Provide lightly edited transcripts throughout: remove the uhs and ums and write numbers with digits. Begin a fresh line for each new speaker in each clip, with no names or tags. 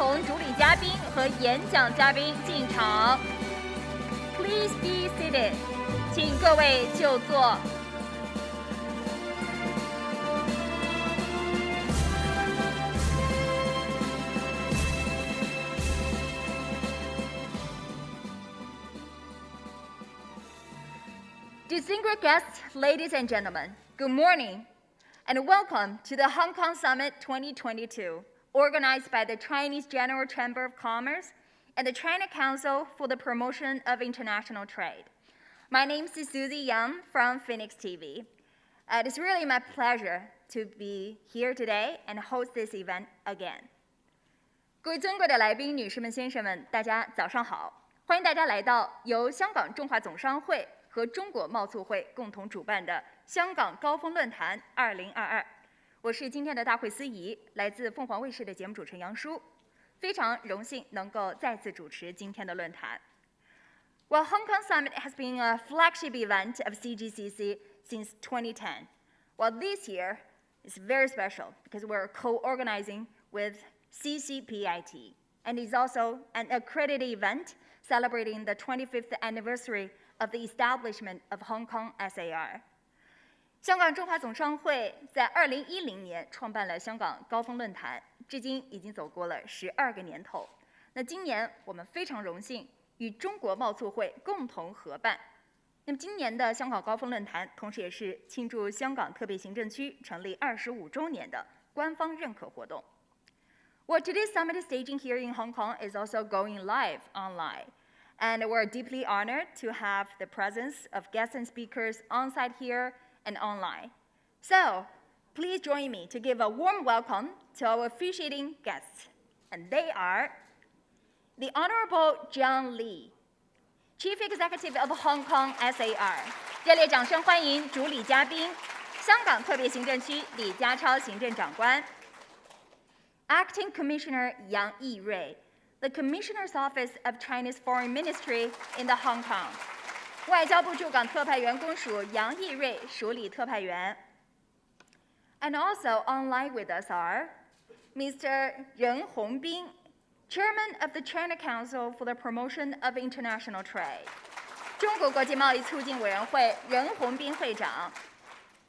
同主礼嘉宾和演讲嘉宾进场。Please be seated， 请各位就座。Distinguished guests, ladies and gentlemen, good morning, and welcome to the Hong Kong Summit 2022, organized by the Chinese General Chamber of Commerce and the China Council for the Promotion of International Trade. My name is Susie Young from Phoenix TV. It is really my pleasure to be here today and host this event again. 各位尊贵的来宾、女士们、先生们，大家早上好！欢迎大家来到由香港中华总商会和中国贸促会共同主办的香港高峰论坛2022。我是今天的大会司仪，来自凤凰卫视的节目主持人杨舒，非常荣幸能够再次主持今天的论坛。Well, Hong Kong Summit has been a flagship event of CGCC since 2010. Well, this year is very special because we're co-organizing with CCPIT, and it's also an accredited event celebrating the 25th anniversary of the establishment of Hong Kong SAR. 香港中华总商会在2010年创办了香港高峰论坛，至今已经走过了12个年头。那今年我们非常荣幸与中国贸促会共同合办。那么今年的香港高峰论坛，同时也是庆祝香港特别行政区成立25周年的官方认可活动。Well, today's summit staging here in Hong Kong is also going live online.And we're deeply honored to have the presence of guests and speakers on site here and online. So, please join me to give a warm welcome to our officiating guests. And they are the Honorable John Lee, Chief Executive of Hong Kong SAR. 热烈掌声欢迎主礼嘉宾，香港特别行政区李家超行政长官 ，Acting Commissioner Yang Yirui.The Commissioner's Office of China's Foreign Ministry in the Hong Kong. 外交部驻港特派员公署杨义瑞署理特派员。And also online with us are Mr. 任洪斌, Chairman of the China Council for the Promotion of International Trade. 中国国际贸易促进委员会任洪斌会长。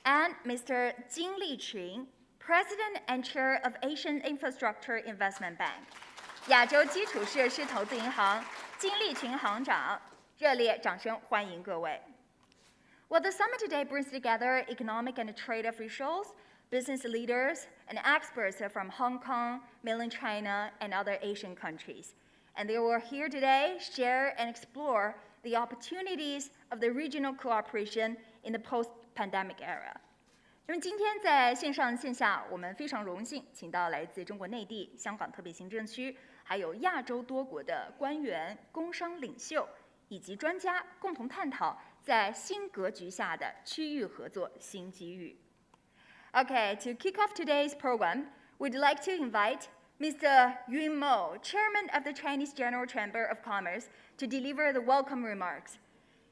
And Mr. 金立群, President and Chair of Asian Infrastructure Investment Bank.亚洲基础设施投资银行金立群行长，热烈掌声欢迎各位。Well, the summit today brings together economic and trade officials, business leaders, and experts from Hong Kong, mainland China, and other Asian countries. And they will here today share and explore the opportunities of the regional cooperation in the post-pandemic era.那么今天在线上线下，我们非常荣幸请到来自中国内地、香港特别行政区，还有亚洲多国的官员、工商领袖以及专家，共同探讨在新格局下的区域合作新机遇。Okay, to kick off today's program, we'd like to invite Mr. Yun Mo, Chairman of the Chinese General Chamber of Commerce, to deliver the welcome remarks.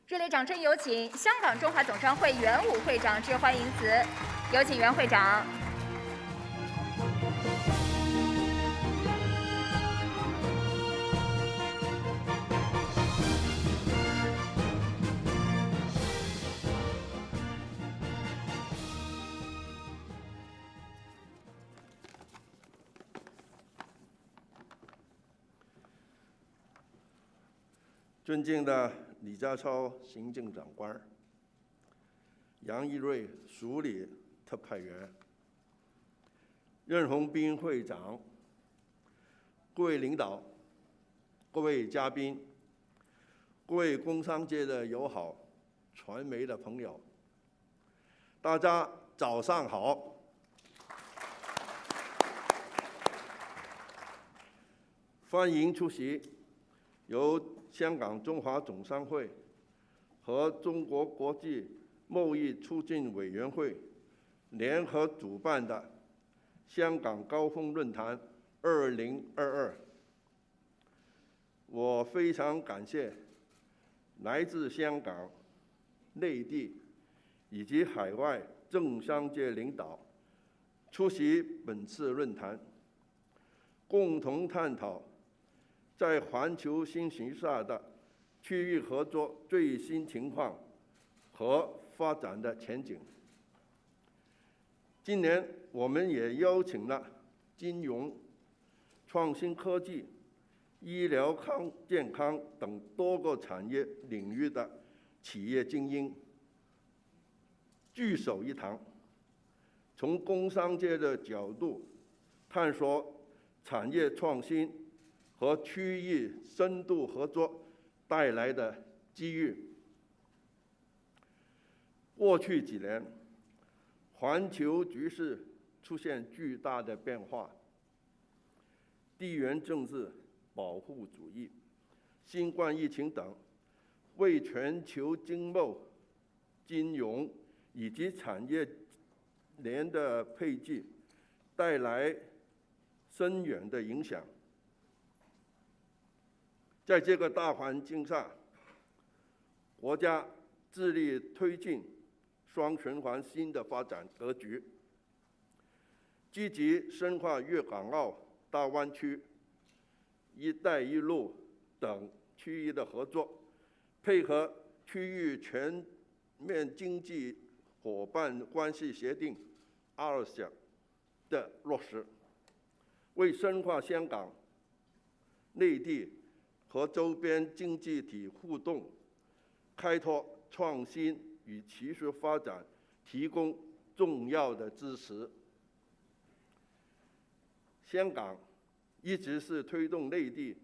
热烈掌声有请香港中华总商会袁武会长致欢迎词，有请袁会长。
尊敬的李家超行政长官、杨义瑞署理特派员、任洪斌会长、各位领导、各位嘉宾、各位工商界的友好、传媒的朋友，大家早上好！欢迎出席由香港中华总商会和中国国际贸易促进委员会联合主办的香港高峰论坛2022。我非常感谢来自香港、内地以及海外政商界领导出席本次论坛。共同探讨在环球形势下的区域合作最新情况和发展的前景。今年我们也邀请了金融、创新科技、医疗健康等多个产业领域的企业精英聚首一堂，从工商界的角度探索产业创新和区域深度合作带来的机遇。过去几年，环球局势出现巨大的变化，地缘政治、保护主义、新冠疫情等为全球经贸、金融以及产业链的配置带来深远的影响。在这个大环境下，国家致力推进双循环新的发展格局，积极深化粤港澳大湾区、一带一路等区域的合作，配合区域全面经济伙伴关系协定 Rcep 的落实，为深化香港、内地和周边经济体互动、开拓创新与持续发展提供重要的支持。香港一直是推动内地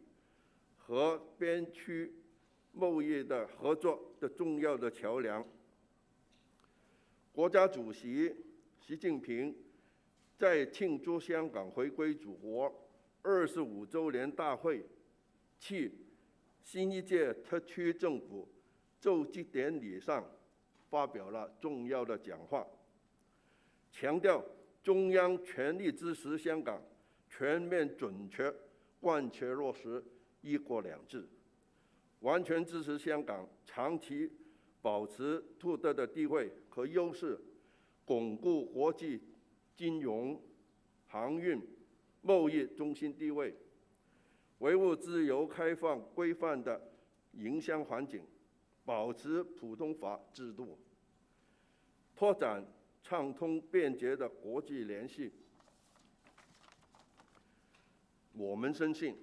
和边区贸易的合作的重要的桥梁。国家主席习近平在庆祝香港回归祖国25周年大会暨新一届特区政府就职典礼上发表了重要的讲话，强调中央全力支持香港全面准确贯彻落实一国两制，完全支持香港长期保持独特的地位和优势，巩固国际金融、航运、贸易中心地位，维护自由开放规范的营商环境，保持普通法制度，拓展畅通便捷的国际联系。我们深信，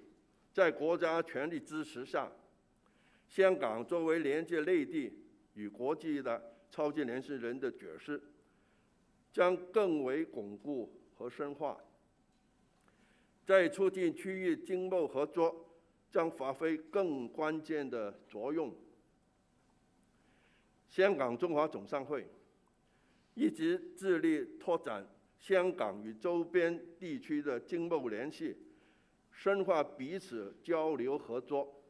在国家全力支持下，香港作为连接内地与国际的超级联系人的角色将更为巩固和深化，在促进区域经贸合作将发挥更关键的作用。香港中华总商会一直致力拓展香港与周边地区的经贸联系，深化彼此交流合作。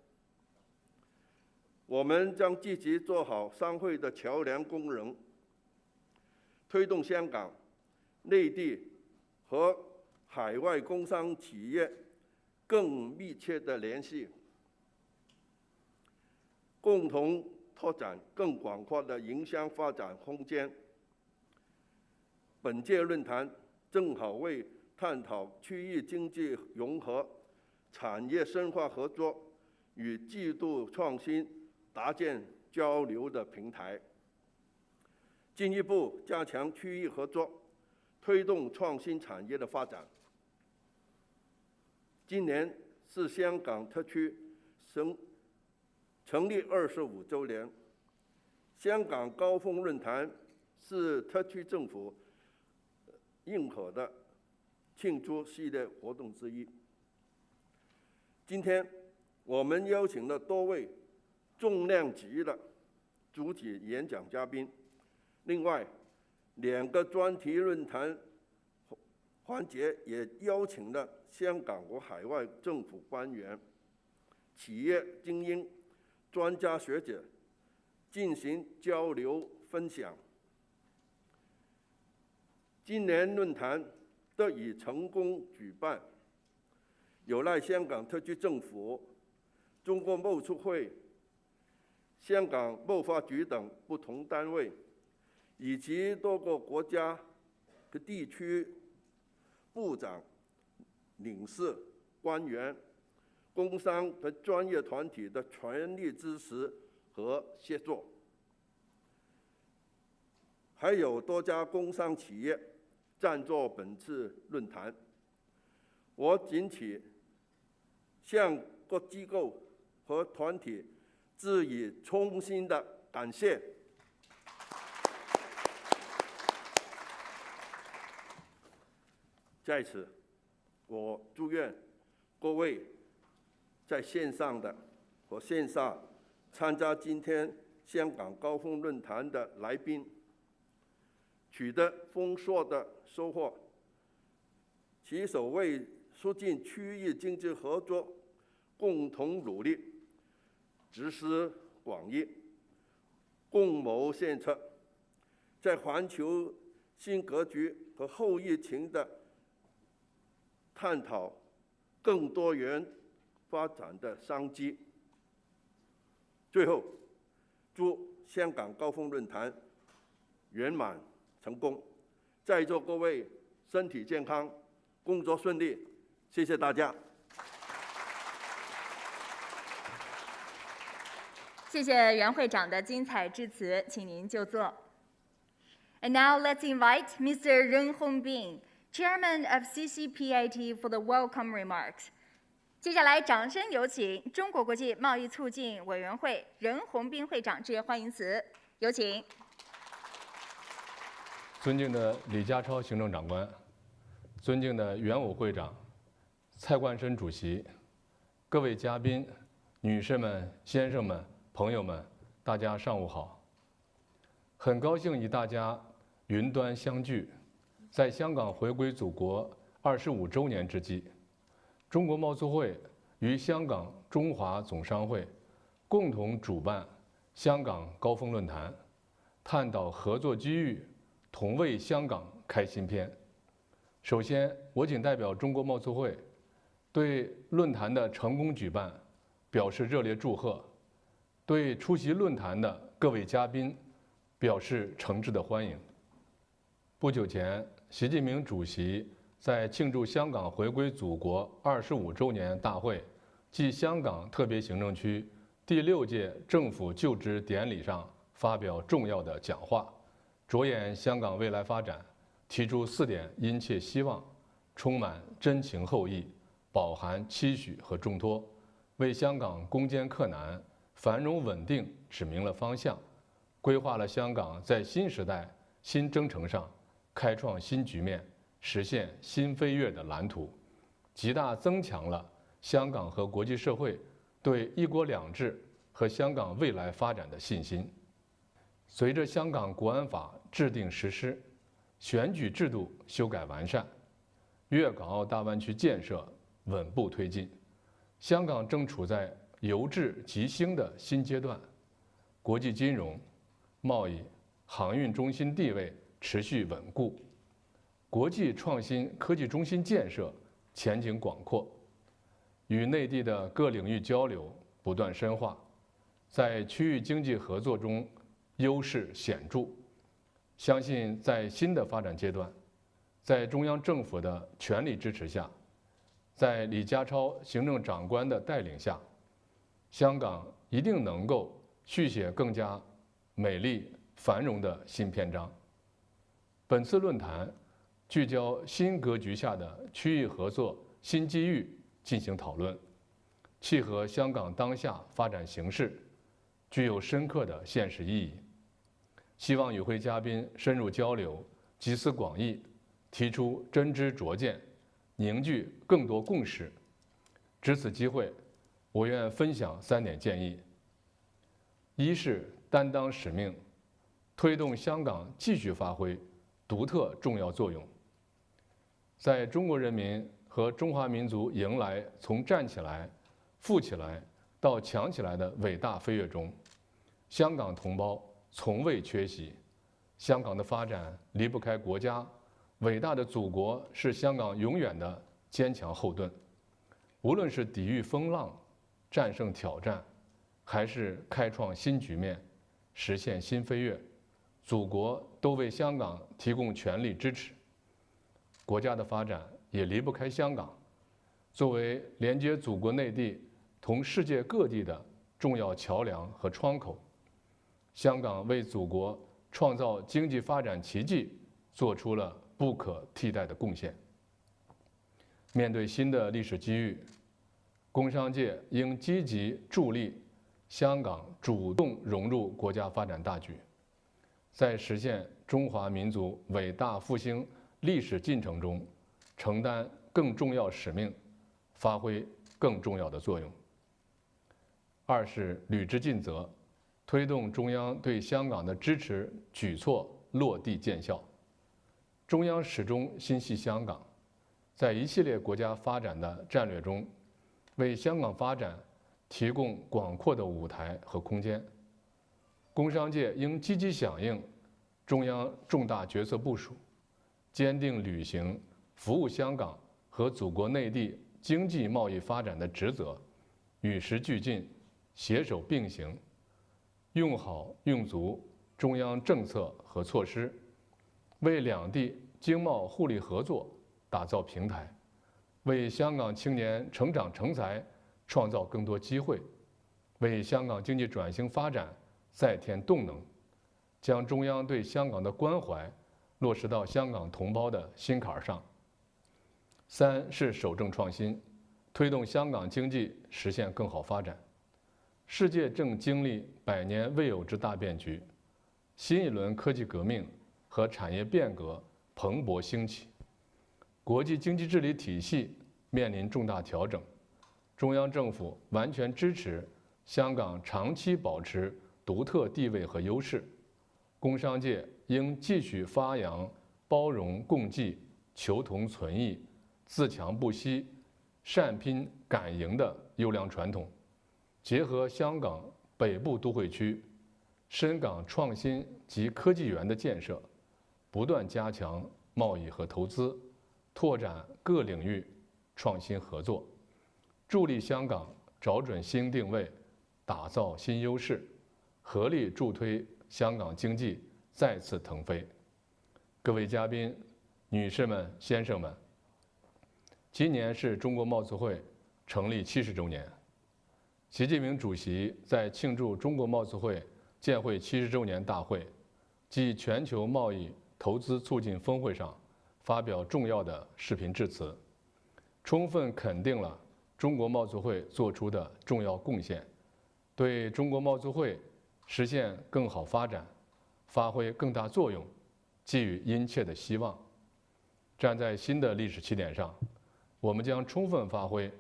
我们将积极做好商会的桥梁功能，推动香港、内地和海外工商企业更密切的联系，共同拓展更广阔的营商发展空间。本届论坛正好为探讨区域经济融合、产业深化合作与制度创新搭建交流的平台，进一步加强区域合作，推动创新产业的发展。今年是香港特区成立25周年，香港高峰论坛是特区政府认可的庆祝系列活动之一。今天我们邀请了多位重量级的主体演讲嘉宾，另外2个专题论坛环节也邀请了香港和海外政府官员、企业精英、专家学者进行交流分享。今年论坛得以成功举办，有赖香港特区政府、中国贸促会、香港贸发局等不同单位，以及多个国家和地区部长、领事官员、工商和专业团体的全力支持和协作，还有多家工商企业赞助本次论坛。我谨此向各机构和团体致以衷心的感谢。在此，我祝愿各位在线上的和线下参加今天香港高峰论坛的来宾，取得丰硕的收获，携手为促进区域经济合作共同努力，集思广益，共谋献策，在环球新格局和后疫情的探讨更多元发展的商机。最后，祝香港高峰论坛圆满成功，在座各位身体健康，工作顺利，谢谢大家。
谢谢袁会长的精彩致辞，请您就座。And now let's invite Mr. Ren Hongbin, Chairman of CCPIT, for the welcome remarks. 接下来，掌声有请中国国际贸易促进委员会任鸿斌会长致欢迎词，有请。
尊敬的李家超行政长官，尊敬的袁武会长、蔡冠深主席，各位嘉宾、女士们、先生们、朋友们，大家上午好。很高兴与大家云端相聚，在香港回归祖国25周年之际，中国贸促会与香港中华总商会共同主办香港高峰论坛，探讨合作机遇，同为香港开新篇。首先，我谨代表中国贸促会对论坛的成功举办表示热烈祝贺，对出席论坛的各位嘉宾表示诚挚的欢迎。不久前，习近平主席在庆祝香港回归祖国25周年大会暨香港特别行政区第6届政府就职典礼上发表重要的讲话，着眼香港未来发展，提出4点殷切希望，充满真情厚意，饱含期许和重托，为香港攻坚克难、繁荣稳定指明了方向，规划了香港在新时代、新征程上开创新局面、实现新飞跃的蓝图，极大增强了香港和国际社会对“一国两制”和香港未来发展的信心。随着香港国安法制定实施，选举制度修改完善，粤港澳大湾区建设稳步推进，香港正处在由治及兴的新阶段，国际金融、贸易、航运中心地位持续稳固，国际创新科技中心建设前景广阔，与内地的各领域交流不断深化，在区域经济合作中优势显著。相信在新的发展阶段，在中央政府的全力支持下，在李家超行政长官的带领下，香港一定能够续写更加美丽繁荣的新篇章。本次论坛聚焦新格局下的区域合作新机遇进行讨论，契合香港当下发展形势，具有深刻的现实意义。希望与会嘉宾深入交流，集思广益，提出真知灼见，凝聚更多共识。值此机会，我愿分享3点建议：一是担当使命，推动香港继续发挥独特重要作用。在中国人民和中华民族迎来从站起来、富起来到强起来的伟大飞跃中，香港同胞从未缺席。香港的发展离不开国家，伟大的祖国是香港永远的坚强后盾。无论是抵御风浪、战胜挑战，还是开创新局面、实现新飞跃，祖国都为香港提供全力支持。国家的发展也离不开香港，作为连接祖国内地同世界各地的重要桥梁和窗口，香港为祖国创造经济发展奇迹做出了不可替代的贡献。面对新的历史机遇，工商界应积极助力香港主动融入国家发展大局，在实现中华民族伟大复兴历史进程中承担更重要使命，发挥更重要的作用。二是履职尽责，推动中央对香港的支持举措落地见效。中央始终心系香港，在一系列国家发展的战略中，为香港发展提供广阔的舞台和空间。工商界应积极响应中央重大决策部署，坚定履行服务香港和祖国内地经济贸易发展的职责，与时俱进，携手并行，用好用足中央政策和措施，为两地经贸互利合作打造平台，为香港青年成长成才创造更多机会，为香港经济转型发展再添动能，将中央对香港的关怀落实到香港同胞的心坎上。三是守正创新，推动香港经济实现更好发展。世界正经历100年未有之大变局，新一轮科技革命和产业变革蓬勃兴起，国际经济治理体系面临重大调整。中央政府完全支持香港长期保持独特地位和优势，工商界应继续发扬包容共济、求同存异、自强不息、善拼敢赢的优良传统，结合香港北部都会区深港创新及科技园的建设，不断加强贸易和投资，拓展各领域创新合作，助力香港找准新定位，打造新优势，合力助推香港经济再次腾飞。各位嘉宾、女士们、先生们，今年是中国贸促会成立70周年。习近平主席在庆祝中国贸促会建会70周年大会暨全球贸易投资促进峰会上发表重要的视频致辞，充分肯定了中国贸促会做出的重要贡献，对中国贸促会实现更好发展、发挥更大作用寄予殷切的希望。站在新的历史起点上，我们将充分发挥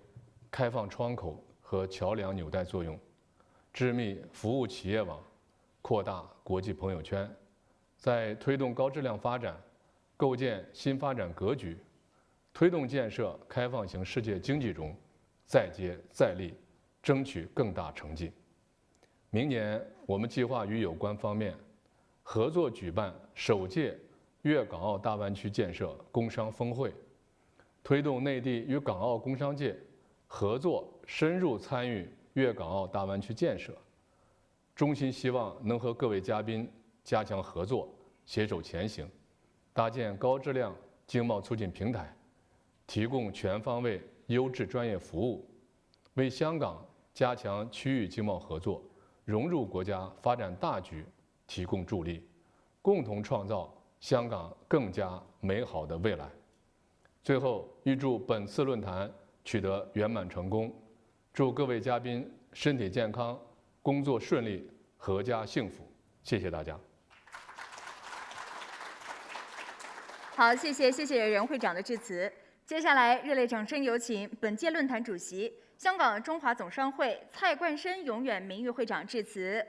开放窗口和桥梁纽带作用，织密服务企业网，扩大国际朋友圈，在推动高质量发展、构建新发展格局、推动建设开放型世界经济中再接再厉，争取更大成绩。明年，我们计划与有关方面合作举办首届粤港澳大湾区建设工商峰会，推动内地与港澳工商界合作深入参与粤港澳大湾区建设，衷心希望能和各位嘉宾加强合作，携手前行，搭建高质量经贸促进平台，提供全方位优质专业服务，为香港加强区域经贸合作、融入国家发展大局提供助力，共同创造香港更加美好的未来。最后，预祝本次论坛取得圆满成功，祝各位嘉宾身体健康，工作顺利，阖家幸福。谢谢大家。
好，谢谢任会长的致辞。接下来，热烈掌声有请本届论坛主席、香港中华总商会蔡冠深永远名誉会长致辞。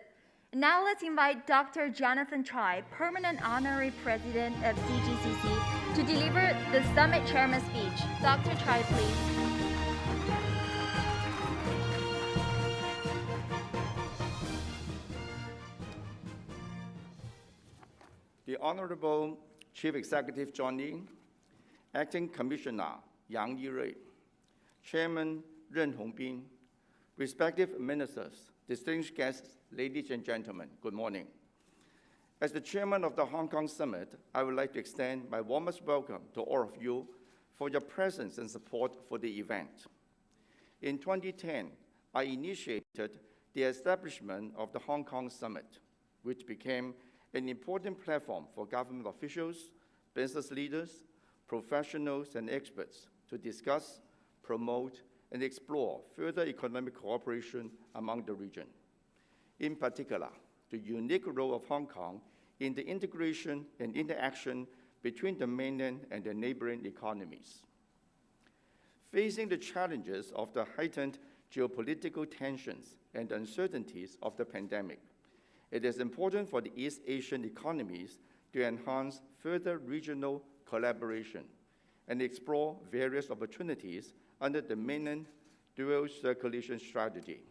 Now let's invite Dr. Jonathan Chai, Permanent Honorary President of CGCC, to deliver the Summit Chairman's speech. Dr. Chai, please.
The Honorable Chief Executive John Lee, Acting Commissioner Yang Yirui, Chairman Ren Hongbin, respective ministers, distinguished guests, ladies and gentlemen, good morning. As the chairman of the Hong Kong Summit, I would like to extend my warmest welcome to all of you for your presence and support for the event. In 2010, I initiated the establishment of the Hong Kong Summit, which became an important platform for government officials, business leaders, professionals, and experts to discuss, promote, and explore further economic cooperation among the region. In particular, the unique role of Hong Kong in the integration and interaction between the mainland and the neighboring economies. Facing the challenges of the heightened geopolitical tensions and uncertainties of the pandemic, it is important for the East Asian economies to enhance further regional collaboration and explore various opportunities under the mainland dual circulation strategy.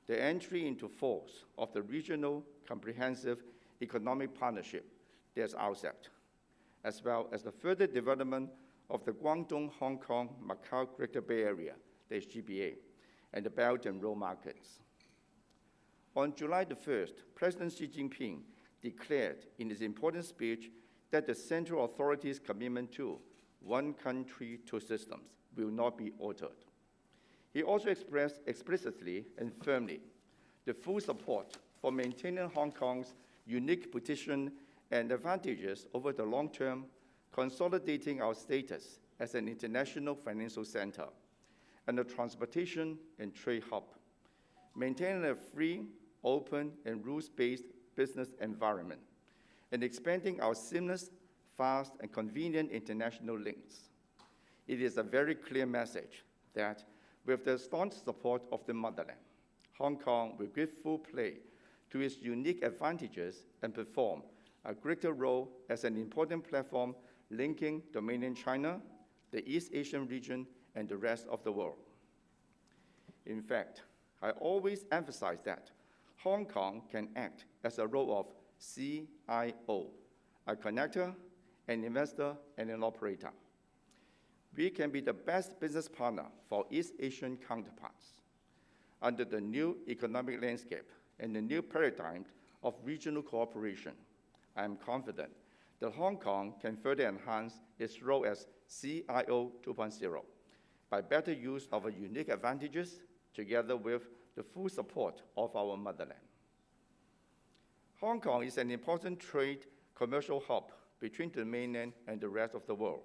The entry into force of the Regional Comprehensive Economic Partnership, that's Rcep, as well as the further development of the Guangdong-Hong Kong-Macau Greater Bay Area, that's GBA, and the Belt and Road markets. On July the 1st, President Xi Jinping declared in his important speech that the central authorities' commitment to one country, two systems will not be altered. He also expressed explicitly and firmly the full support for maintaining Hong Kong's unique position and advantages over the long term, consolidating our status as an international financial center and a transportation and trade hub, maintaining a free, open, and rules-based business environment, and expanding our seamless, fast, and convenient international links. It is a very clear message that with the staunch support of the motherland, Hong Kong will give full play to its unique advantages and perform a greater role as an important platform linking the mainland China, the East Asian region, and the rest of the world. In fact, I always emphasize that Hong Kong can act as a role of CIO, a connector, an investor, and an operator. We can be the best business partner for East Asian counterparts. Under the new economic landscape and the new paradigm of regional cooperation, I am confident that Hong Kong can further enhance its role as CIO 2.0 by better use of our unique advantages together with the full support of our motherland. Hong Kong is an important trade commercial hub between the mainland and the rest of the world.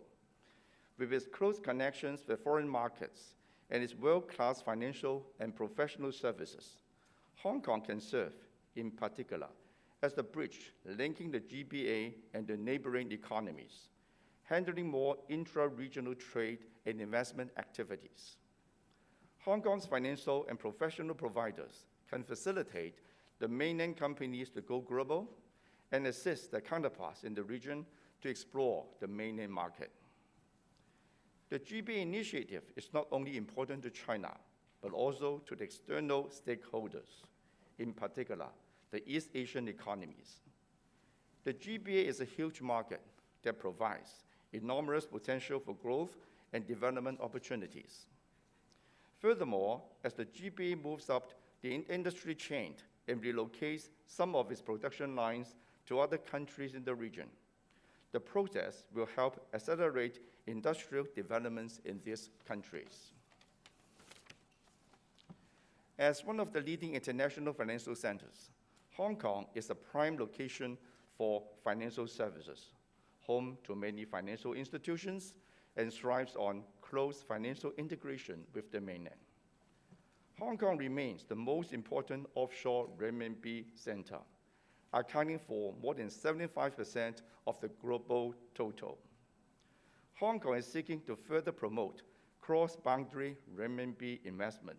With its close connections with foreign markets and its world-class financial and professional services, Hong Kong can serve, in particular, as the bridge linking the GBA and the neighboring economies, handling more intra-regional trade and investment activities. Hong Kong's financial and professional providers can facilitate the mainland companies to go global and assist their counterparts in the region to explore the mainland market. The GBA initiative is not only important to China, but also to the external stakeholders, in particular, the East Asian economies. The GBA is a huge market that provides enormous potential for growth and development opportunities. Furthermore, as the GBA moves up the industry chain and relocates some of its production lines to other countries in the region, the process will help accelerate industrial developments in these countries. As one of the leading international financial centers, Hong Kong is a prime location for financial services, home to many financial institutions, and thrives on close financial integration with the mainland. Hong Kong remains the most important offshore renminbi center, accounting for more than 75% of the global total. Hong Kong is seeking to further promote cross-boundary renminbi investment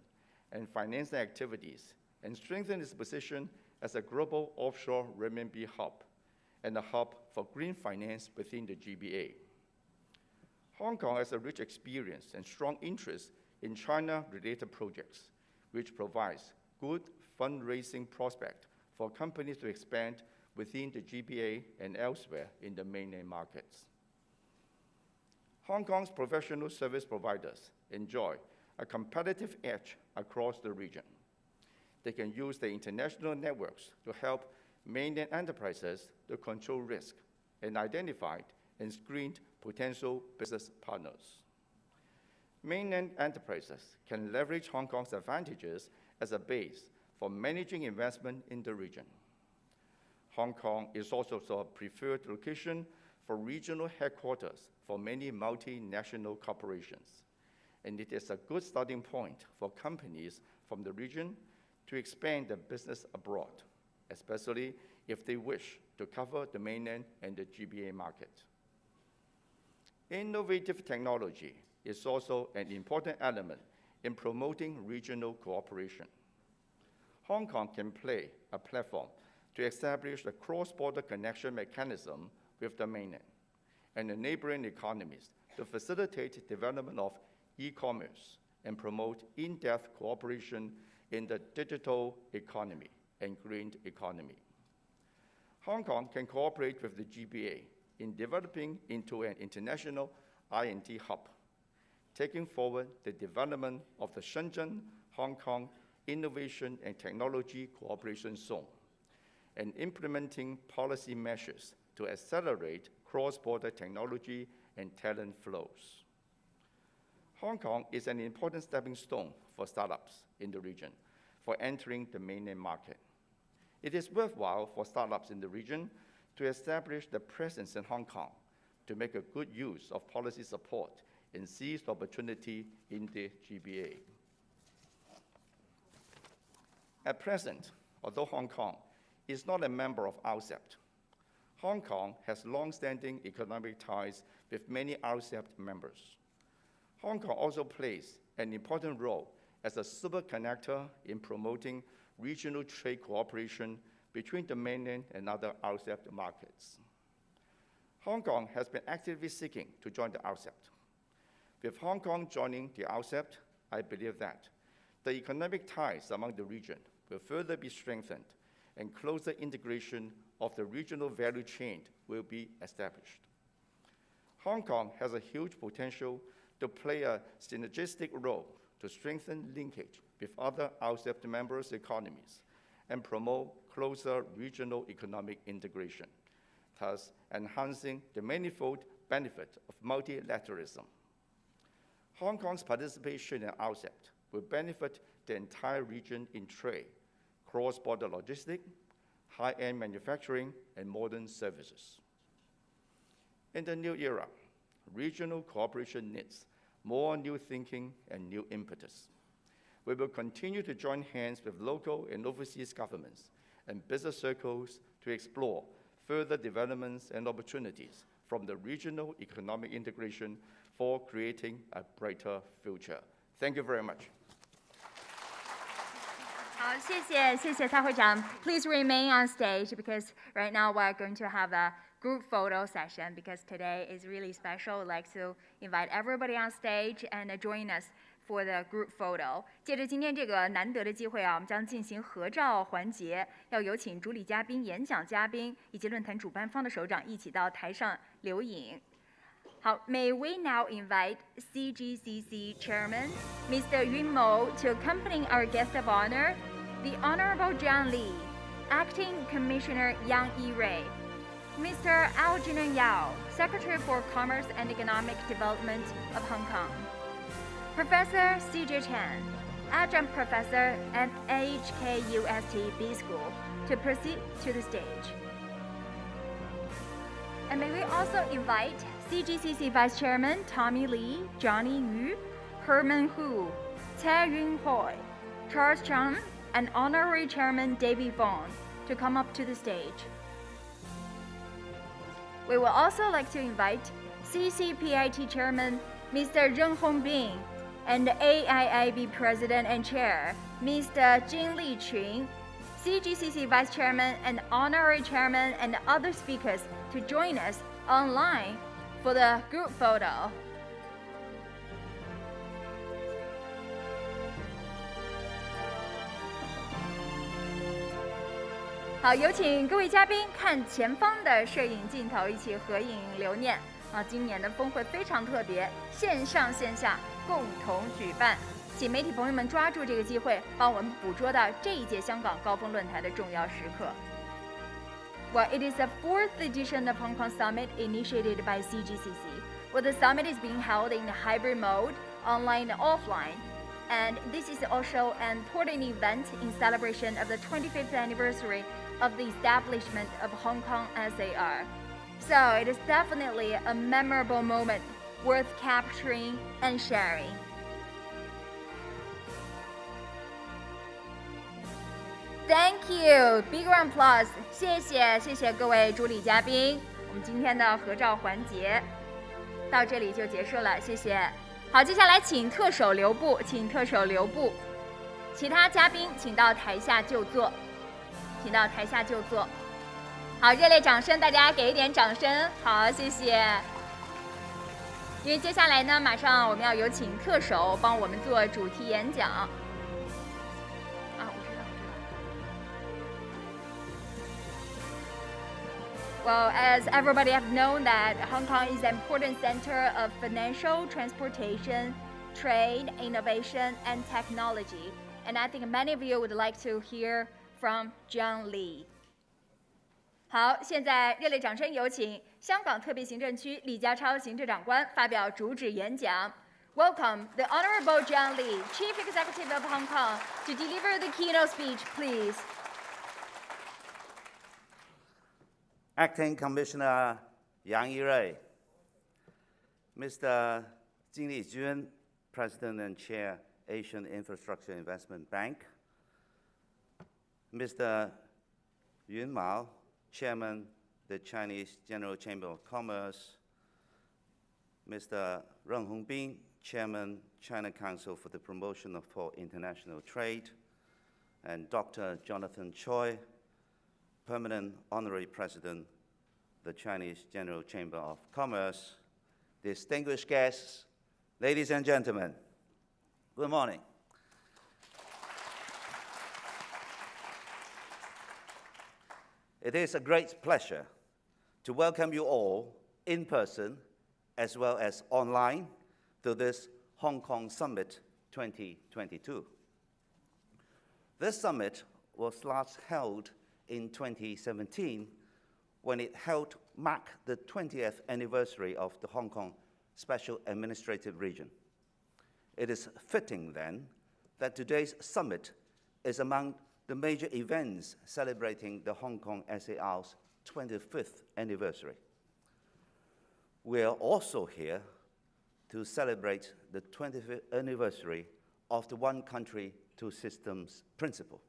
and financing activities and strengthen its position as a global offshore renminbi hub and a hub for green finance within the GBA. Hong Kong has a rich experience and strong interest in China-related projects, which provides good fundraising prospect for companies to expand within the GBA and elsewhere in the mainland markets. Hong Kong's professional service providers enjoy a competitive edge across the region. They can use their international networks to help mainland enterprises to control risk and identify and screen potential business partners. Mainland enterprises can leverage Hong Kong's advantages as a base for managing investment in the region. Hong Kong is also a preferred location for regional headquarters for many multinational corporations, and it is a good starting point for companies from the region to expand their business abroad, especially if they wish to cover the mainland and the GBA market. Innovative technology is also an important element in promoting regional cooperation. Hong Kong can play a platform to establish a cross-border connection mechanism with the mainland and the neighboring economies to facilitate development of e-commerce and promote in-depth cooperation in the digital economy and green economy. Hong Kong can cooperate with the GBA in developing into an international I&T hub, taking forward the development of the Shenzhen-Hong Kong Innovation and Technology Cooperation Zone, and implementing policy measures to accelerate cross-border technology and talent flows. Hong Kong is an important stepping stone for startups in the region for entering the mainland market. It is worthwhile for startups in the region to establish their presence in Hong Kong to make a good use of policy support and seize the opportunity in the GBA. At present, although Hong Kong is not a member of Rcep, Hong Kong has long-standing economic ties with many Rcep members. Hong Kong also plays an important role as a super connector in promoting regional trade cooperation between the mainland and other Rcep markets. Hong Kong has been actively seeking to join the Rcep. With Hong Kong joining the Rcep, I believe that the economic ties among the region will further be strengthened and closer integration of the regional value chain will be established. Hong Kong has a huge potential to play a synergistic role to strengthen linkage with other Rcep members' economies and promote closer regional economic integration, thus enhancing the manifold benefit of multilateralism. Hong Kong's participation in Rcep will benefit the entire region in trade, cross-border logistics, high-end manufacturing, and modern services. In the new era, regional cooperation needs more new thinking and new impetus. We will continue to join hands with local and overseas governments and business circles to explore further developments and opportunities from the regional economic integration for creating a brighter future. Thank you very much.
好，谢谢蔡会长。Please remain on stage because right now we're going to have a group photo session because today is really special. I'd like to invite everybody on stage and join us for the group photo. 借着今天这个难得的机会啊，我们将进行合照环节，要有请主礼嘉宾、演讲嘉宾以及论坛主办方的首长一起到台上留影。好 ，May we now invite CGCC Chairman Mr. Yun Mo to accompany our guest of honor, the Honorable John Lee, Acting Commissioner Yang Yi-rui, Mr. Algernon Yao, Secretary for Commerce and Economic Development of Hong Kong, Professor C.J. Chen, Adjunct Professor at HKUST B School, to proceed to the stage. And may we also invite CGCC Vice Chairman Tommy Lee, Johnny Yu, Herman Hu, Cai Yun Hoi, Charles Chung, and Honorary Chairman David Vaughn to come up to the stage. We would also like to invite CCPIT Chairman Mr. Zheng Hongbin and AIIB President and Chair Mr. Jin Liqun, CGCC Vice Chairman and Honorary Chairman and other speakers to join us online for the group photo. 好，有请各位嘉宾看前方的摄影镜头，一起合影留念。今年的峰会非常特别，线上线下共同举办，请媒体朋友们抓住这个机会，帮我们捕捉到这一届香港高峰论坛的重要时刻。Well, it is the 4th edition of Hong Kong Summit initiated by CGCC. Well, the summit is being held in hybrid mode online and offline. And this is also an important event in celebration of the 25th anniversary of the establishment of Hong Kong SAR. So it is definitely a memorable moment worth capturing and sharing. Thank you, big round applause. 谢谢各位主礼嘉宾。我们今天的合照环节到这里就结束了，谢谢。好，接下来请特首留步，其他嘉宾请到台下就坐，好，热烈掌声，大家给一点掌声。好，谢谢。因为接下来呢，马上我们要有请特首帮我们做主题演讲。Well, as everybody have known that Hong Kong is an important center of financial, transportation, trade, innovation, and technology. And I think many of you would like to hear from John Lee. 好，现在热烈掌声有请香港特别行政区李家超行政长官发表主旨演讲。Welcome the Honorable John Lee, Chief Executive of Hong Kong, to deliver the keynote speech, please.
Acting Commissioner Yang Yirui, Mr. Jin Lijun, President and Chair, Asian Infrastructure Investment Bank, Mr. Yun Mao, Chairman, the Chinese General Chamber of Commerce, Mr. Ren Hongbin, Chairman, China Council for the Promotion of International Trade, and Dr. Jonathan Choi, Permanent Honorary President, the Chinese General Chamber of Commerce, distinguished guests, ladies and gentlemen, good morning. It is a great pleasure to welcome you all in person as well as online to this Hong Kong Summit 2022. This summit was last held in 2017 when it helped mark the 20th anniversary of the Hong Kong Special Administrative Region. It is fitting then that today's summit is among the major events celebrating the Hong Kong SAR's 25th anniversary. We are also here to celebrate the 25th anniversary of the One Country, Two Systems principle,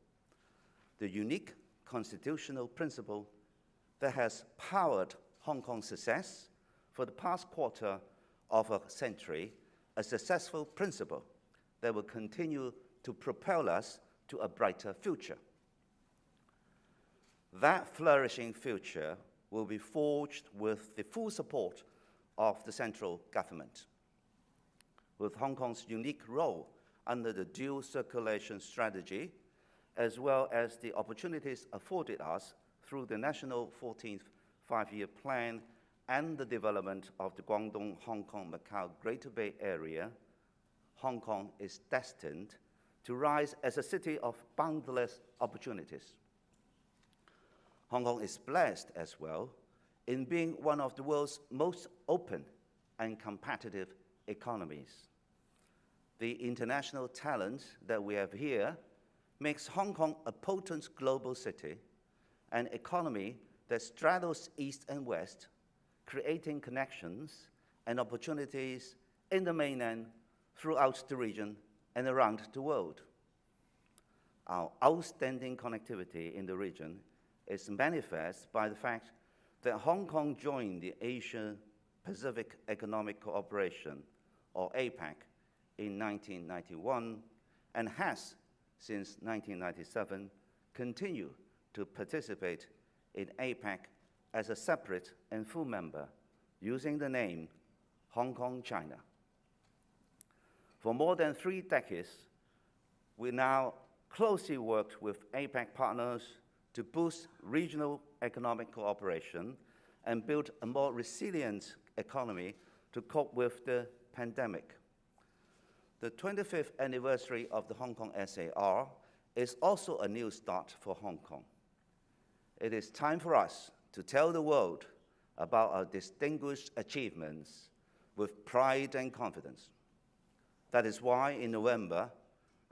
the unique constitutional principle that has powered Hong Kong's success for the past quarter of a century, a successful principle that will continue to propel us to a brighter future. That flourishing future will be forged with the full support of the central government. With Hong Kong's unique role under the dual circulation strategy, as well as the opportunities afforded us through the National 14th Five-Year Plan and the development of the Guangdong-Hong Kong-Macau Greater Bay Area, Hong Kong is destined to rise as a city of boundless opportunities. Hong Kong is blessed as well in being one of the world's most open and competitive economies. The international talent that we have here makes Hong Kong a potent global city, an economy that straddles east and west, creating connections and opportunities in the mainland, throughout the region, and around the world. Our outstanding connectivity in the region is manifest by the fact that Hong Kong joined the Asia-Pacific Economic Cooperation, or APEC, in 1991, and has, since 1997, continued to participate in APEC as a separate and full member, using the name Hong Kong China. For more than 3 decades, we now closely worked with APEC partners to boost regional economic cooperation and build a more resilient economy to cope with the pandemic. The 25th anniversary of the Hong Kong SAR is also a new start for Hong Kong. It is time for us to tell the world about our distinguished achievements with pride and confidence. That is why in November,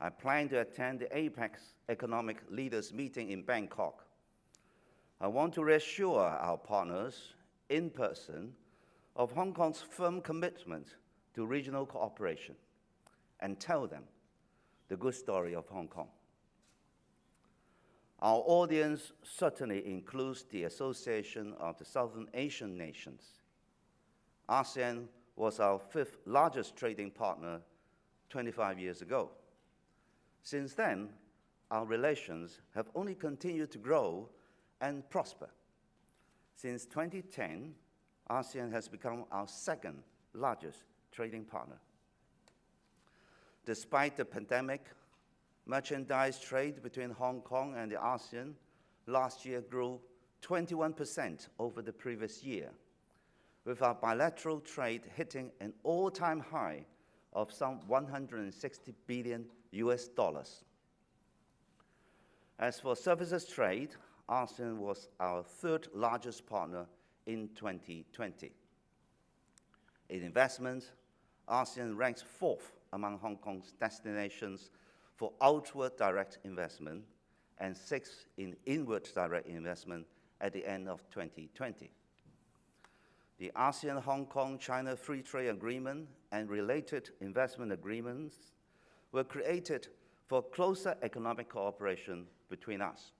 I plan to attend the APEC Economic Leaders Meeting in Bangkok. I want to reassure our partners in person of Hong Kong's firm commitment to regional cooperation and tell them the good story of Hong Kong. Our audience certainly includes the Association of the Southern Asian Nations. ASEAN was our 5th largest trading partner 25 years ago. Since then, our relations have only continued to grow and prosper. Since 2010, ASEAN has become our 2nd largest trading partner. Despite the pandemic, merchandise trade between Hong Kong and the ASEAN last year grew 21% over the previous year, with our bilateral trade hitting an all-time high of some $160 billion US. As for services trade, ASEAN was our 3rd largest partner in 2020. In investment, ASEAN ranks 4th among Hong Kong's destinations for outward direct investment and 6th in inward direct investment at the end of 2020. The ASEAN-Hong Kong-China Free Trade Agreement and related investment agreements were created for closer economic cooperation between us.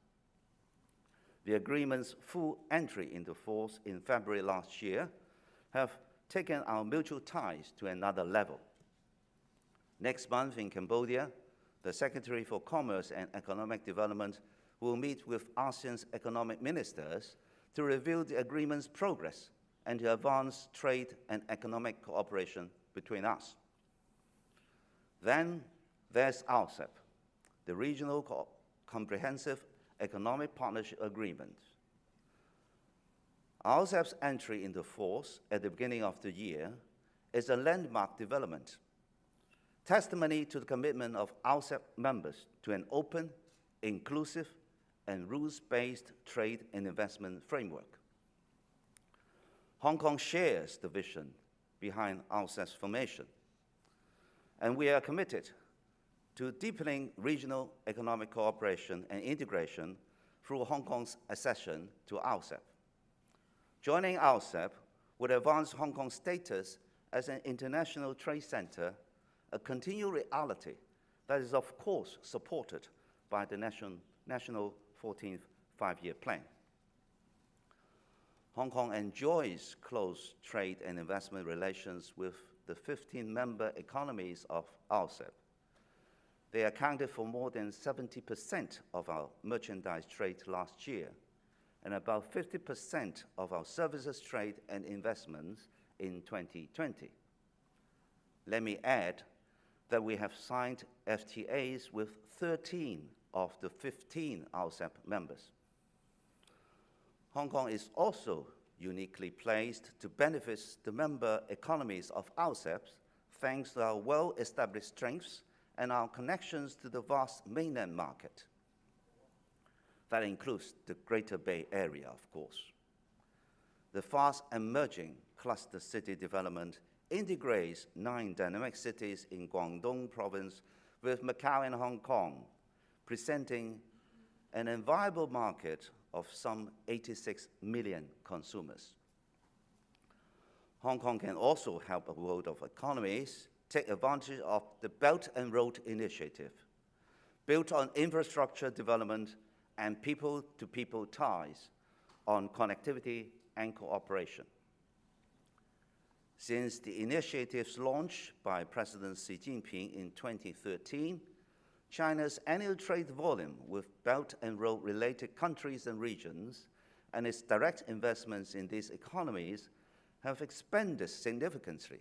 The agreement's full entry into force in February last year have taken our mutual ties to another level. Next month in Cambodia, the Secretary for Commerce and Economic Development will meet with ASEAN's economic ministers to review the agreement's progress and to advance trade and economic cooperation between us. Then there's Rcep, the Regional Comprehensive Economic Partnership Agreement. Rcep's entry into force at the beginning of the year is a landmark development, testimony to the commitment of Rcep members to an open, inclusive, and rules-based trade and investment framework. Hong Kong shares the vision behind Rcep's formation, and we are committed to deepening regional economic cooperation and integration through Hong Kong's accession to Rcep. Joining Rcep would advance Hong Kong's status as an international trade center, a continual reality that is, of course, supported by the National 14th Five-Year Plan. Hong Kong enjoys close trade and investment relations with the 15 member economies of Rcep. They accounted for more than 70% of our merchandise trade last year, and about 50% of our services trade and investments in 2020. Let me add that we have signed FTAs with 13 of the 15 Rcep members. Hong Kong is also uniquely placed to benefit the member economies of Rcep thanks to our well-established strengths and our connections to the vast mainland market. That includes the Greater Bay Area, of course. The fast-emerging cluster city development integrates 9 dynamic cities in Guangdong province with Macau and Hong Kong, presenting an enviable market of some 86 million consumers. Hong Kong can also help a world of economies take advantage of the Belt and Road Initiative, built on infrastructure development and people-to-people ties on connectivity and cooperation. Since the initiative's launch by President Xi Jinping in 2013, China's annual trade volume with Belt and Road-related countries and regions and its direct investments in these economies have expanded significantly.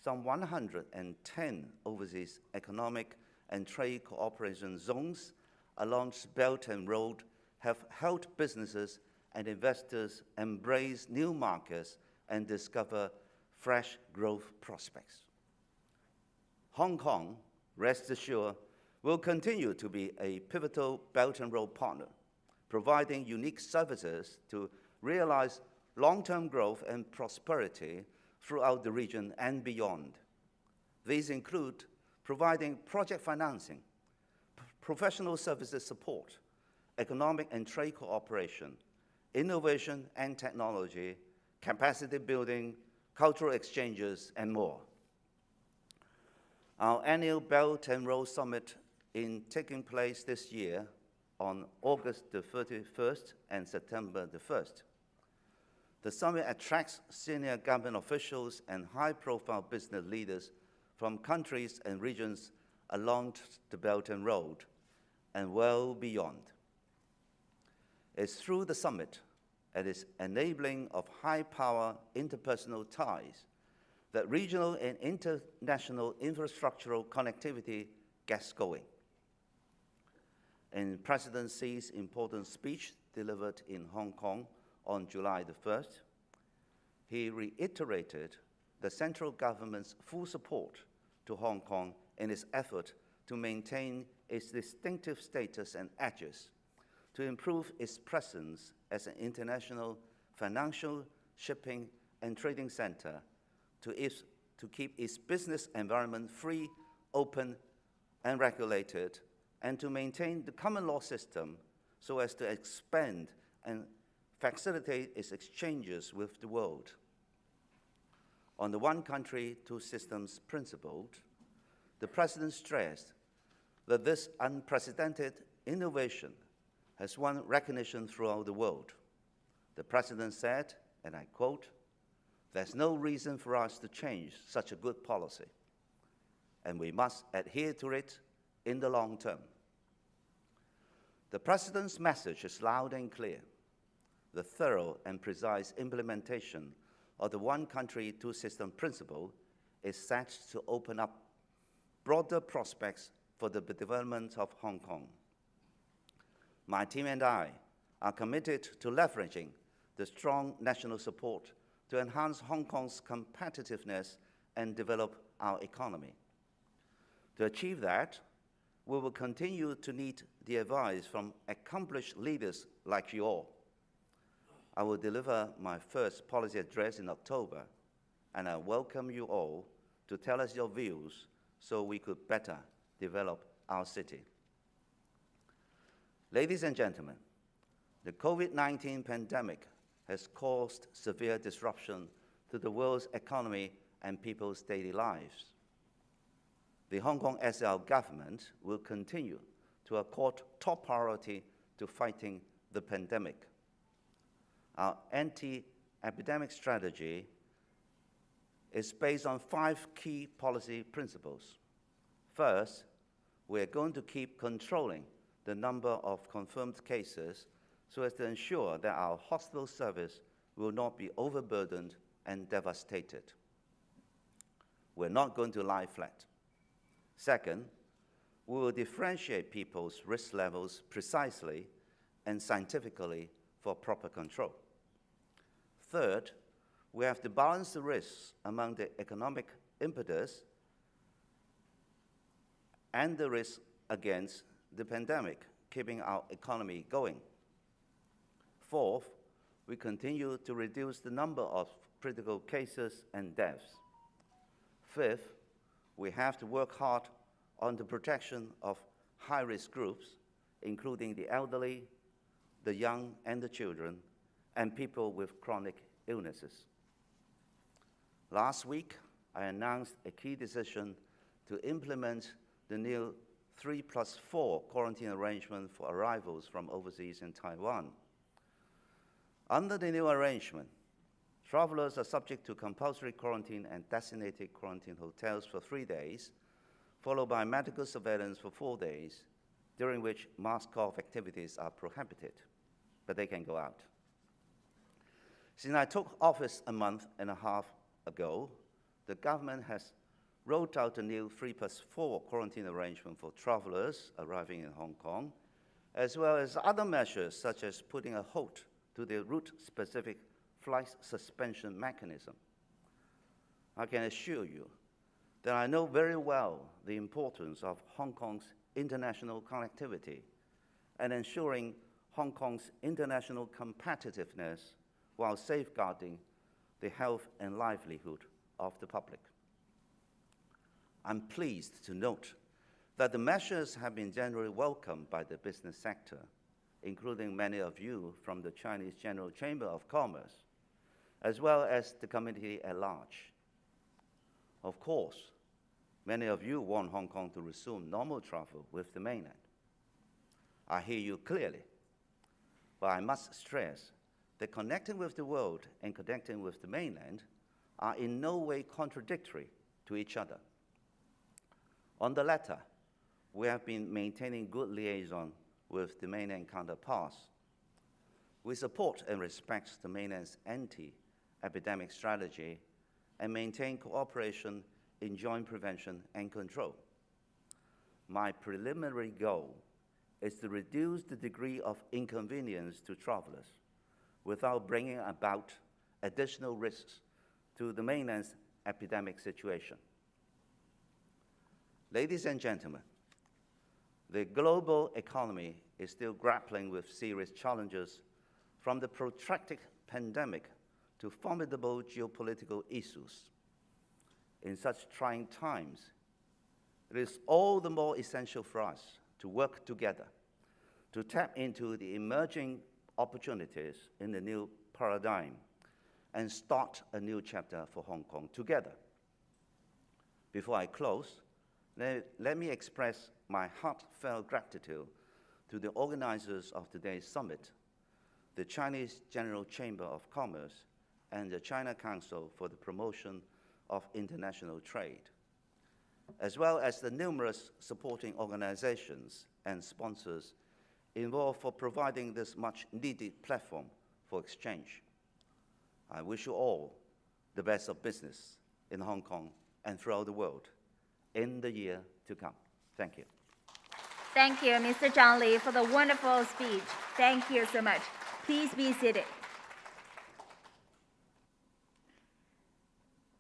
Some 110 overseas economic and trade cooperation zones along Belt and Road have helped businesses and investors embrace new markets and discover fresh growth prospects. Hong Kong, rest assured, will continue to be a pivotal Belt and Road partner, providing unique services to realize long-term growth and prosperity throughout the region and beyond. These include providing project financing, professional services support, economic and trade cooperation, innovation and technology, capacity building, cultural exchanges, and more. Our annual Belt and Road Summit is taking place this year on August the 31st and September the 1st. The summit attracts senior government officials and high-profile business leaders from countries and regions along the Belt and Road and well beyond. It's through the summit and its enabling of high-power interpersonal ties that regional and international infrastructural connectivity gets going. In President Xi's important speech delivered in Hong Kong on July the 1st, he reiterated the central government's full support to Hong Kong in its effort to maintain its distinctive status and edges, to improve its presence as an international financial, shipping, and trading center, to keep its business environment free, open, and regulated, and to maintain the common law system so as to expand and facilitate its exchanges with the world. On the one country, two systems principle, the President stressed that this unprecedented innovation has won recognition throughout the world. The President said, and I quote, "There's no reason for us to change such a good policy, and we must adhere to it in the long term." The President's message is loud and clear. The thorough and precise implementation of the one country, two system principle is set to open up broader prospects for the development of Hong Kong. My team and I are committed to leveraging the strong national support to enhance Hong Kong's competitiveness and develop our economy. To achieve that, we will continue to need the advice from accomplished leaders like you all. I will deliver my first policy address in October, and I welcome you all to tell us your views so we could better develop our city. Ladies and gentlemen, the COVID-19 pandemic has caused severe disruption to the world's economy and people's daily lives. The Hong Kong SAR government will continue to accord top priority to fighting the pandemic. Our anti-epidemic strategy is based on 5 key policy principles. First, we are going to keep controlling the number of confirmed cases so as to ensure that our hospital service will not be overburdened and devastated. We're not going to lie flat. Second, we will differentiate people's risk levels precisely and scientifically for proper control. Third, we have to balance the risks among the economic impetus and the risk against the pandemic, keeping our economy going. Fourth, we continue to reduce the number of critical cases and deaths. Fifth, we have to work hard on the protection of high-risk groups, including the elderly, the young and the children, and people with chronic illnesses. Last week, I announced a key decision to implement the new 3+4 quarantine arrangement for arrivals from overseas in Taiwan. Under the new arrangement, travelers are subject to compulsory quarantine and designated quarantine hotels for 3 days, followed by medical surveillance for 4 days, during which mask-off activities are prohibited, but they can go out. Since I took office a month and a half ago, the government has rolled out a new 3+4 quarantine arrangement for travelers arriving in Hong Kong, as well as other measures such as putting a halt to the route-specific flight suspension mechanism. I can assure you that I know very well the importance of Hong Kong's international connectivity and ensuring Hong Kong's international competitiveness while safeguarding the health and livelihood of the public. I'm pleased to note that the measures have been generally welcomed by the business sector, including many of you from the Chinese General Chamber of Commerce, as well as the community at large. Of course, many of you want Hong Kong to resume normal travel with the mainland. I hear you clearly, but I must stress that connecting with the world and connecting with the mainland are in no way contradictory to each other. On the latter, we have been maintaining good liaison with the mainland counterparts. We support and respect the mainland's anti-epidemic strategy and maintain cooperation in joint prevention and control. My preliminary goal is to reduce the degree of inconvenience to travelers without bringing about additional risks to the mainland's epidemic situation. Ladies and gentlemen, the global economy is still grappling with serious challenges, from the protracted pandemic to formidable geopolitical issues. In such trying times, it is all the more essential for us to work together to tap into the emerging opportunities in the new paradigm and start a new chapter for Hong Kong together. Before I close, let me express my heartfelt gratitude to the organizers of today's summit, the Chinese General Chamber of Commerce, and the China Council for the Promotion of International Trade, as well as the numerous supporting organizations and sponsors involved for providing this much-needed platform for exchange. I wish you all the best of business in Hong Kong and throughout the world in the year to come. Thank you.
Thank you, Mr. Zhang Li, for the wonderful speech. Thank you so much. Please be seated.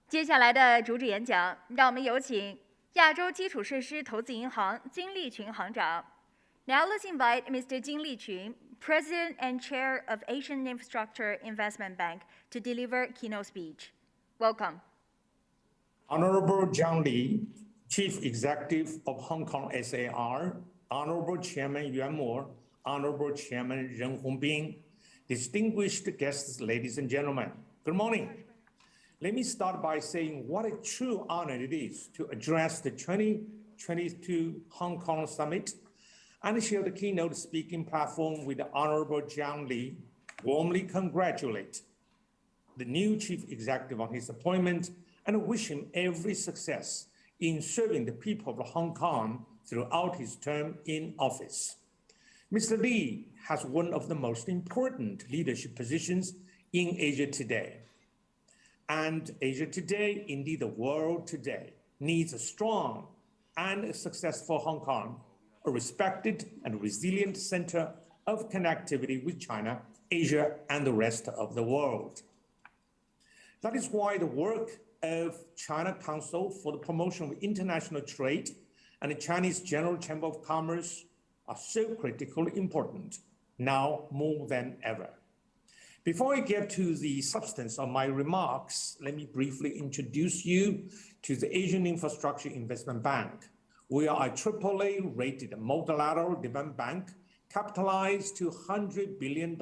接下来的主旨演讲，让我们有请亚洲基础设施投资银行金立群行长。Now let's invite Mr. Jin Liqun, President and Chair of Asian Infrastructure Investment Bank, to deliver keynote speech. Welcome.
Honorable Zhang Li, Chief Executive of Hong Kong SAR, Honorable Chairman Yuan Mo, Honorable Chairman Ren Hongbin, distinguished guests, ladies and gentlemen, good morning. Let me start by saying what a true honor it is to address the 2022 Hong Kong Summit and share the keynote speaking platform with the Honorable Zhang Li. Warmly congratulate the new Chief Executive on his appointment and wish him every success in serving the people of Hong Kong throughout his term in office. Mr. Li has one of the most important leadership positions in Asia today. And Asia today, indeed the world today, needs a strong and successful Hong Kong, a respected and resilient center of connectivity with China, Asia, and the rest of the world. That is why the work of China Council for the Promotion of International Trade and the Chinese General Chamber of Commerce are so critically important, now more than ever. Before I get to the substance of my remarks, let me briefly introduce you to the Asian Infrastructure Investment Bank. We are a AAA-rated multilateral development bank capitalized to $100 billion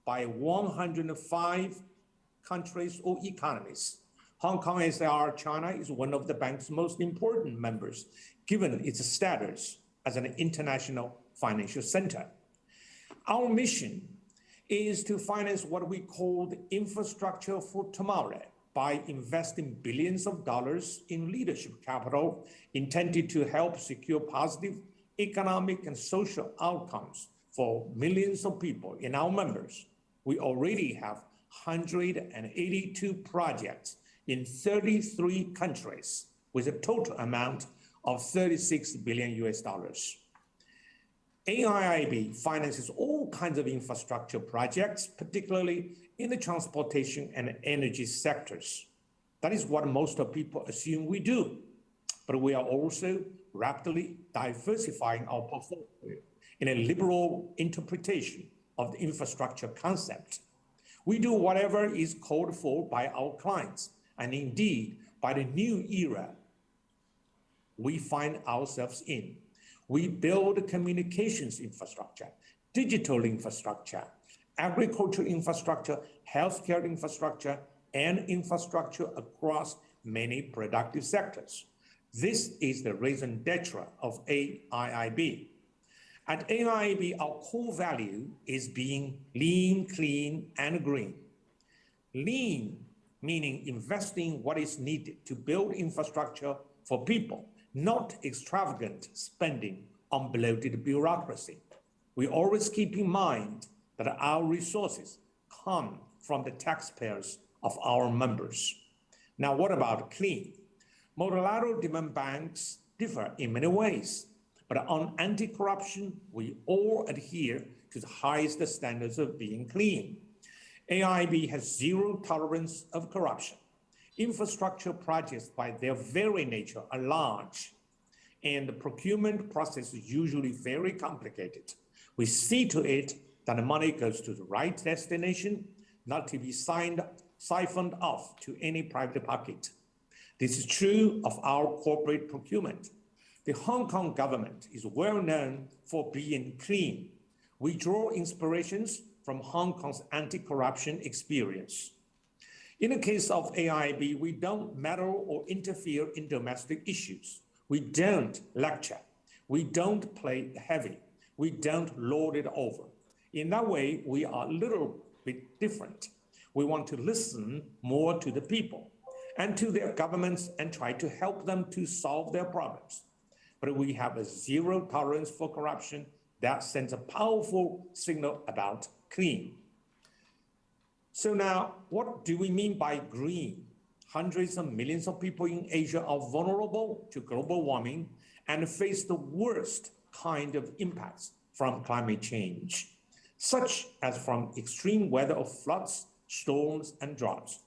by 105 countries or economies. Hong Kong SAR China is one of the bank's most important members, given its status as an international financial center. Our mission is to finance what we call the infrastructure for tomorrow by investing billions of dollars in leadership capital intended to help secure positive economic and social outcomes for millions of people in our members. We already have 182 projects in 33 countries with a total amount of $36 billion US. AIIB finances all kinds of infrastructure projects, particularly in the transportation and energy sectors. That is what most of people assume we do. But we are also rapidly diversifying our portfolio in a liberal interpretation of the infrastructure concept. We do whatever is called for by our clients, and indeed by the new era we find ourselves in. We build communications infrastructure, digital infrastructure, agricultural infrastructure, healthcare infrastructure, and infrastructure across many productive sectors. This is the raison d'etre of AIIB. At AIIB, our core value is being lean, clean, and green. Lean, meaning investing what is needed to build infrastructure for people, not extravagant spending on bloated bureaucracy. We always keep in mind that our resources come from the taxpayers of our members. Now, what about clean? Multilateral development banks differ in many ways, but on anti-corruption, we all adhere to the highest standards of being clean. AIIB has zero tolerance of corruption. Infrastructure projects by their very nature are large, and the procurement process is usually very complicated. We see to it that the money goes to the right destination, not to be siphoned off to any private pocket. This is true of our corporate procurement. The Hong Kong government is well known for being clean. We draw inspirations from Hong Kong's anti-corruption experience. In the case of AIIB, we don't meddle or interfere in domestic issues. We don't lecture. We don't play heavy. We don't lord it over. In that way, we are a little bit different. We want to listen more to the people and to their governments and try to help them to solve their problems. But we have a zero tolerance for corruption that sends a powerful signal about clean. So now, what do we mean by green? Hundreds of millions of people in Asia are vulnerable to global warming and face the worst kind of impacts from climate change, such as from extreme weather of floods, storms, and droughts.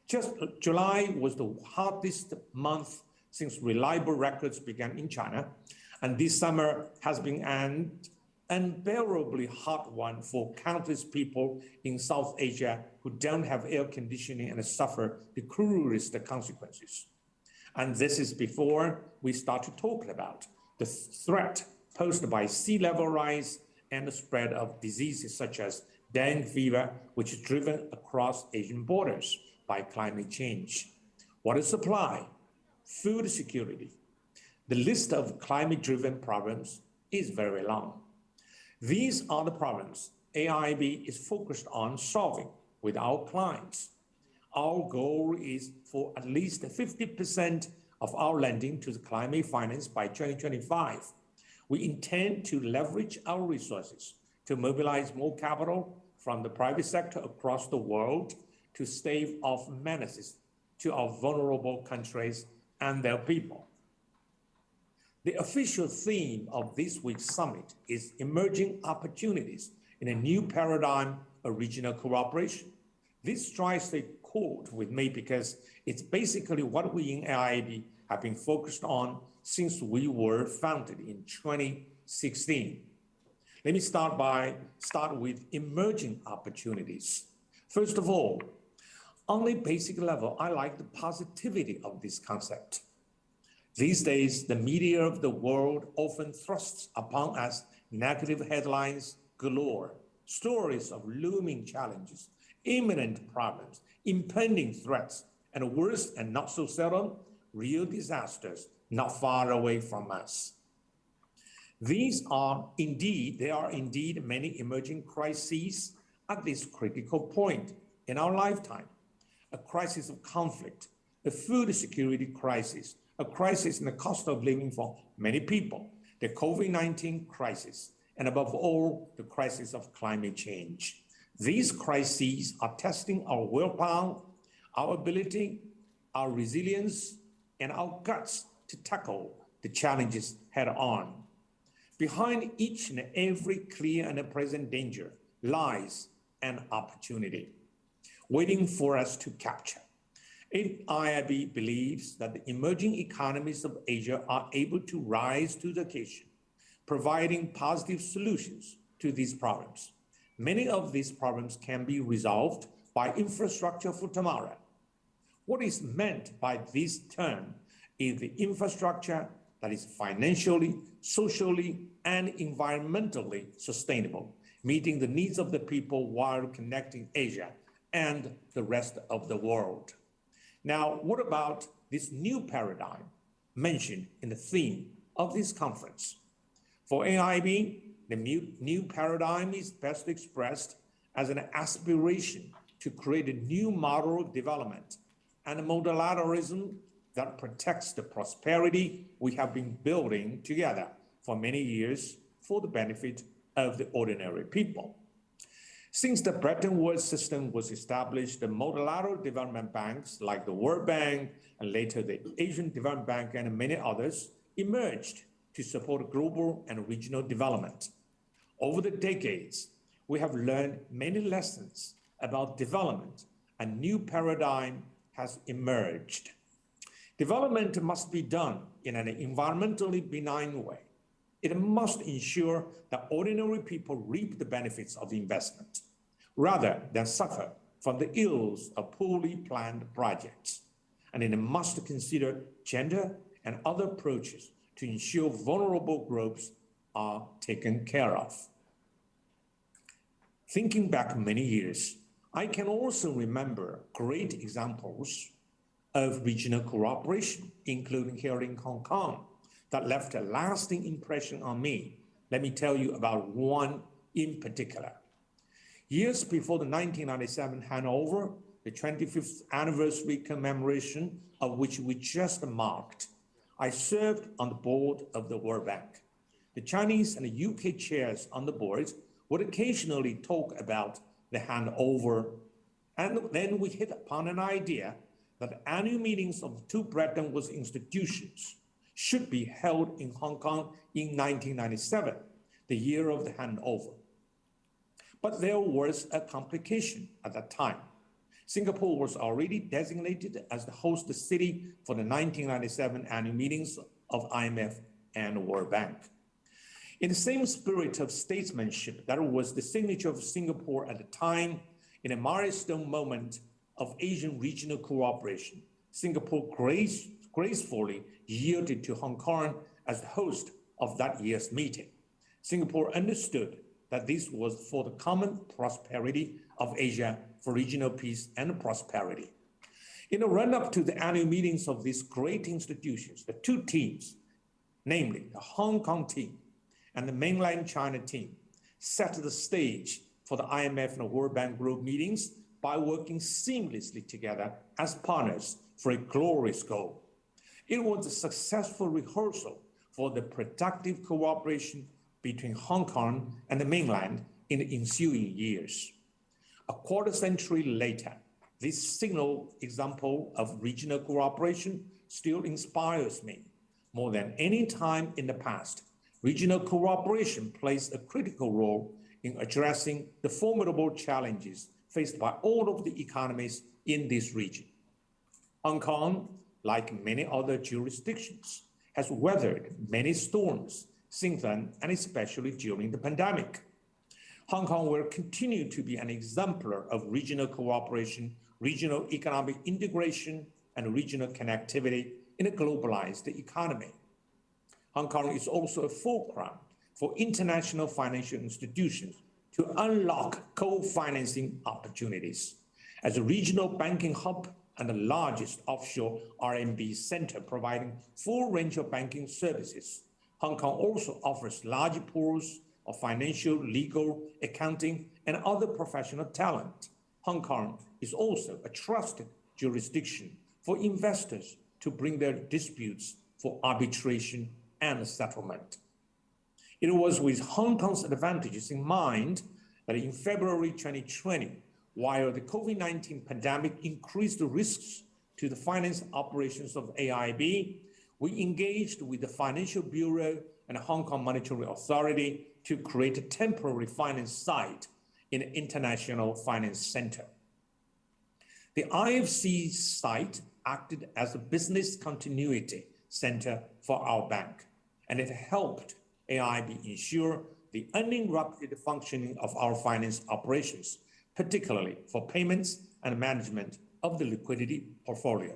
Just July was the hottest month since reliable records began in China, and this summer has been an unbearably hot one for countless people in South Asia who don't have air conditioning and suffer the cruelest consequences. And this is before we start to talk about the threat posed by sea level rise and the spread of diseases such as dengue fever, which is driven across Asian borders by climate change. Water supply, food security. The list of climate-driven problems is very long. These are the problems AIIB is focused on solving with our clients. Our goal is for at least 50% of our lending to the climate finance by 2025. We intend to leverage our resources to mobilize more capital from the private sector across the world to stave off menaces to our vulnerable countries and their people. The official theme of this week's summit is emerging opportunities in a new paradigm of regional cooperation. This strikes a chord with me because it's basically what we in AIIB have been focused on since we were founded in 2016. Let me start with emerging opportunities. First of all, on a basic level, I like the positivity of this concept. These days, the media of the world often thrusts upon us negative headlines galore, stories of looming challenges, imminent problems, impending threats, and worse and not so seldom, real disasters not far away from us. There are indeed many emerging crises at this critical point in our lifetime. A crisis of conflict, a food security crisis, a crisis in the cost of living for many people, the COVID-19 crisis, and above all, the crisis of climate change. These crises are testing our willpower, our ability, our resilience, and our guts to tackle the challenges head on. Behind each and every clear and present danger lies an opportunity waiting for us to capture. AIIB believes that the emerging economies of Asia are able to rise to the occasion, providing positive solutions to these problems. Many of these problems can be resolved by infrastructure for tomorrow. What is meant by this term is the infrastructure that is financially, socially, and environmentally sustainable, meeting the needs of the people while connecting Asia and the rest of the world. Now, what about this new paradigm mentioned in the theme of this conference? For AIB, the new paradigm is best expressed as an aspiration to create a new model of development and a multilateralism that protects the prosperity we have been building together for many years for the benefit of the ordinary people. Since the Bretton Woods system was established, the multilateral development banks like the World Bank and later the Asian Development Bank and many others emerged to support global and regional development. Over the decades, we have learned many lessons about development. A new paradigm has emerged. Development must be done in an environmentally benign way. It must ensure that ordinary people reap the benefits of investment, rather than suffer from the ills of poorly planned projects. And it must consider gender and other approaches to ensure vulnerable groups are taken care of. Thinking back many years, I can also remember great examples of regional cooperation, including here in Hong Kong, that left a lasting impression on me. Let me tell you about one in particular. Years before the 1997 handover, the 25th anniversary commemoration of which we just marked, I served on the board of the World Bank. The Chinese and the UK chairs on the board would occasionally talk about the handover, and then we hit upon an idea that annual meetings of the two Bretton Woods institutions should be held in Hong Kong in 1997, the year of the handover. But there was a complication at that time. Singapore was already designated as the host city for the 1997 annual meetings of IMF and World Bank. In the same spirit of statesmanship that was the signature of Singapore at the time, in a milestone moment of Asian regional cooperation, Singapore gracefully yielded to Hong Kong as the host of that year's meeting. Singapore understood that this was for the common prosperity of Asia, for regional peace and prosperity. In the run-up to the annual meetings of these great institutions, the two teams, namely the Hong Kong team and the mainland China team, set the stage for the IMF and the World Bank Group meetings by working seamlessly together as partners for a glorious goal. It was a successful rehearsal for the productive cooperation between Hong Kong and the mainland in the ensuing years. A quarter century later, this signal example of regional cooperation still inspires me. More than any time in the past, regional cooperation plays a critical role in addressing the formidable challenges faced by all of the economies in this region. Hong Kong, like many other jurisdictions, has weathered many storms since then, and especially during the pandemic. Hong Kong will continue to be an exemplar of regional cooperation, regional economic integration, and regional connectivity in a globalized economy. Hong Kong is also a fulcrum for international financial institutions to unlock co-financing opportunities. As a regional banking hub and the largest offshore RMB center providing full range of banking services, Hong Kong also offers large pools of financial, legal, accounting, and other professional talent. Hong Kong is also a trusted jurisdiction for investors to bring their disputes for arbitration and settlement. It was with Hong Kong's advantages in mind that in February 2020, while the COVID-19 pandemic increased the risks to the finance operations of AIB, we engaged with the Financial Bureau and the Hong Kong Monetary Authority to create a temporary finance site in the International Finance Center. The IFC site acted as a business continuity center for our bank, and it helped AIB ensure the uninterrupted functioning of our finance operations, particularly for payments and management of the liquidity portfolio.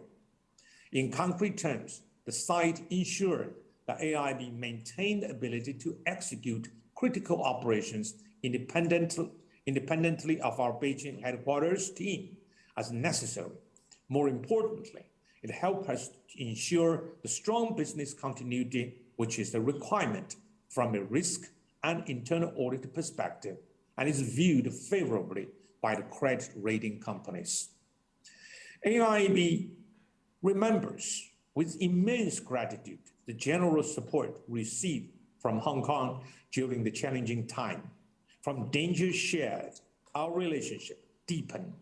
In concrete terms, the site ensured that AIB maintained the ability to execute critical operations independently of our Beijing headquarters team as necessary. More importantly, it helped us to ensure the strong business continuity, which is a requirement from a risk and internal audit perspective, and is viewed favorably by the credit rating companies. AIB remembers with immense gratitude the generous support received from Hong Kong during the challenging time. From dangers shared, our relationship deepened.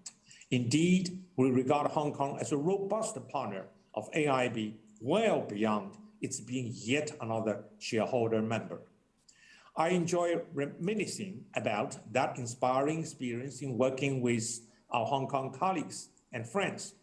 Indeed, we regard Hong Kong as a robust partner of AIB well beyond its being yet another shareholder member. I enjoy reminiscing about that inspiring experience in working with our Hong Kong colleagues and friends.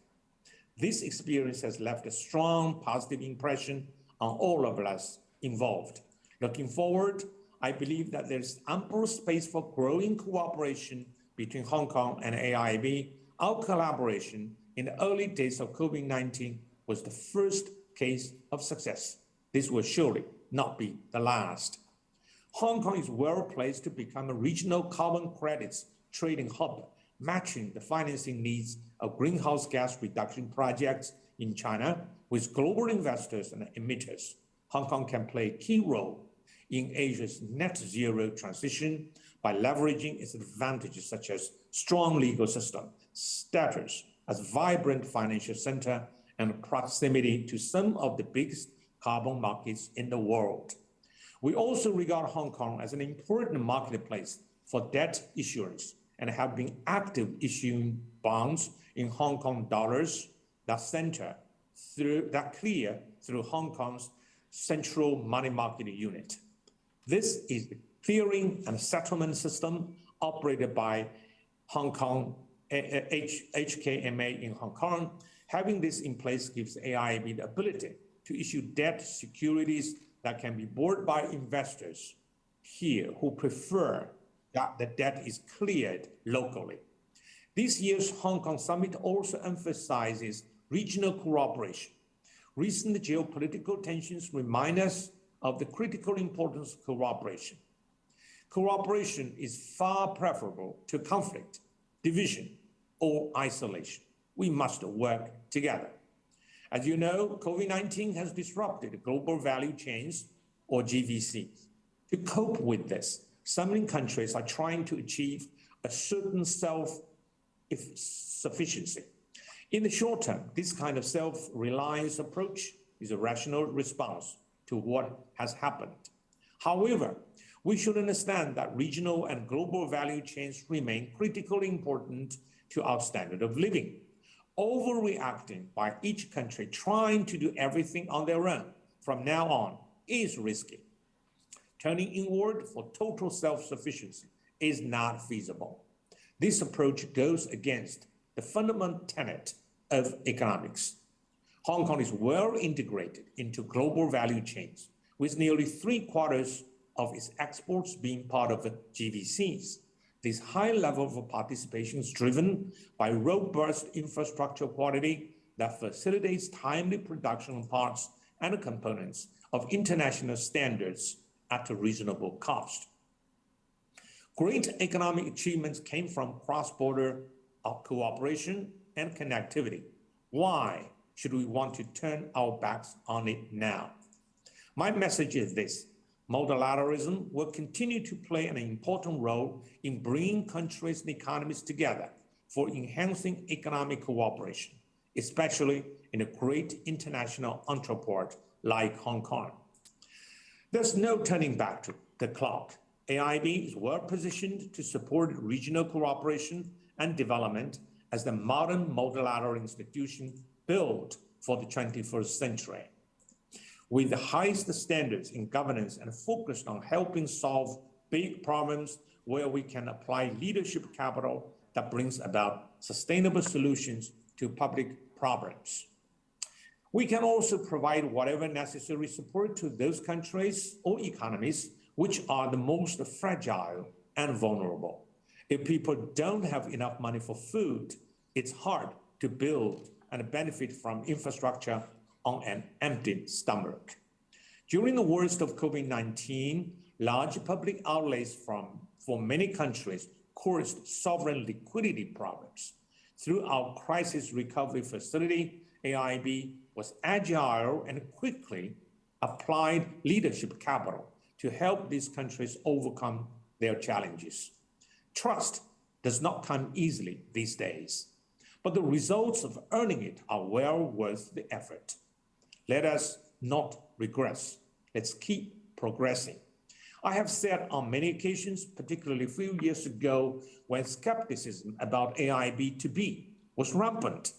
This experience has left a strong positive impression on all of us involved. Looking forward, I believe that there's ample space for growing cooperation between Hong Kong and AIB. Our collaboration in the early days of COVID-19 was the first case of success. This will surely not be the last. Hong Kong is well placed to become a regional carbon credits trading hub, matching the financing needs of greenhouse gas reduction projects in China with global investors and emitters. Hong Kong can play a key role in Asia's net zero transition by leveraging its advantages such as strong legal system, status as vibrant financial center, and proximity to some of the biggest carbon markets in the world. We also regard Hong Kong as an important marketplace for debt issuance and have been active issuing bonds in Hong Kong dollars that clear through Hong Kong's central money market unit. This is the clearing and settlement system operated by Hong Kong HKMA in Hong Kong. Having this in place gives AIB the ability to issue debt securities that can be bought by investors here who prefer that the debt is cleared locally. This year's Hong Kong summit also emphasizes regional cooperation. Recent geopolitical tensions remind us of the critical importance of cooperation. Cooperation is far preferable to conflict, division, or isolation. We must work together. As you know, COVID-19 has disrupted global value chains, or GVCs. To cope with this, some countries are trying to achieve a certain self-sufficiency. In the short term, this kind of self-reliance approach is a rational response to what has happened. However, we should understand that regional and global value chains remain critically important to our standard of living. Overreacting by each country trying to do everything on their own from now on is risky. Turning inward for total self-sufficiency is not feasible. This approach goes against the fundamental tenet of economics. Hong Kong is well integrated into global value chains, with nearly 3/4 of its exports being part of the GVCs. This high level of participation is driven by robust infrastructure quality that facilitates timely production of parts and components of international standards at a reasonable cost. Great economic achievements came from cross-border cooperation and connectivity. Why should we want to turn our backs on it now? My message is this: multilateralism will continue to play an important role in bringing countries and economies together for enhancing economic cooperation, especially in a great international entreport like Hong Kong. There's no turning back to the clock. AIB is well positioned to support regional cooperation and development as the modern multilateral institution built for the 21st century. With the highest standards in governance and focused on helping solve big problems where we can apply leadership capital that brings about sustainable solutions to public problems. We can also provide whatever necessary support to those countries or economies which are the most fragile and vulnerable. If people don't have enough money for food, it's hard to build and benefit from infrastructure on an empty stomach. During the worst of COVID-19, large public outlays for many countries caused sovereign liquidity problems. Through our Crisis Recovery Facility, AIB was agile and quickly applied leadership capital to help these countries overcome their challenges. Trust does not come easily these days, but the results of earning it are well worth the effort. Let us not regress. Let's keep progressing. I have said on many occasions, particularly a few years ago, when skepticism about AIB was rampant,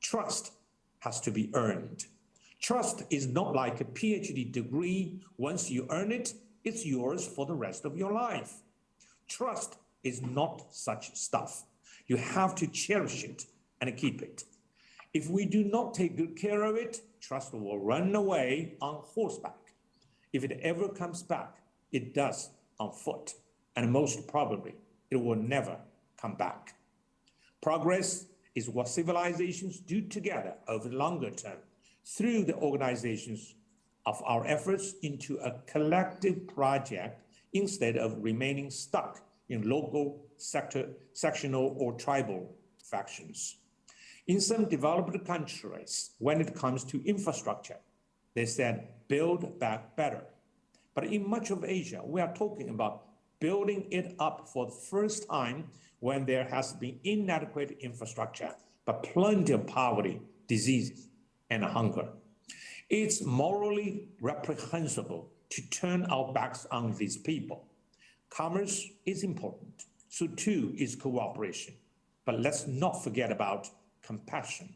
trust has to be earned. Trust is not like a PhD degree. Once you earn it, it's yours for the rest of your life. Trust is not such stuff. You have to cherish it and keep it. If we do not take good care of it, trust will run away on horseback. If it ever comes back, it does on foot, and most probably it will never come back. Progress is what civilizations do together over the longer term through the organizations of our efforts into a collective project instead of remaining stuck in local, sectional, or tribal factions. In some developed countries, when it comes to infrastructure, they said, build back better. But in much of Asia, we are talking about building it up for the first time when there has been inadequate infrastructure, but plenty of poverty, diseases, and hunger. It's morally reprehensible to turn our backs on these people. Commerce is important, so too is cooperation. But let's not forget about compassion.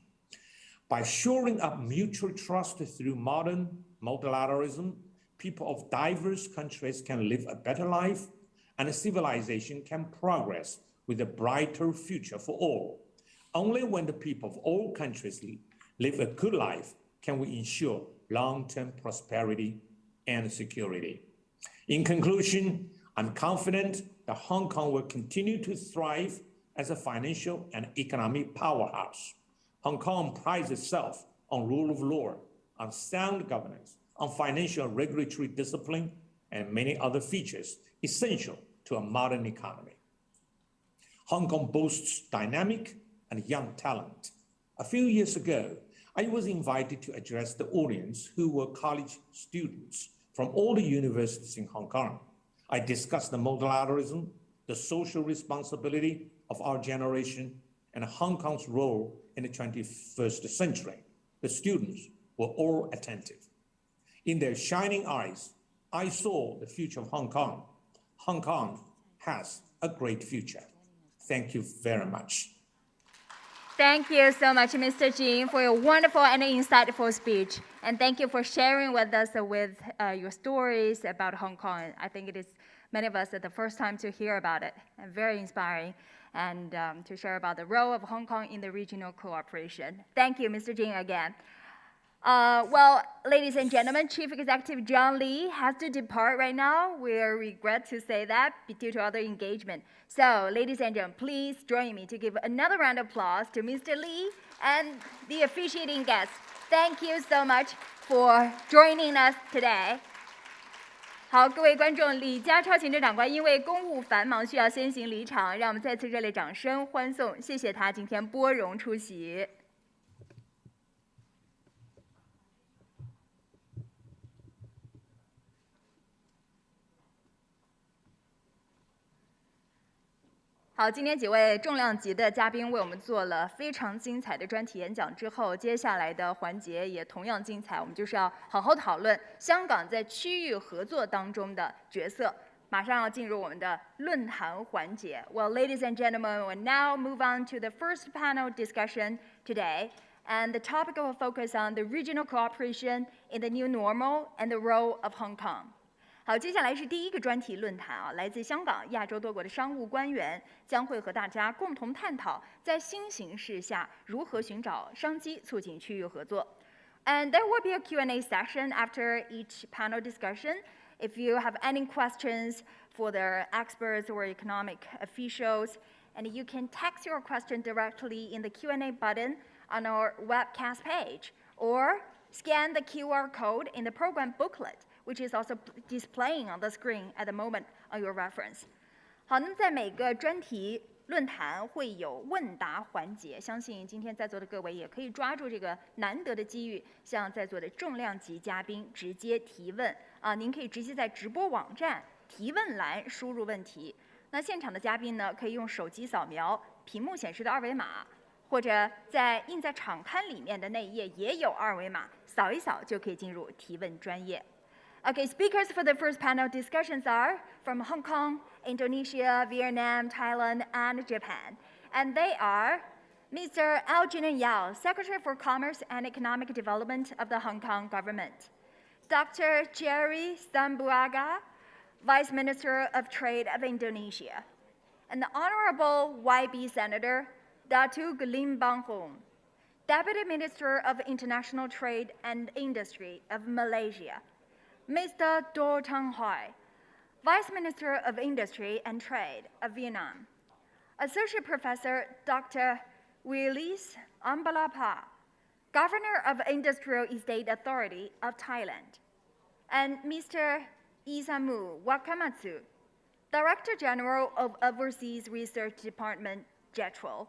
By shoring up mutual trust through modern multilateralism, people of diverse countries can live a better life, and a civilization can progress with a brighter future for all. Only when the people of all countries live a good life can we ensure long-term prosperity and security. In conclusion, I'm confident that Hong Kong will continue to thrive as a financial and economic powerhouse. Hong Kong prides itself on rule of law, on sound governance, on financial and regulatory discipline, and many other features essential to a modern economy. Hong Kong boasts dynamic and young talent. A few years ago, I was invited to address the audience who were college students from all the universities in Hong Kong. I discussed the multilateralism, the social responsibility of our generation, and Hong Kong's role in the 21st century. The students were all attentive. In their shining eyes, I saw the future of Hong Kong. Hong Kong has a great future. Thank you very much.
Thank you so much, Mr. Jin, for your wonderful and insightful speech. And thank you for sharing with us your stories about Hong Kong. I think it is many of us at the first time to hear about it, and very inspiring, and to share about the role of Hong Kong in the regional cooperation. Thank you, Mr. Jin, again. Well, ladies and gentlemen, Chief Executive John Lee has to depart right now. We regret to say that due to other engagement. So, ladies and gentlemen, please join me to give another round of applause to Mr. Lee and the officiating guests. Thank you so much for joining us today. 好，各位观众，李家超行政长官因为公务繁忙需要先行离场，让我们再次热烈掌声欢送，谢谢他今天拨冗出席。好，今天几位重量级的嘉宾为我们做了非常精彩的专题演讲之后，接下来的环节也同样精彩，我们就是要好好讨论香港在区域合作当中的角色。马上要进入我们的论坛环节。Well, ladies and gentlemen, we'll now move on to the first panel discussion today, and the topic will focus on the regional cooperation in the new normal and the role of Hong Kong. 好，接下来是第一个专题论坛啊，来自香港、亚洲多国的商务官员将会和大家共同探讨在新形势下如何寻找商机，促进区域合作。And there will be a Q&A session after each panel discussion. If you have any questions for the experts or economic officials, and you can text your question directly in the Q&A button on our webcast page, or scan the QR code in the program booklet, which is also displaying on the screen at the moment on your reference. 好，那么在每个专题论坛会有问答环节，相信今天在座的各位也可以抓住这个难得的机遇，向在座的重量级嘉宾直接提问啊！您可以直接在直播网站提问栏输入问题。那现场的嘉宾呢，可以用手机扫描屏幕显示的二维码，或者在印在场刊里面的那一页也有二维码，扫一扫就可以进入提问专页。Okay, speakers for the first panel discussions are from Hong Kong, Indonesia, Vietnam, Thailand, and Japan. And they are Mr. Algernon Yao, Secretary for Commerce and Economic Development of the Hong Kong government. Dr. Jerry Sambuaga, Vice Minister of Trade of Indonesia. And the Honorable YB Senator, Datuk Lim Bang Hong, Deputy Minister of International Trade and Industry of Malaysia. Mr. Do Tang Hoi, Vice Minister of Industry and Trade of Vietnam. Associate Professor Dr. Willis Amarapa, Governor of Industrial Estate Authority of Thailand. And Mr. Isamu Wakamatsu, Director General of Overseas Research Department, JETRO.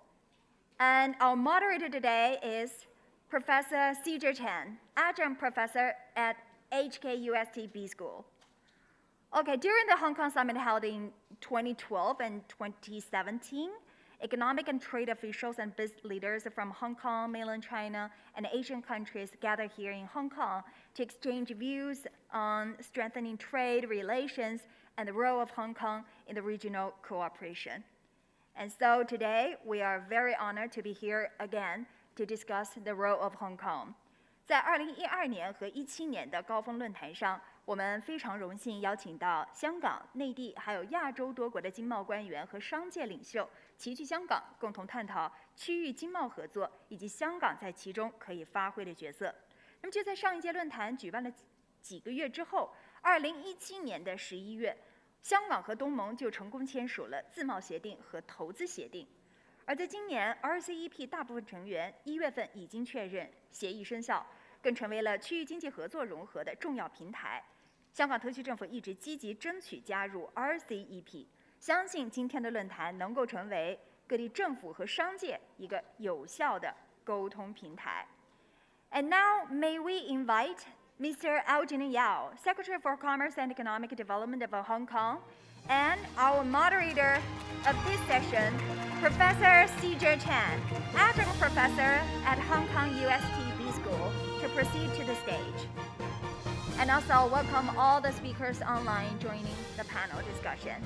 And our moderator today is Professor C.J. Chen, Adjunct Professor at HKUST B School. Okay, during the Hong Kong Summit held in 2012 and 2017, economic and trade officials and business leaders from Hong Kong, mainland China, and Asian countries gathered here in Hong Kong to exchange views on strengthening trade relations and the role of Hong Kong in the regional cooperation. And so today, we are very honored to be here again to discuss the role of Hong Kong. 在2012年和17年的高峰论坛上，我们非常荣幸邀请到香港、内地还有亚洲多国的经贸官员和商界领袖齐聚香港，共同探讨区域经贸合作以及香港在其中可以发挥的角色。那么就在上一届论坛举办了几个月之后，2017年的11月，香港和东盟就成功签署了自贸协定和投资协定。而在今年 ，RCEP 大部分成员1月份已经确认协议生效，更成为了区域经济合作融合的重要平台。香港特区政府一直积极争取加入 RCEP， 相信今天的论坛能够成为各地政府和商界一个有效的沟通平台。And now, may we invite Mr. Algernon Yao, Secretary for Commerce and Economic Development of Hong Kong, and our moderator of this session, Professor C.J. Chen, Adjunct Professor at Hong Kong UST B School, to proceed to the stage. And also welcome all the speakers online joining the panel discussion.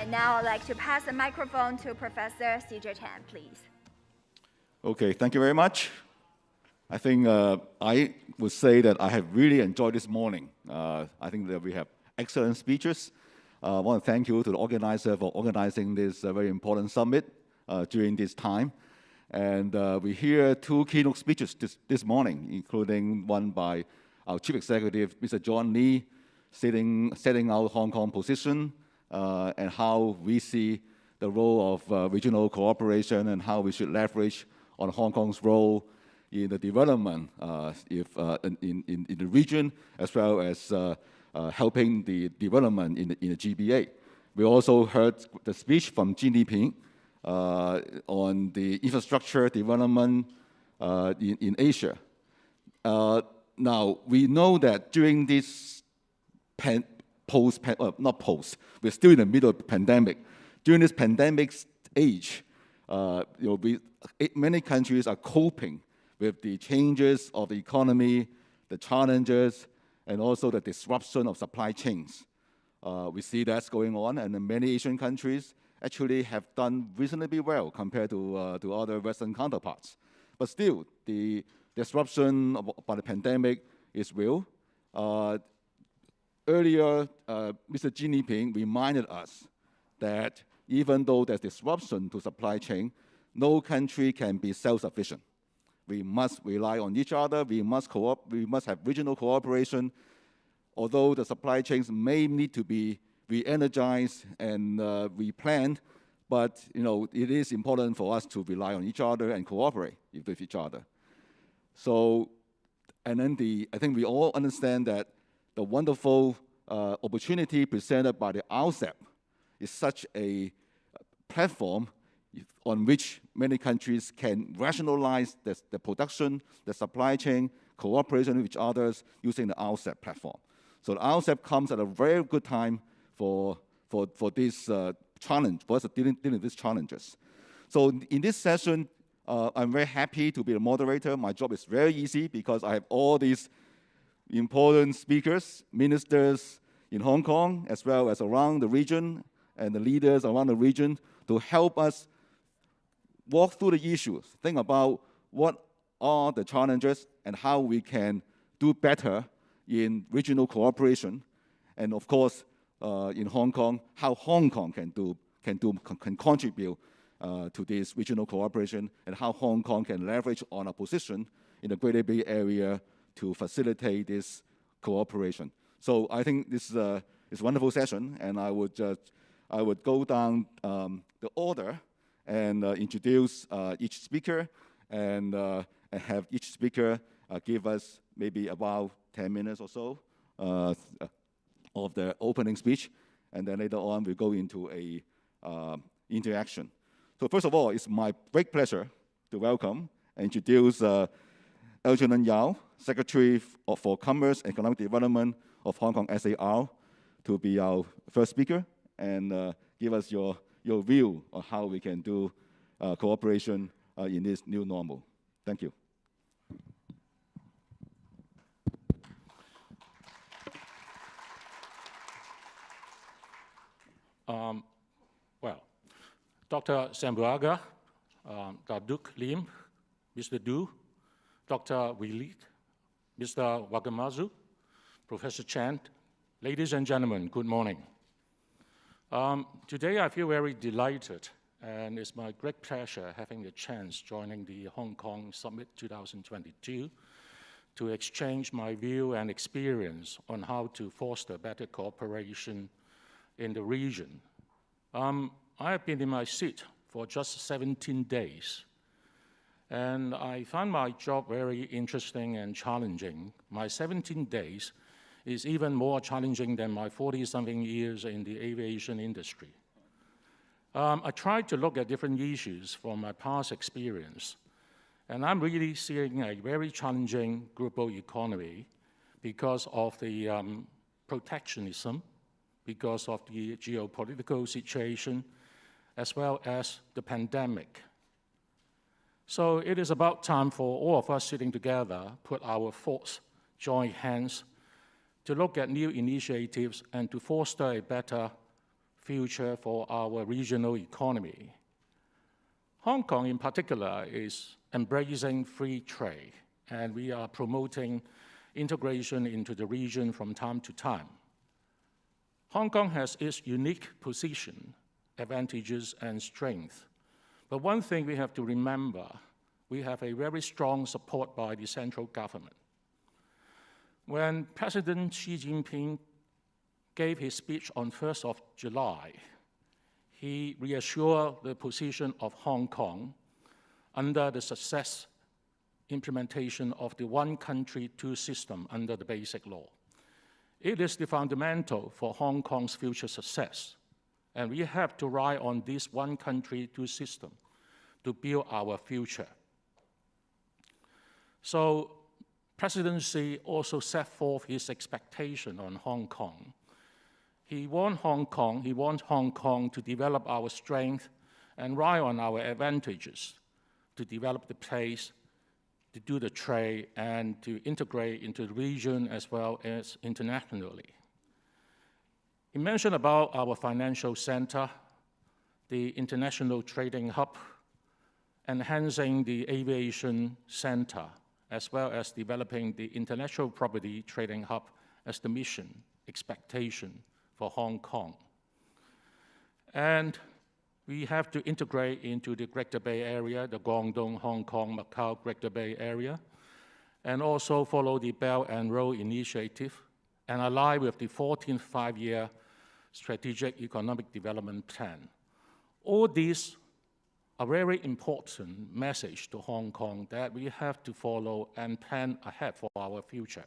And now I'd like to pass the microphone to Professor C.J. Chen, please.
Okay, thank you very much. I think I would say that I have really enjoyed this morning. I think that we have excellent speeches. I want to thank you to the organizer for organizing this very important summit during this time. And we hear two keynote speeches this morning, including one by our Chief Executive, Mr. John Lee, setting out Hong Kong position and how we see the role of regional cooperation and how we should leverage on Hong Kong's role in the development in the region, as well as helping the development in the GBA. We also heard the speech from Xi Jinping on the infrastructure development in Asia. Now, we know that during this we're still in the middle of the pandemic. During this pandemic age, many countries are coping with the changes of the economy, the challenges, and also the disruption of supply chains. We see that's going on, and many Asian countries actually have done reasonably well compared to other Western counterparts. But still, the disruption by the pandemic is real. Earlier, Mr. Xi Jinping reminded us that even though there's disruption to supply chain, no country can be self-sufficient. We must rely on each other. We must have regional cooperation. Although the supply chains may need to be re-energized and replanned, but it is important for us to rely on each other and cooperate with each other. So, and then I think we all understand that the wonderful opportunity presented by the Rcep is such a platform on which many countries can rationalize the production, the supply chain, cooperation with each other using the Rcep platform. So the Rcep comes at a very good time for this challenge, for us dealing with these challenges. So in this session, I'm very happy to be the moderator. My job is very easy because I have all these important speakers, ministers in Hong Kong, as well as around the region, and the leaders around the region to help us walk through the issues, think about what are the challenges and how we can do better in regional cooperation, and of course, in Hong Kong, how Hong Kong can contribute to this regional cooperation, and how Hong Kong can leverage on a position in the Greater Bay Area to facilitate this cooperation. So I think this is a wonderful session, and I would go down the order and introduce each speaker, and have each speaker give us maybe about 10 minutes or so of the opening speech, and then later on we go into a interaction. So first of all, it's my great pleasure to welcome and introduce Algernon Yao, Secretary for Commerce and Economic Development of Hong Kong SAR, to be our first speaker and give us your view on how we can do cooperation in this new normal. Thank you.
Well, Dr. Sambuaga, Duk Lim, Mr. Du, Dr. Wili, Mr. Wakamazu, Professor Chan, ladies and gentlemen, good morning. Today I feel very delighted, and it's my great pleasure having the chance joining the Hong Kong Summit 2022 to exchange my view and experience on how to foster better cooperation in the region. I have been in my seat for just 17 days, and I found my job very interesting and challenging. My 17 days is even more challenging than my 40-something years in the aviation industry. I tried to look at different issues from my past experience, and I'm really seeing a very challenging global economy because of the protectionism, because of the geopolitical situation, as well as the pandemic. So it is about time for all of us sitting together, put our thoughts, join hands, to look at new initiatives and to foster a better future for our regional economy. Hong Kong in particular is embracing free trade, and we are promoting integration into the region from time to time. Hong Kong has its unique position, advantages, and strength. But one thing we have to remember, we have a very strong support by the central government. When President Xi Jinping gave his speech on 1st of July, he reassured the position of Hong Kong under the success implementation of the one country, two system under the Basic Law. It is the fundamental for Hong Kong's future success, and we have to rely on this one country, two system to build our future. So President Xi also set forth his expectation on Hong Kong. He wants Hong Kong to develop our strength and rely on our advantages to develop the place, to do the trade, and to integrate into the region as well as internationally. He mentioned about our financial center, the international trading hub, enhancing the aviation center, as well as developing the intellectual property trading hub as the mission, expectation for Hong Kong. And we have to integrate into the Greater Bay Area, the Guangdong, Hong Kong, Macau, Greater Bay Area, and also follow the Belt and Road Initiative and align with the 14th Five-Year Strategic Economic Development Plan. All these are very important message to Hong Kong that we have to follow and plan ahead for our future.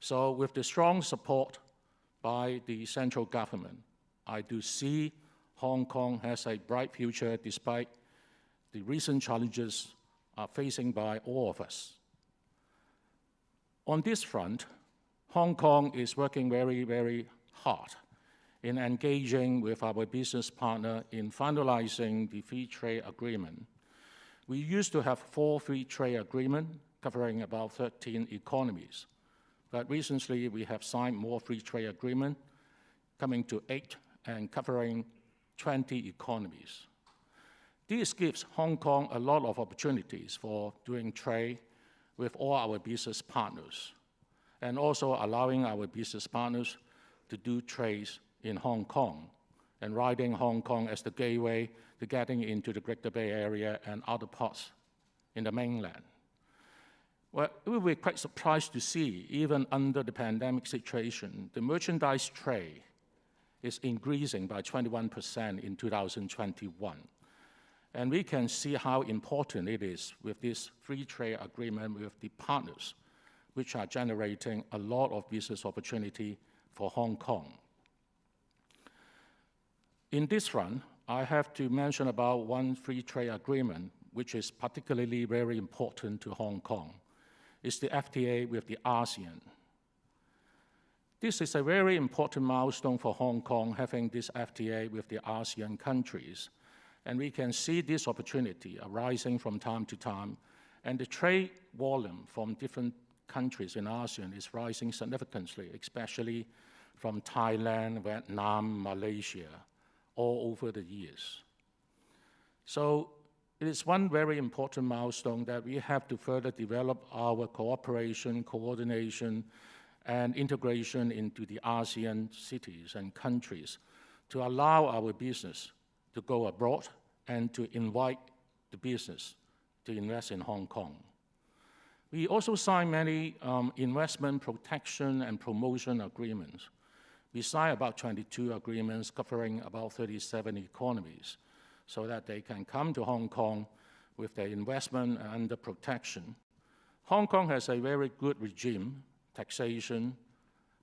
So with the strong support by the central government, I do see Hong Kong has a bright future despite the recent challenges facing by all of us. On this front, Hong Kong is working very, very hard in engaging with our business partner in finalizing the free trade agreement. We used to have 4 free trade agreements covering about 13 economies, but recently we have signed more free trade agreements coming to 8 and covering 20 economies. This gives Hong Kong a lot of opportunities for doing trade with all our business partners, and also allowing our business partners to do trades in Hong Kong and riding Hong Kong as the gateway to getting into the Greater Bay Area and other parts in the mainland. Well, we were quite surprised to see, even under the pandemic situation, the merchandise trade is increasing by 21% in 2021. And we can see how important it is with this free trade agreement with the partners, which are generating a lot of business opportunity for Hong Kong. In this front, I have to mention about one free trade agreement, which is particularly very important to Hong Kong. It's the FTA with the ASEAN. This is a very important milestone for Hong Kong, having this FTA with the ASEAN countries. And we can see this opportunity arising from time to time. And the trade volume from different countries in ASEAN is rising significantly, especially from Thailand, Vietnam, Malaysia, all over the years. So it is one very important milestone that we have to further develop our cooperation, coordination, and integration into the ASEAN cities and countries to allow our business to go abroad and to invite the business to invest in Hong Kong. We also signed many investment protection and promotion agreements. We signed about 22 agreements covering about 37 economies so that they can come to Hong Kong with their investment under protection. Hong Kong has a very good regime, taxation,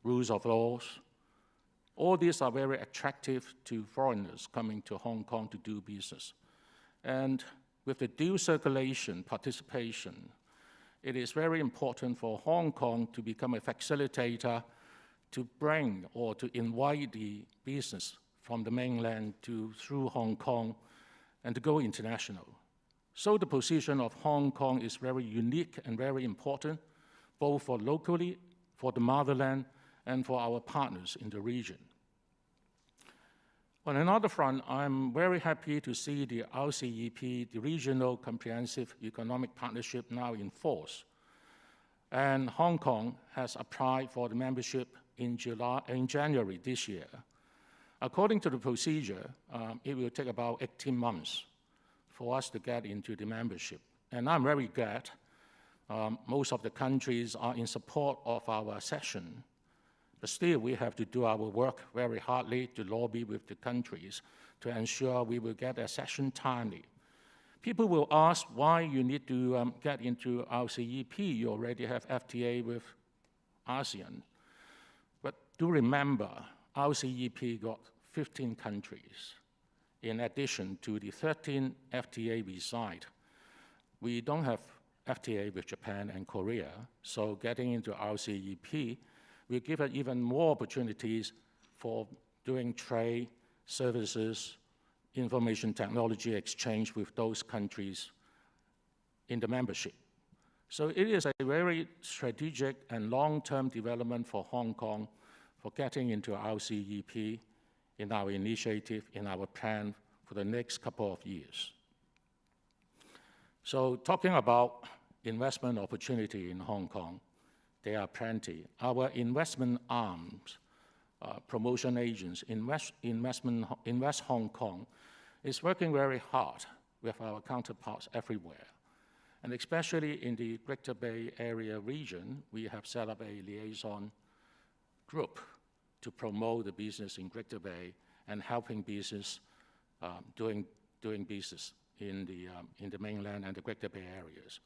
rules of laws. All these are very attractive to foreigners coming to Hong Kong to do business. And with the dual circulation participation, it is very important for Hong Kong to become a facilitator to bring or to invite the business from the mainland through Hong Kong and to go international. So the position of Hong Kong is very unique and very important, both for locally, for the motherland, and for our partners in the region. On another front, I'm very happy to see the RCEP, the Regional Comprehensive Economic Partnership, now in force. And Hong Kong has applied for the membership in January this year. According to the procedure, it will take about 18 months for us to get into the membership. And I'm very glad most of the countries are in support of our accession. But still, we have to do our work very hardly to lobby with the countries to ensure we will get accession timely. People will ask why you need to get into RCEP. You already have FTA with ASEAN. But do remember, RCEP got 15 countries. In addition to the 13 FTA we signed, we don't have FTA with Japan and Korea, so getting into RCEP will give us even more opportunities for doing trade, services, information technology exchange with those countries in the membership. So it is a very strategic and long-term development for Hong Kong for getting into RCEP in our initiative, in our plan for the next couple of years. So talking about investment opportunity in Hong Kong, there are plenty. Our investment arms, promotion agents, Invest Hong Kong, is working very hard with our counterparts everywhere. And especially in the Greater Bay Area region, we have set up a liaison group to promote the business in Greater Bay and helping business doing business in the mainland and the Greater Bay areas.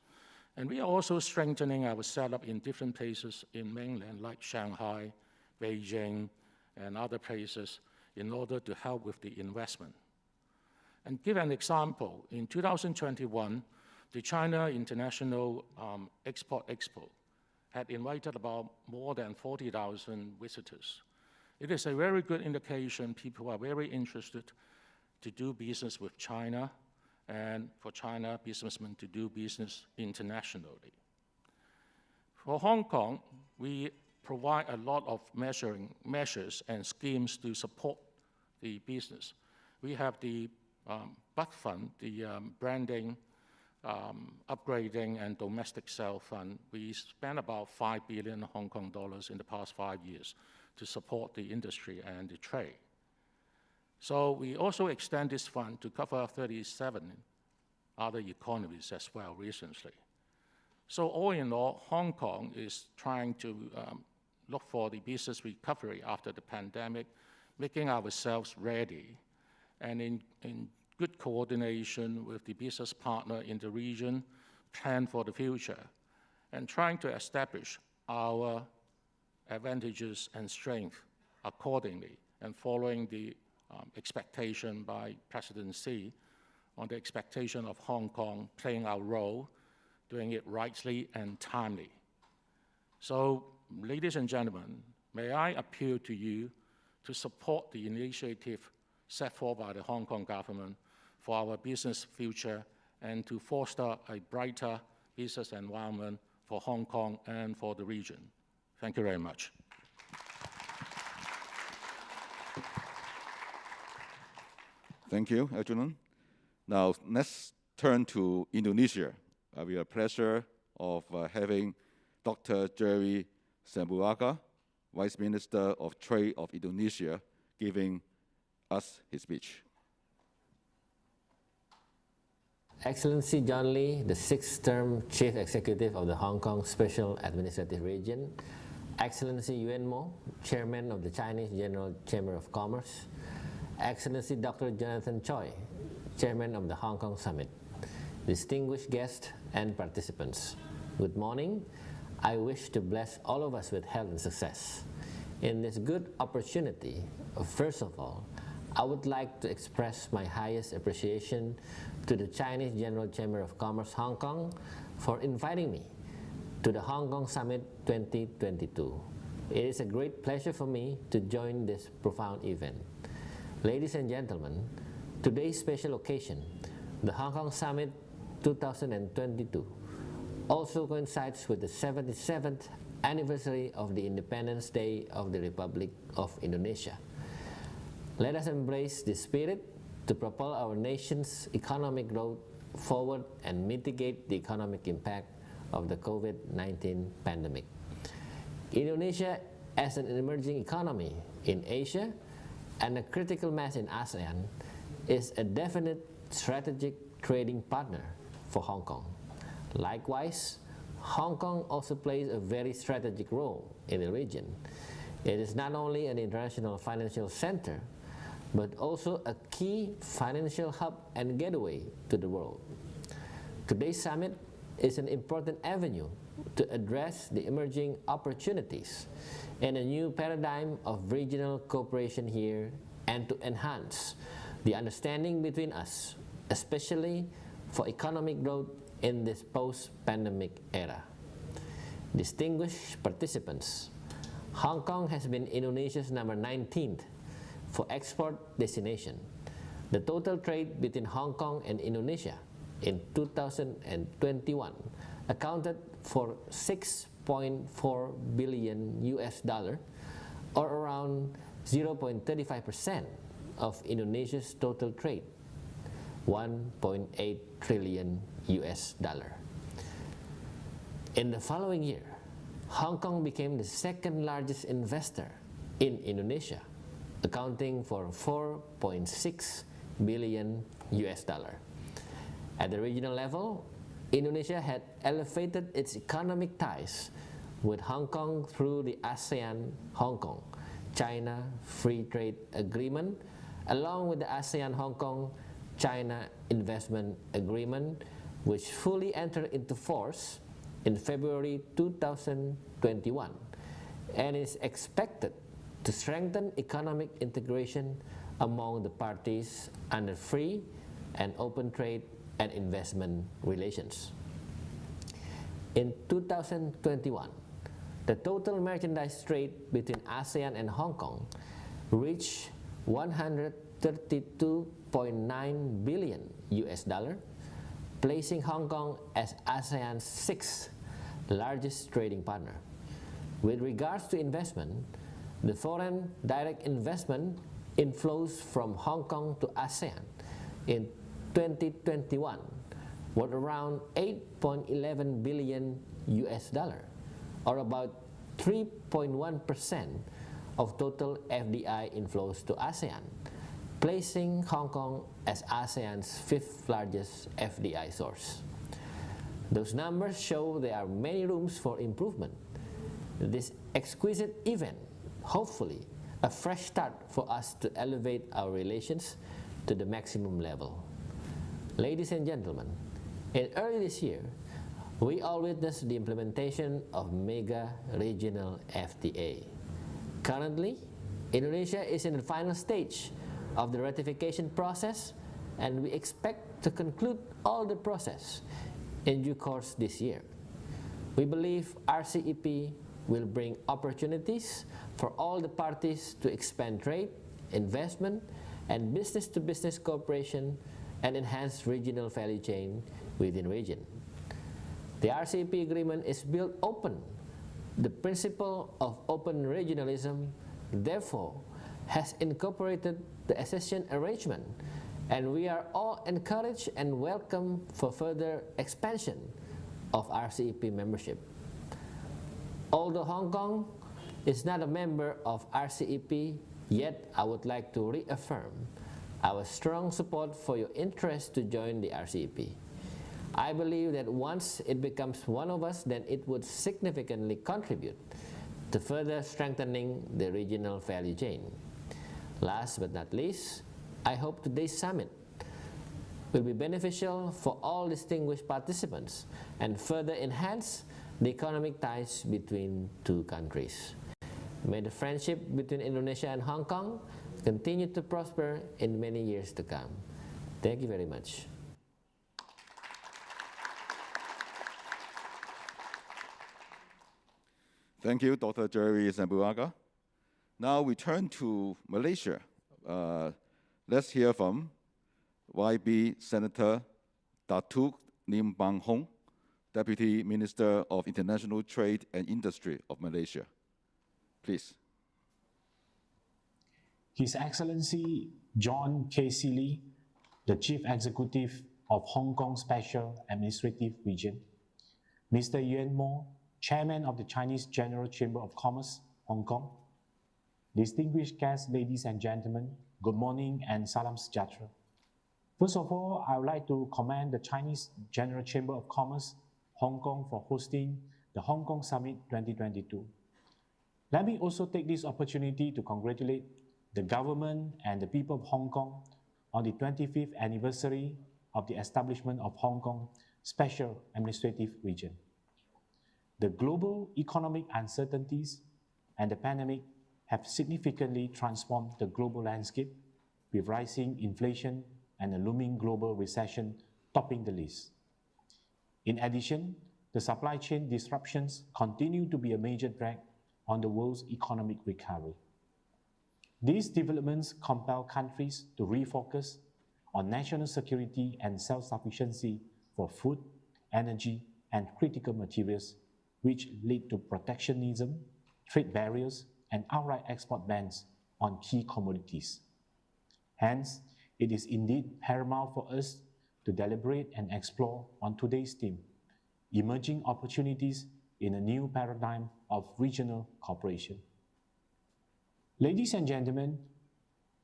And we are also strengthening our setup in different places in mainland, like Shanghai, Beijing, and other places, in order to help with the investment. And give an example, in 2021, the China International Export Expo had invited about more than 40,000 visitors. It is a very good indication people are very interested to do business with China, and for China businessmen to do business internationally. For Hong Kong, we provide a lot of measures and schemes to support the business. We have the BUD Fund, the branding, upgrading, and domestic sale fund. We spent about 5 billion Hong Kong dollars in the past 5 years to support the industry and the trade. So we also extend this fund to cover 37 other economies as well recently. So all in all, Hong Kong is trying to look for the business recovery after the pandemic, making ourselves ready, and in good coordination with the business partner in the region, plan for the future, and trying to establish our advantages and strength accordingly, and following the expectation by President Xi on the expectation of Hong Kong playing our role, doing it rightly and timely. So, ladies and gentlemen, may I appeal to you to support the initiative set forth by the Hong Kong government for our business future and to foster a brighter business environment for Hong Kong and for the region. Thank you very much.
Thank you, Algernon. Now, let's turn to Indonesia. We have the pleasure of having Dr. Jerry Sambuaga, Vice Minister of Trade of Indonesia, giving us his speech.
Excellency John Lee, the 6th-term Chief Executive of the Hong Kong Special Administrative Region, Excellency Yuan Mo, Chairman of the Chinese General Chamber of Commerce, Excellency Dr. Jonathan Choi, Chairman of the Hong Kong Summit, distinguished guests and participants, good morning. I wish to bless all of us with health and success. In this good opportunity, first of all, I would like to express my highest appreciation to the Chinese General Chamber of Commerce Hong Kong for inviting me to the Hong Kong Summit 2022. It is a great pleasure for me to join this profound event. Ladies and gentlemen, today's special occasion, the Hong Kong Summit 2022, also coincides with the 77th anniversary of the Independence Day of the Republic of Indonesia. Let us embrace this spirit to propel our nation's economic growth forward and mitigate the economic impact of the COVID-19 pandemic. Indonesia, as an emerging economy in Asia and a critical mass in ASEAN, is a definite strategic trading partner for Hong Kong. Likewise, Hong Kong also plays a very strategic role in the region. It is not only an international financial center, but also a key financial hub and gateway to the world. Today's summit is an important avenue to address the emerging opportunities and a new paradigm of regional cooperation here, and to enhance the understanding between us, especially for economic growth in this post-pandemic era. Distinguished participants, Hong Kong has been Indonesia's number 19th for export destination. The total trade between Hong Kong and Indonesia in 2021 accounted for $6.4 billion or around 0.35% of Indonesia's total trade, $1.8 trillion. In the following year, Hong Kong became the 2nd largest investor in Indonesia, accounting for $4.6 billion. At the regional level, Indonesia had elevated its economic ties with Hong Kong through the ASEAN-Hong Kong China Free Trade Agreement, along with the ASEAN-Hong Kong China Investment Agreement which fully entered into force in February 2021 and is expected to strengthen economic integration among the parties under free and open trade and investment relations. In 2021, the total merchandise trade between ASEAN and Hong Kong reached $132.9 billion, placing Hong Kong as ASEAN's sixth largest trading partner. With regards to investment, the foreign direct investment inflows from Hong Kong to ASEAN in 2021 were around $8.11 billion, or about 3.1% of total FDI inflows to ASEAN, placing Hong Kong as ASEAN's fifth largest FDI source. Those numbers show there are many rooms for improvement. This exquisite event, hopefully, a fresh start for us to elevate our relations to the maximum level. Ladies and gentlemen, in early this year, we all witnessed the implementation of mega regional FTA. Currently, Indonesia is in the final stage of the ratification process, and we expect to conclude all the process in due course this year. We believe RCEP will bring opportunities for all the parties to expand trade, investment, and business-to-business cooperation and enhance regional value chain within region. The RCEP agreement is built open. The principle of open regionalism, therefore, has incorporated the accession arrangement, and we are all encouraged and welcome for further expansion of RCEP membership. Although Hong Kong is not a member of RCEP, yet I would like to reaffirm our strong support for your interest to join the RCEP. I believe that once it becomes one of us, then it would significantly contribute to further strengthening the regional value chain. Last but not least, I hope today's summit will be beneficial for all distinguished participants and further enhance the economic ties between two countries. May the friendship between Indonesia and Hong Kong continue to prosper in many years to come. Thank you very much.
Thank you, Dr. Jerry Zambuaga. Now we turn to Malaysia. Let's hear from YB Senator Datuk Lim Bang Hong, Deputy Minister of International Trade and Industry of Malaysia. Please.
His Excellency John K. Sealy, the Chief Executive of Hong Kong Special Administrative Region, Mr. Yuan Mo, Chairman of the Chinese General Chamber of Commerce, Hong Kong, distinguished guests, ladies and gentlemen, good morning and salam sejahtera. First of all, I would like to commend the Chinese General Chamber of Commerce, Hong Kong, for hosting the Hong Kong Summit 2022. Let me also take this opportunity to congratulate the government and the people of Hong Kong on the 25th anniversary of the establishment of Hong Kong Special Administrative Region. The global economic uncertainties and the pandemic have significantly transformed the global landscape, with rising inflation and a looming global recession topping the list. In addition, the supply chain disruptions continue to be a major drag on the world's economic recovery. These developments compel countries to refocus on national security and self-sufficiency for food, energy, and critical materials, which lead to protectionism, trade barriers, and outright export bans on key commodities. Hence, it is indeed paramount for us to deliberate and explore on today's theme, emerging opportunities in a new paradigm of regional cooperation. Ladies and gentlemen,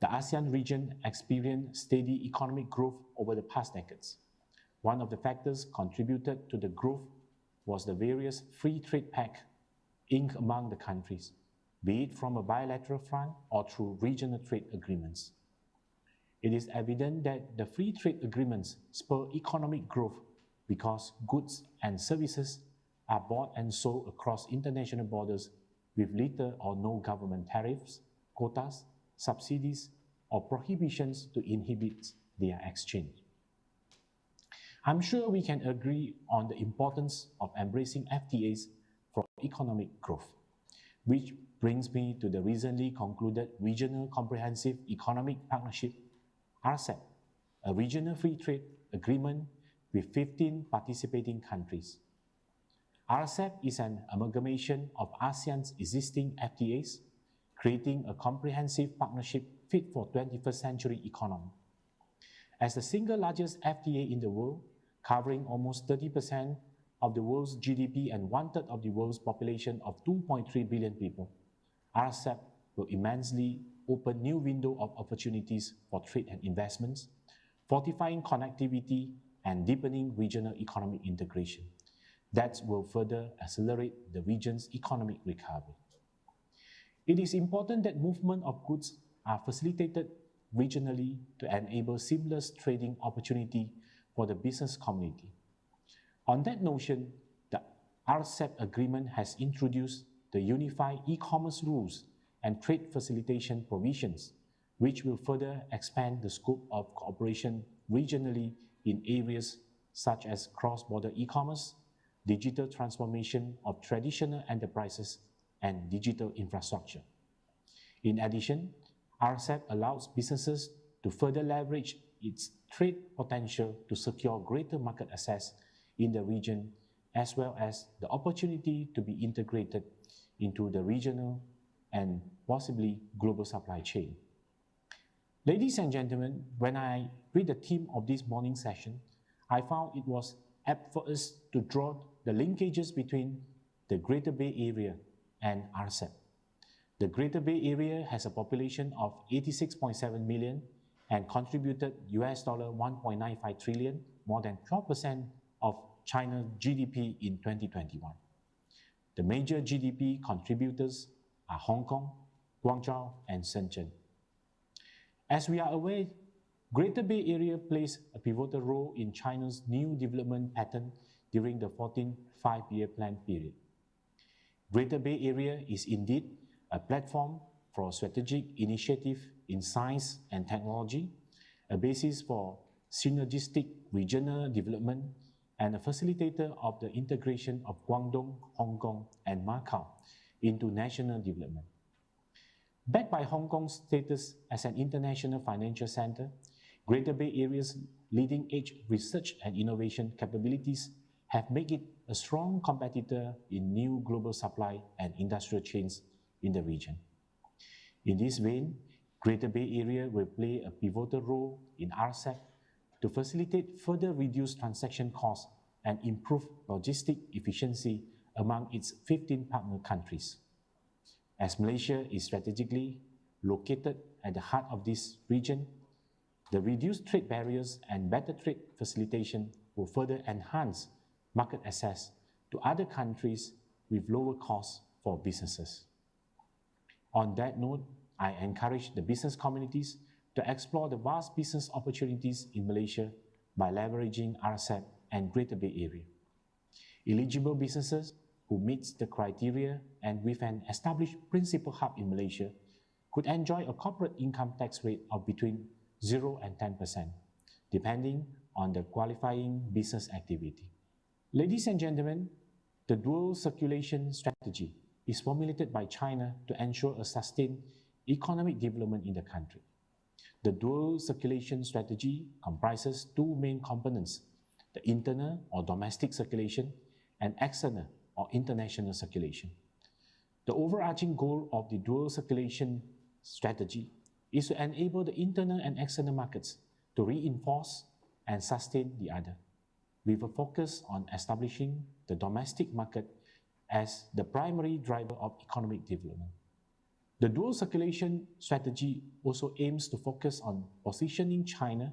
the ASEAN region experienced steady economic growth over the past decades. One of the factors contributed to the growth was the various free trade pacts inked among the countries, be it from a bilateral front or through regional trade agreements. It is evident that the free trade agreements spur economic growth because goods and services are bought and sold across international borders with little or no government tariffs, quotas, subsidies, or prohibitions to inhibit their exchange. I'm sure we can agree on the importance of embracing FTAs for economic growth, which brings me to the recently concluded Regional Comprehensive Economic Partnership, Rcep, a regional free trade agreement with 15 participating countries. Rcep is an amalgamation of ASEAN's existing FTAs, creating a comprehensive partnership fit for 21st century economy. As the single largest FTA in the world, covering almost 30% of the world's GDP and 1/3 of the world's population of 2.3 billion people, Rcep will immensely open new window of opportunities for trade and investments, fortifying connectivity and deepening regional economic integration that will further accelerate the region's economic recovery. It is important that movement of goods are facilitated regionally to enable seamless trading opportunity for the business community. On that notion, the Rcep agreement has introduced the unified e-commerce rules and trade facilitation provisions, which will further expand the scope of cooperation regionally in areas such as cross-border e-commerce, digital transformation of traditional enterprises, and digital infrastructure. In addition, Rcep allows businesses to further leverage its trade potential to secure greater market access in the region, as well as the opportunity to be integrated into the regional and possibly global supply chain. Ladies and gentlemen, when I read the theme of this morning session, I found it was apt for us to draw the linkages between the Greater Bay Area and Rcep. The Greater Bay Area has a population of 86.7 million and contributed US $1.95 trillion, more than 12% of China's GDP in 2021. The major GDP contributors are Hong Kong, Guangzhou, and Shenzhen. As we are aware, Greater Bay Area plays a pivotal role in China's new development pattern during the 14th Five-Year Plan period. Greater Bay Area is indeed a platform for strategic initiative in science and technology, a basis for synergistic regional development, and a facilitator of the integration of Guangdong, Hong Kong, and Macau into national development. Backed by Hong Kong's status as an international financial center, Greater Bay Area's leading-edge research and innovation capabilities have made it a strong competitor in new global supply and industrial chains in the region. In this vein, Greater Bay Area will play a pivotal role in Rcep to facilitate further reduced transaction costs and improve logistic efficiency among its 15 partner countries. As Malaysia is strategically located at the heart of this region, the reduced trade barriers and better trade facilitation will further enhance market access to other countries with lower costs for businesses. On that note, I encourage the business communities to explore the vast business opportunities in Malaysia by leveraging Rcep and Greater Bay Area. Eligible businesses who meet the criteria and with an established principal hub in Malaysia could enjoy a corporate income tax rate of between 0 and 10%, depending on the qualifying business activity. Ladies and gentlemen, the dual circulation strategy is formulated by China to ensure a sustained economic development in the country. The dual circulation strategy comprises two main components: the internal or domestic circulation and external or international circulation. The overarching goal of the dual circulation strategy is to enable the internal and external markets to reinforce and sustain the other, with a focus on establishing the domestic market as the primary driver of economic development. The dual circulation strategy also aims to focus on positioning China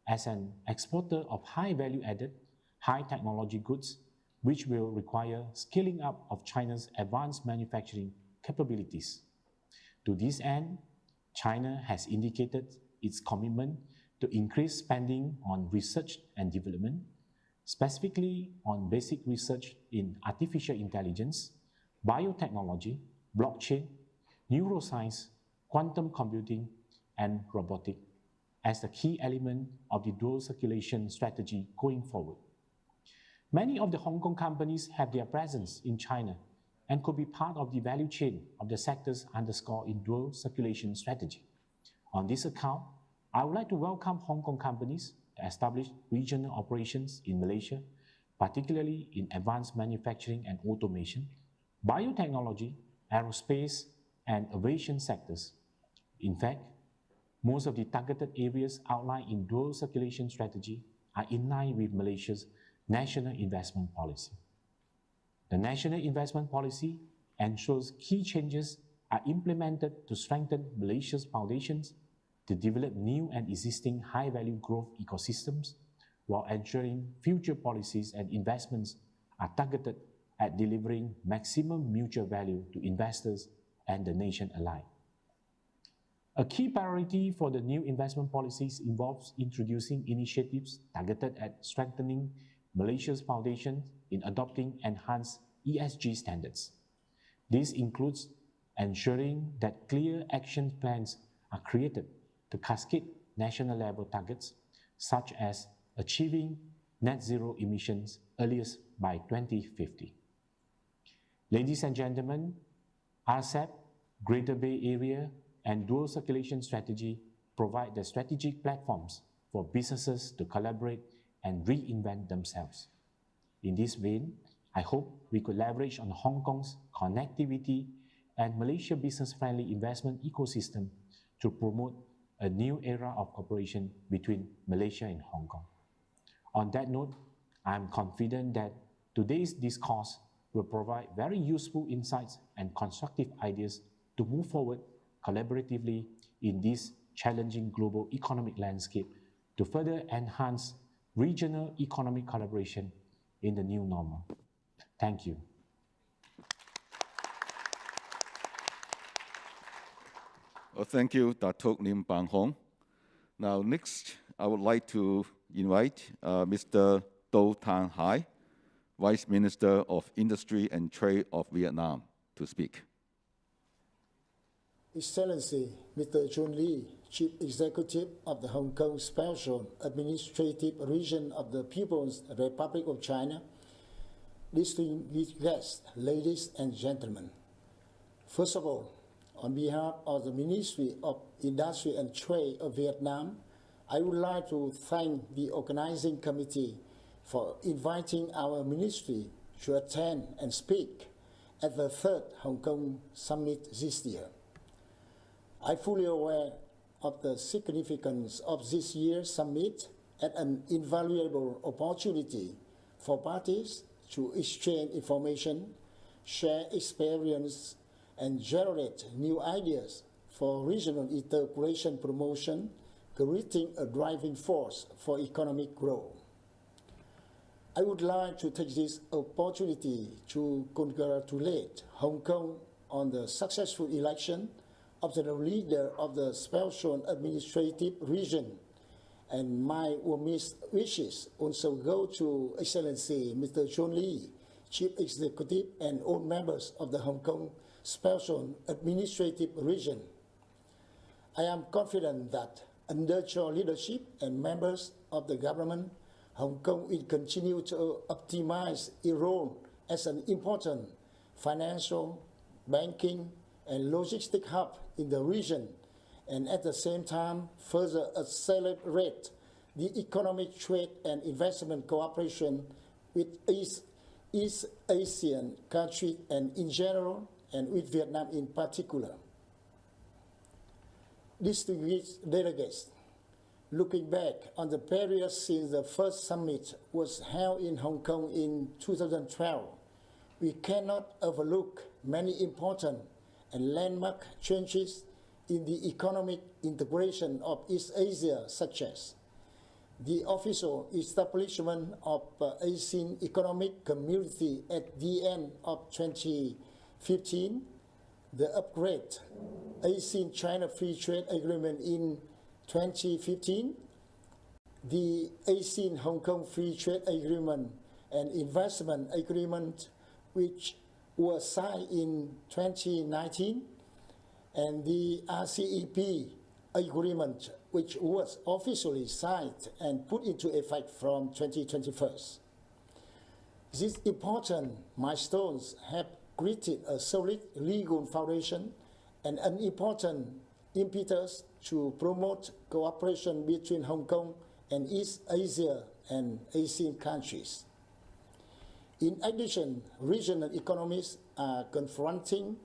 as an exporter of high value-added, high technology goods, which will require scaling up of China's advanced manufacturing capabilities. To this end, China has indicated its commitment to increase spending on research and development, specifically on basic research in artificial intelligence, biotechnology, blockchain, neuroscience, quantum computing, and robotics as the key element of the dual circulation strategy going forward. Many of the Hong Kong companies have their presence in China and could be part of the value chain of the sectors underscored in dual circulation strategy. On this account, I would like to welcome Hong Kong companies to establish regional operations in Malaysia, particularly in advanced manufacturing and automation, biotechnology, aerospace, and aviation sectors. In fact, most of the targeted areas outlined in dual circulation strategy are in line with Malaysia's national investment policy. The national investment policy ensures key changes are implemented to strengthen Malaysia's foundations, to develop new and existing high-value growth ecosystems, while ensuring future policies and investments are targeted at delivering maximum mutual value to investors and the nation alike. A key priority for the new investment policies involves introducing initiatives targeted at strengthening Malaysia's foundations in adopting enhanced ESG standards. This includes ensuring that clear action plans are created to cascade national level targets, such as achieving net zero emissions earliest by 2050. Ladies and gentlemen, Rcep, Greater Bay Area, and dual circulation strategy provide the strategic platforms for businesses to collaborate and reinvent themselves. In this vein, I hope we could leverage on Hong Kong's connectivity and Malaysia business-friendly investment ecosystem to promote a new era of cooperation between Malaysia and Hong Kong. On that note, I am confident that today's discourse will provide very useful insights and constructive ideas to move forward collaboratively in this challenging global economic landscape to further enhance regional economic collaboration in the new normal. Thank you.
Well, thank you, Datuk Lim Bang Hong. Now, next, I would like to invite Mr. Do Tan Hai, Vice Minister of Industry and Trade of Vietnam, to speak.
Excellency, Mr. Chun Lee, Chief Executive of the Hong Kong Special Administrative Region of the People's Republic of China, distinguished guests, ladies and gentlemen. First of all, on behalf of the Ministry of Industry and Trade of Vietnam, I would like to thank the organizing committee for inviting our ministry to attend and speak at the third Hong Kong Summit this year. I'm fully aware of the significance of this year's summit and an invaluable opportunity for parties to exchange information, share experience, and generate new ideas for regional integration promotion, creating a driving force for economic growth. I would like to take this opportunity to congratulate Hong Kong on the successful election of the leader of the Special Administrative Region, and my warmest wishes also go to Excellency Mr. Chun Lee, Chief Executive, and all members of the Hong Kong Special Administrative Region. I am confident that under your leadership and members of the government, Hong Kong will continue to optimize its role as an important financial, banking, and logistic hub in the region, and at the same time further accelerate the economic, trade, and investment cooperation with East Asian countries and in general, and with Vietnam in particular. Distinguished delegates, looking back on the period since the first summit was held in Hong Kong in 2012, we cannot overlook many important and landmark changes in the economic integration of East Asia, such as the official establishment of ASEAN Economic Community at the end of 2015, the upgrade ASEAN-China Free Trade Agreement in 2015, the ASEAN-Hong Kong Free Trade Agreement and Investment Agreement, which was signed in 2019, and the RCEP agreement, which was officially signed and put into effect from 2021. These important milestones have created a solid legal foundation and an important impetus to promote cooperation between Hong Kong and East Asia and Asian countries. In addition, regional economies are confronting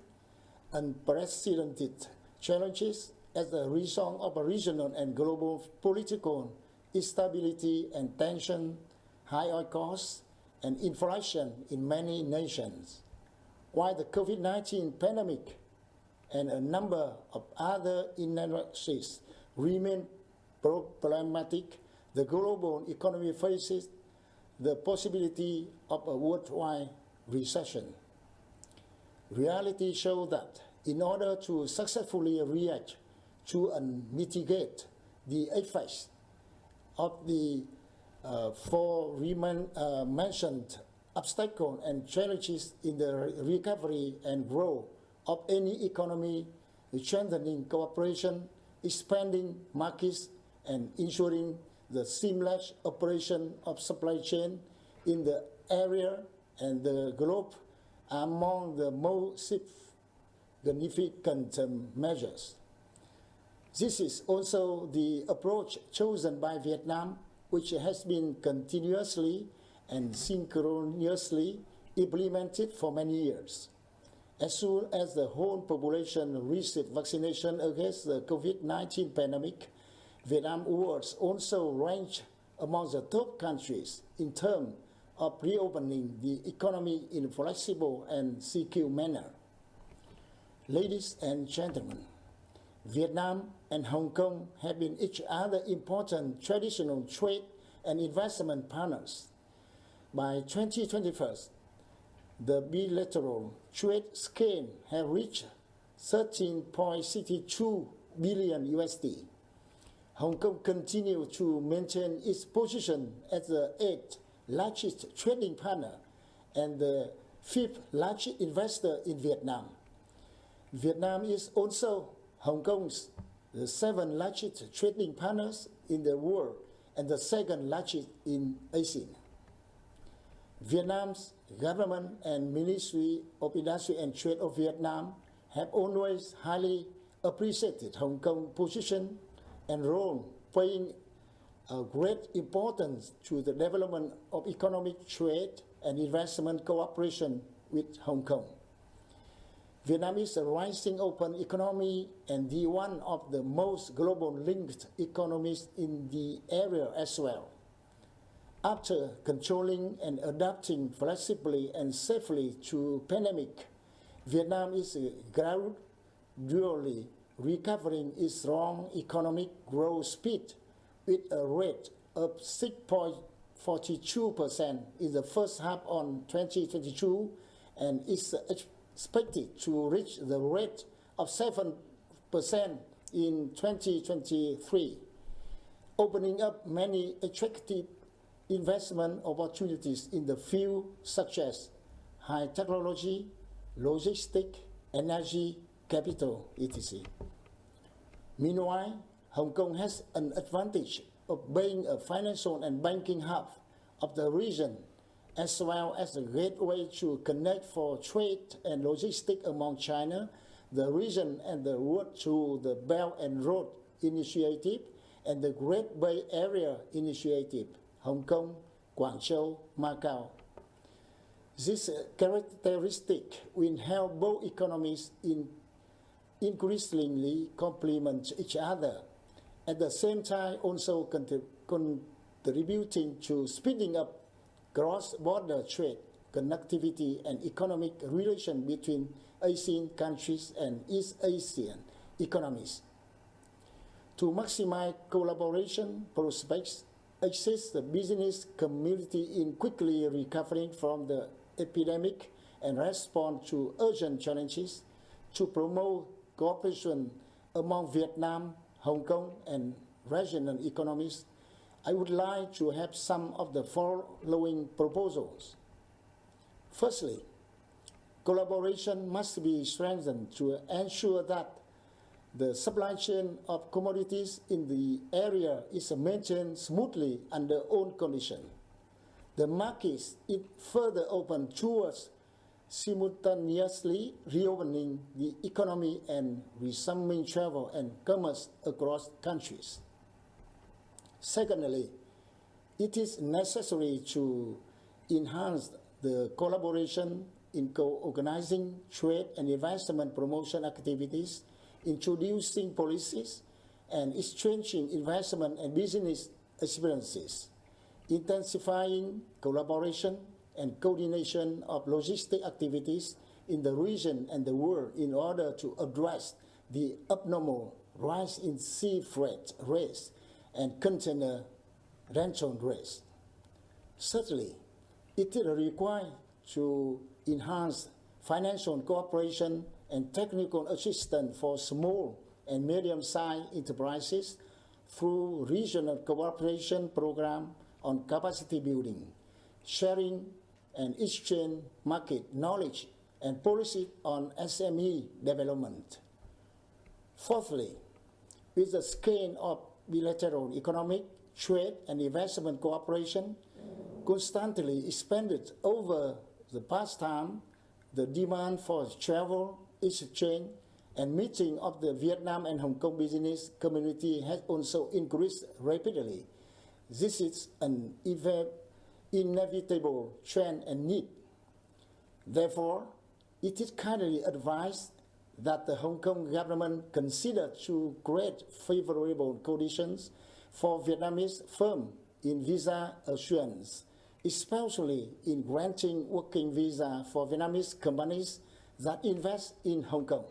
unprecedented challenges as a result of a regional and global political instability and tension, high oil costs, and inflation in many nations. While the COVID-19 pandemic and a number of other inequalities remain problematic, the global economy faces the possibility of a worldwide recession. Reality shows that in order to successfully react to and mitigate the effects of the mentioned obstacles and challenges in the recovery and growth of any economy, strengthening cooperation, expanding markets, and ensuring the seamless operation of supply chain in the area and the globe are among the most significant measures. This is also the approach chosen by Vietnam, which has been continuously and synchronously implemented for many years. As soon as the whole population received vaccination against the COVID-19 pandemic, Vietnam was also ranked among the top countries in terms of reopening the economy in a flexible and secure manner. Ladies and gentlemen, Vietnam and Hong Kong have been each other important traditional trade and investment partners. By 2021, the bilateral trade scale has reached $13.62 billion USD. Hong Kong continues to maintain its position as the 8th largest trading partner and the 5th largest investor in Vietnam. Vietnam is also Hong Kong's the 7th largest trading partners in the world and the 2nd largest in Asia. Vietnam's government and Ministry of Industry and Trade of Vietnam have always highly appreciated Hong Kong's position and role, paying a great importance to the development of economic trade and investment cooperation with Hong Kong. Vietnam is a rising open economy and one of the most global linked economies in the area as well. After controlling and adapting flexibly and safely to pandemic, Vietnam is gradually recovering its strong economic growth speed with a rate of 6.42% in the first half of 2022 and is expected to reach the rate of 7% in 2023, opening up many attractive investment opportunities in the field such as high technology, logistics, energy, capital, etc. Meanwhile, Hong Kong has an advantage of being a financial and banking hub of the region, as well as a gateway to connect for trade and logistics among China, the region, and the world through the Belt and Road Initiative and the Great Bay Area Initiative, Hong Kong, Guangzhou, Macau. This characteristic will help both economies increasingly complement each other, at the same time also contributing to speeding up cross-border trade, connectivity, and economic relations between Asian countries and East Asian economies. To maximize collaboration prospects, assist the business community in quickly recovering from the epidemic and respond to urgent challenges, to promote cooperation among Vietnam, Hong Kong, and regional economies, I would like to have some of the following proposals. Firstly, collaboration must be strengthened to ensure that the supply chain of commodities in the area is maintained smoothly under own conditions. The markets is further open towards simultaneously reopening the economy and resuming travel and commerce across countries. Secondly, it is necessary to enhance the collaboration in co-organizing trade and investment promotion activities, introducing policies, and exchanging investment and business experiences, intensifying collaboration and coordination of logistic activities in the region and the world in order to address the abnormal rise in sea freight rates and container rental rates. Thirdly, it is required to enhance financial cooperation and technical assistance for small and medium-sized enterprises through regional cooperation programs on capacity building, sharing and exchange market knowledge and policy on SME development. Fourthly, with the scale of bilateral economic, trade and investment cooperation constantly expanded over the past time, the demand for travel, exchange, and meeting of the Vietnam and Hong Kong business community has also increased rapidly. This is an inevitable trend and need. Therefore, it is kindly advised that the Hong Kong government consider to create favorable conditions for Vietnamese firms in visa assurance, especially in granting working visa for Vietnamese companies that invest in Hong Kong.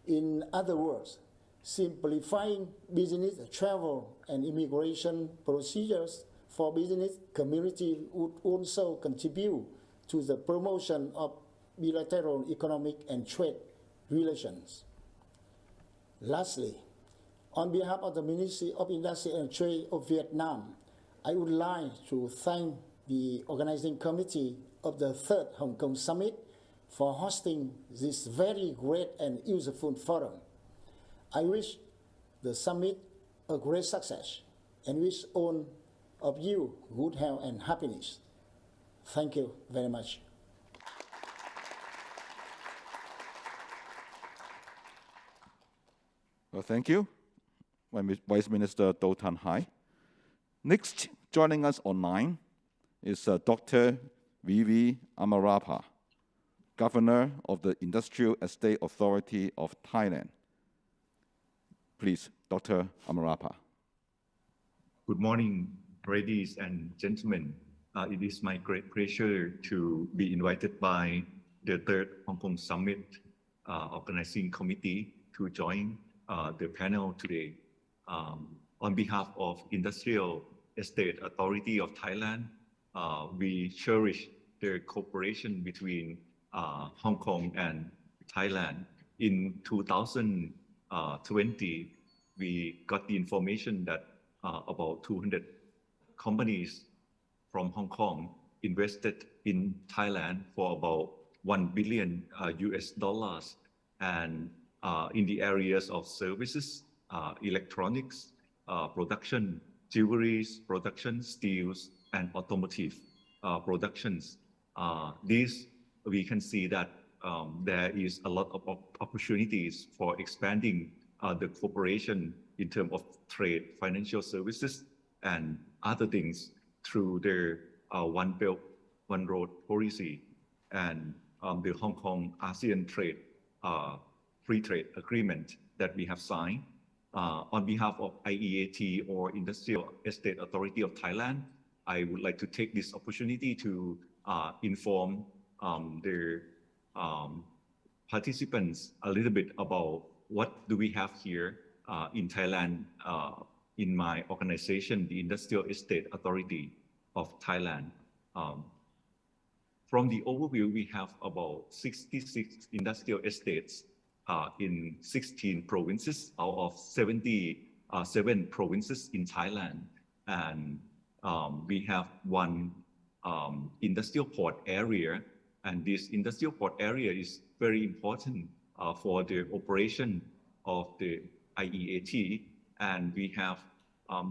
In other words, simplifying business travel and immigration procedures for business community would also contribute to the promotion of bilateral economic and trade relations. Lastly, on behalf of the Ministry of Industry and Trade of Vietnam, I would like to thank the organizing committee of the Third Hong Kong Summit for hosting this very great and useful forum. I wish the summit a great success and wish all of you good health and happiness. Thank you very much.
Well, thank you, Vice Minister Do Tan Hai. Next, joining us online is Dr. Vivi Amarapa, Governor of the Industrial Estate Authority of Thailand. Please, Dr. Amarapa.
Good morning, ladies and gentlemen. It is my great pleasure to be invited by the Third Hong Kong Summit Organizing Committee to join the panel today. On behalf of Industrial Estate Authority of Thailand, we cherish the cooperation between Hong Kong and Thailand. In 2020, we got the information that about 200 companies from Hong Kong invested in Thailand for about $1 billion US, and in the areas of services, electronics, production, jewelries, production, steels, and automotive productions. This we can see that there is a lot of opportunities for expanding the cooperation in terms of trade, financial services, and other things through their One Belt, One Road policy and the Hong Kong ASEAN trade free trade agreement that we have signed. On behalf of IEAT or Industrial Estate Authority of Thailand, I would like to take this opportunity to inform their participants a little bit about what do we have here in Thailand in my organization, the Industrial Estate Authority of Thailand. From the overview, we have about 66 industrial estates in 16 provinces out of 77 provinces in Thailand. and we have one industrial port area, and this industrial port area is very important for the operation of the IEAT, and we have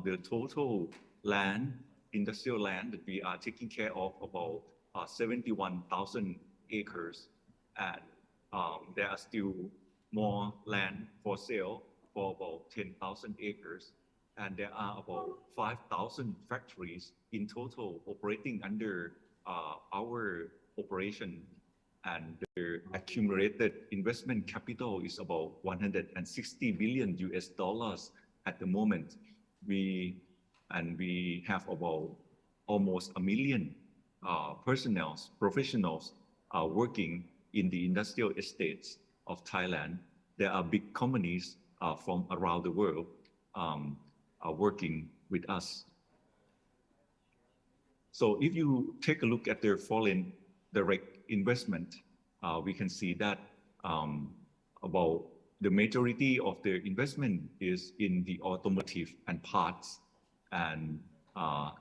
the total land, industrial land that we are taking care of about 71,000 acres, and there are still more land for sale for about 10,000 acres, and there are about 5,000 factories in total operating under our operation, and the accumulated investment capital is about 160 billion US dollars at the moment. We have about almost 1 million professionals working in the industrial estates of Thailand. There are big companies from around the world working with us. So if you take a look at their foreign direct investment, we can see that about the majority of their investment is in the automotive and parts, and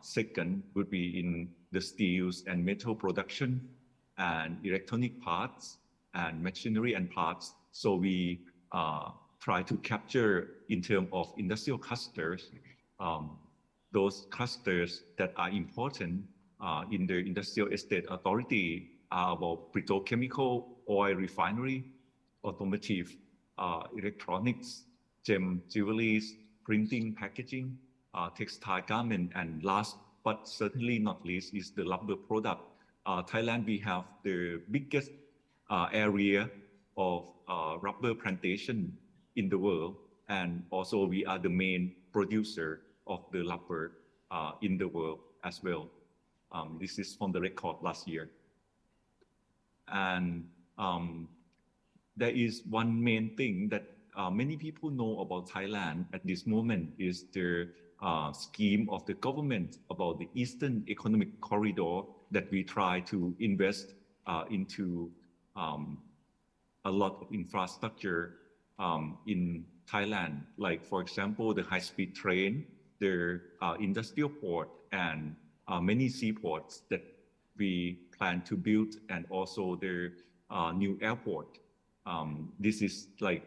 second would be in the steels and metal production and electronic parts and machinery and parts. So we try to capture in terms of industrial clusters, those clusters that are important in the industrial estate authority are about petrochemical, oil refinery, automotive, electronics, gem jewelries, printing, packaging, textile garment, and last but certainly not least is the rubber product. Thailand, we have the biggest area of rubber plantation in the world, and also we are the main producer of the rubber in the world as well. This is from the record last year. And there is one main thing that many people know about Thailand at this moment is the scheme of the government about the Eastern Economic Corridor that we try to invest into a lot of infrastructure in Thailand, like for example, the high-speed train, the industrial port, and many seaports that we plan to build, and also the new airport. This is like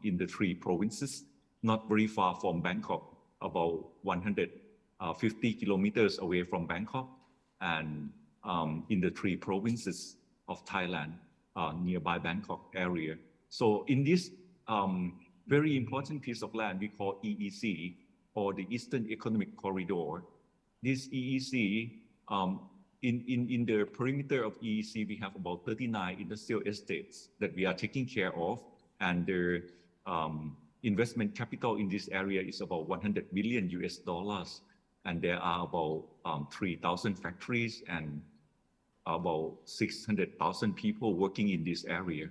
in the 3 provinces, not very far from Bangkok, about 150 kilometers away from Bangkok, and in the 3 provinces of Thailand, nearby Bangkok area. So in this very important piece of land we call EEC, or the Eastern Economic Corridor, this EEC, in the perimeter of EEC, we have about 39 industrial estates that we are taking care of, and the investment capital in this area is about 100 billion US dollars, and there are about 3,000 factories and about 600,000 people working in this area.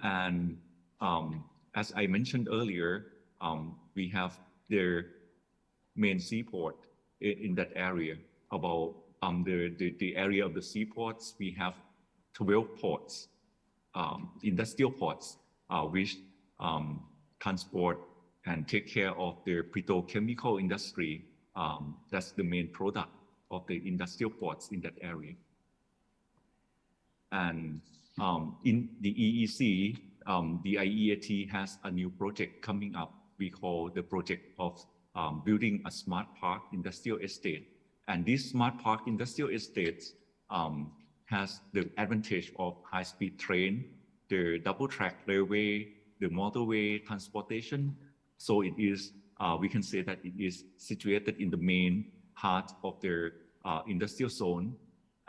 And as I mentioned earlier, we have their main seaport in that area. About the area of the seaports, we have 12 ports, industrial ports, which transport and take care of the petrochemical industry. That's the main product of the industrial ports in that area. And in the EEC, the IEAT has a new project coming up. We call the project of building a smart park industrial estate. And this smart park industrial estates has the advantage of high-speed train, the double-track railway, the motorway transportation. So it is, we can say that it is situated in the main heart of the industrial zone,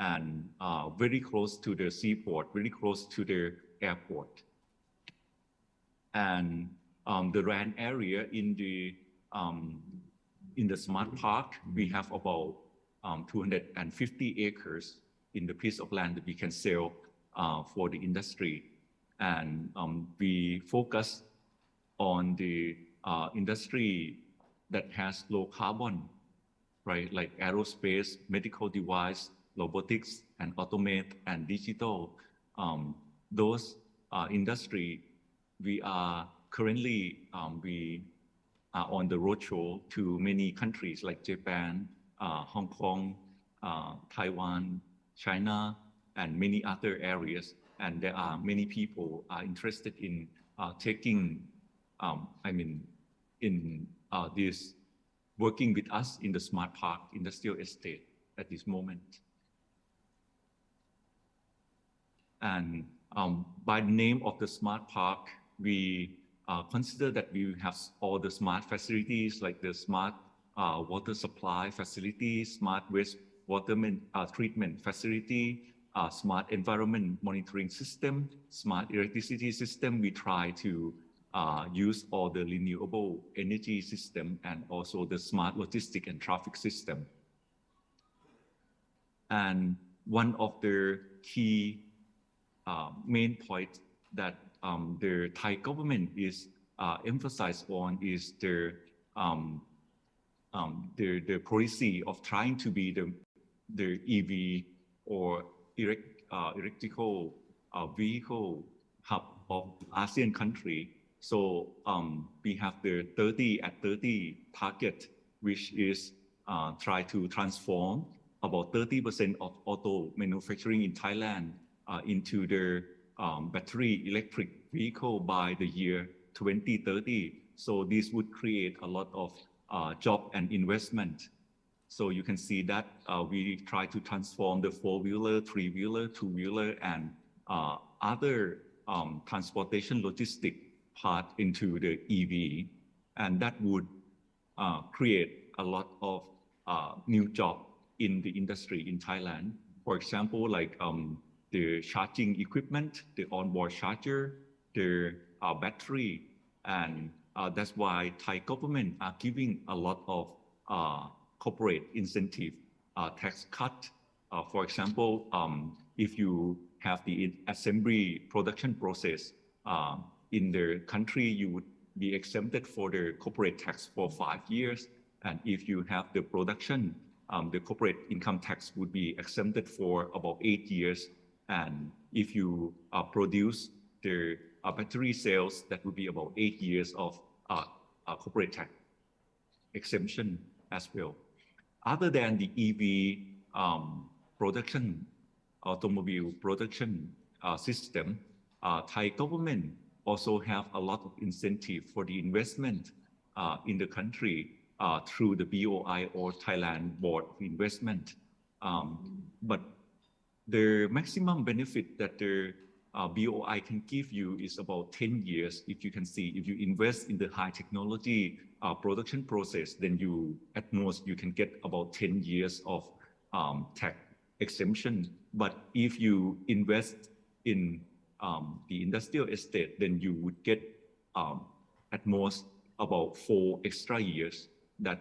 and very close to the seaport, very close to the airport. And the land area in the smart park, we have about 250 acres in the piece of land that we can sell for the industry. And we focus on the industry that has low carbon, right? Like aerospace, medical device, robotics, and automate and digital. Those industry, we are currently, we on the roadshow to many countries like Japan, Hong Kong, Taiwan, China, and many other areas. And there are many people are interested in taking, this working with us in the Smart Park Industrial Estate at this moment. And by the name of the Smart Park, we consider that we have all the smart facilities like the smart water supply facility, smart wastewater treatment facility, smart environment monitoring system, smart electricity system. We try to use all the renewable energy system and also the smart logistic and traffic system. And one of the key main points that the Thai government is emphasized on is the policy of trying to be the EV or electrical vehicle hub of ASEAN country. So we have the 30 at 30 target, which is try to transform about 30% of auto manufacturing in Thailand into the battery electric vehicle by the year 2030. So this would create a lot of job and investment. So you can see that we try to transform the 4-wheeler, 3-wheeler, 2-wheeler, and other transportation logistic part into the EV. And that would create a lot of new jobs in the industry in Thailand. For example, like the charging equipment, the onboard charger, the battery, and that's why Thai government are giving a lot of corporate incentive tax cut. For example, if you have the assembly production process in the country, you would be exempted for the corporate tax for 5 years. And if you have the production, the corporate income tax would be exempted for about 8 years. And if you produce the battery cells, that would be about 8 years of corporate tax exemption as well. Other than the EV production, automobile production system, Thai government also have a lot of incentive for the investment in the country through the BOI or Thailand Board of Investment. But the maximum benefit that the BOI can give you is about 10 years. If you can see, if you invest in the high technology production process, then you, at most, you can get about 10 years of tax exemption. But if you invest in the industrial estate, then you would get at most about 4 extra years. That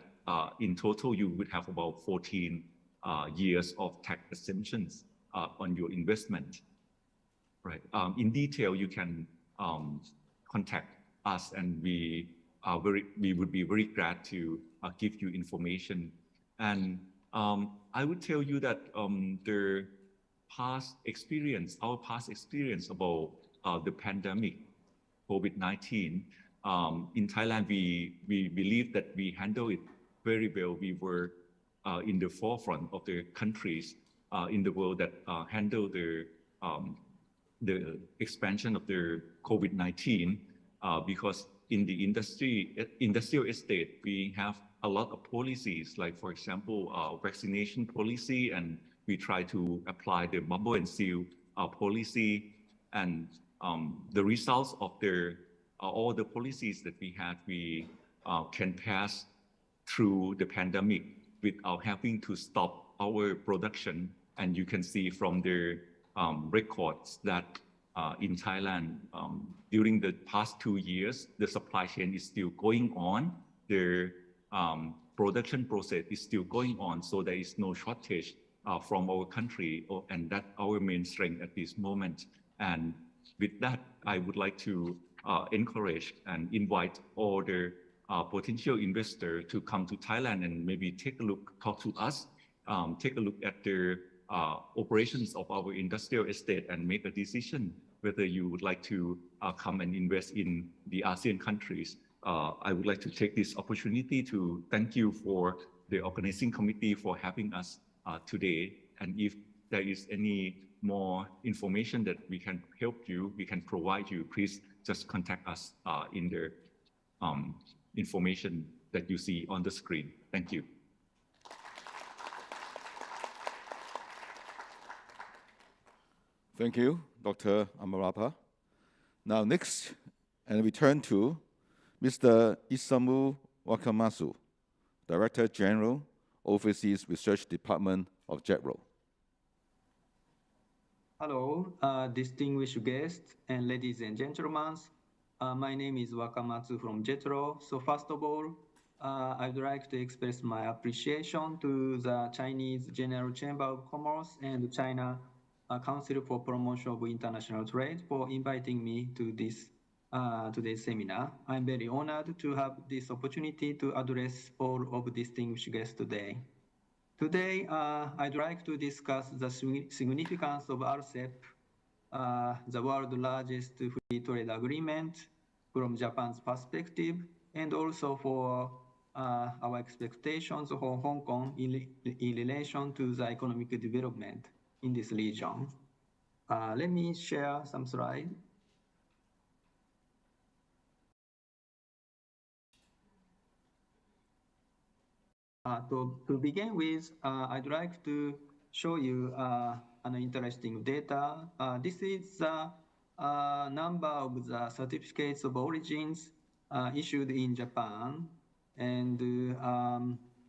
in total, you would have about 14 years of tax exemptions on your investment. Right. In detail, you can contact us, and we would be very glad to give you information. And I would tell you that our past experience about the pandemic, COVID-19, in Thailand, we believe that we handled it very well. We were in the forefront of the countries in the world that handled the expansion of the COVID-19 because in the industrial estate, we have a lot of policies, like, for example, vaccination policy, and we try to apply the bubble and seal policy. And the results of all the policies that we had, we can pass through the pandemic without having to stop our production. And you can see from the records that in Thailand, during the past 2 years, the supply chain is still going on. The production process is still going on. So there is no shortage from our country, and that's our main strength at this moment. And with that, I would like to encourage and invite all the potential investors to come to Thailand and maybe take a look, talk to us, take a look at the operations of our industrial estate and make a decision whether you would like to come and invest in the ASEAN countries. I would like to take this opportunity to thank you for the organizing committee for having us today. And if there is any more information that we can help you, we can provide you, please just contact us in the information that you see on the screen. Thank you.
Thank you, Dr. Amarapa. Now next, and we turn to Mr. Isamu Wakamatsu, Director General, Overseas Research Department of JETRO.
Hello, distinguished guests and ladies and gentlemen. My name is Wakamatsu from JETRO. So first of all, I'd like to express my appreciation to the Chinese General Chamber of Commerce and China Council for Promotion of International Trade for inviting me to this today's seminar. I'm very honored to have this opportunity to address all of distinguished guests today. Today, I'd like to discuss the significance of Rcep, the world's largest free trade agreement, from Japan's perspective, and also for our expectations for Hong Kong in relation to the economic development in this region. Let me share some slides. To begin with, I'd like to show you an interesting data. This is the number of the certificates of origins issued in Japan. And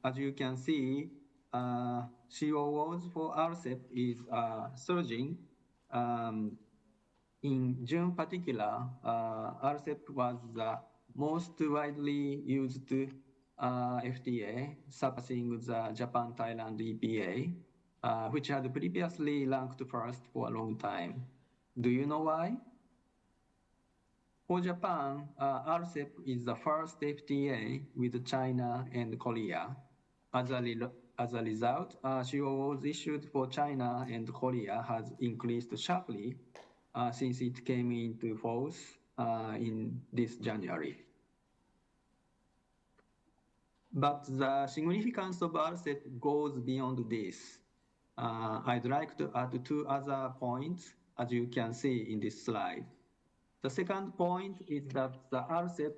as you can see, COOs for Rcep is surging. In June particular, Rcep was the most widely used FTA, surpassing the Japan-Thailand EPA, which had previously ranked first for a long time. Do you know why? For Japan, Rcep is the first FTA with China and Korea. As a result, COOs issued for China and Korea has increased sharply since it came into force in this January. But the significance of Rcep goes beyond this. I'd like to add two other points, as you can see in this slide. The second point is that the Rcep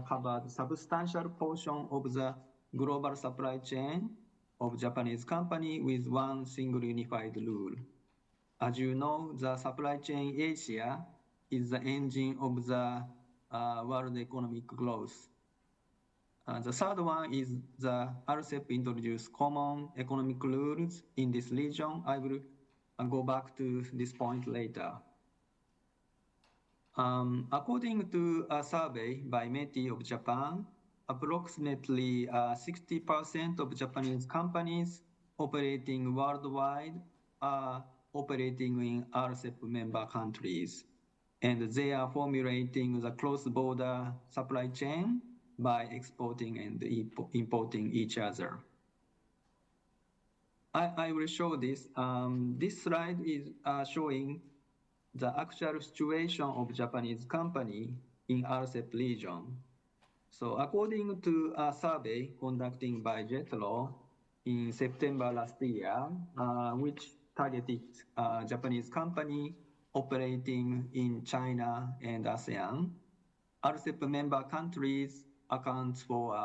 covered a substantial portion of the global supply chain of Japanese company with one single unified rule. As you know, the supply chain Asia is the engine of the world economic growth. The third one is the Rcep introduced common economic rules in this region. I will go back to this point later. According to a survey by METI of Japan, approximately 60% of Japanese companies operating worldwide are operating in Rcep member countries, and they are formulating the cross-border supply chain by exporting and importing each other. I will show this. This slide is showing the actual situation of Japanese company in Rcep region. So according to a survey conducted by JETRO in September last year, which targeted Japanese company operating in China and ASEAN, Rcep member countries accounts for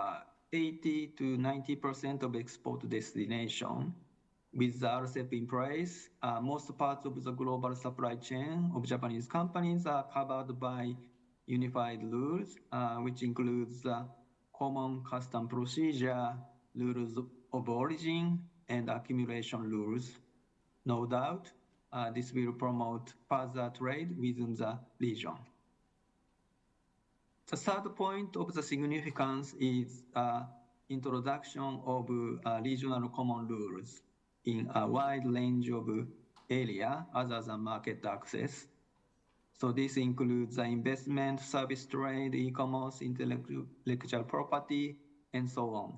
80 to 90% of export destination. With the Rcep in place, most parts of the global supply chain of Japanese companies are covered by unified rules, which includes common custom procedure, rules of origin, and accumulation rules. No doubt, this will promote further trade within the region. The third point of the significance is introduction of regional common rules in a wide range of area other than market access. So this includes the investment, service trade, e-commerce, intellectual property, and so on.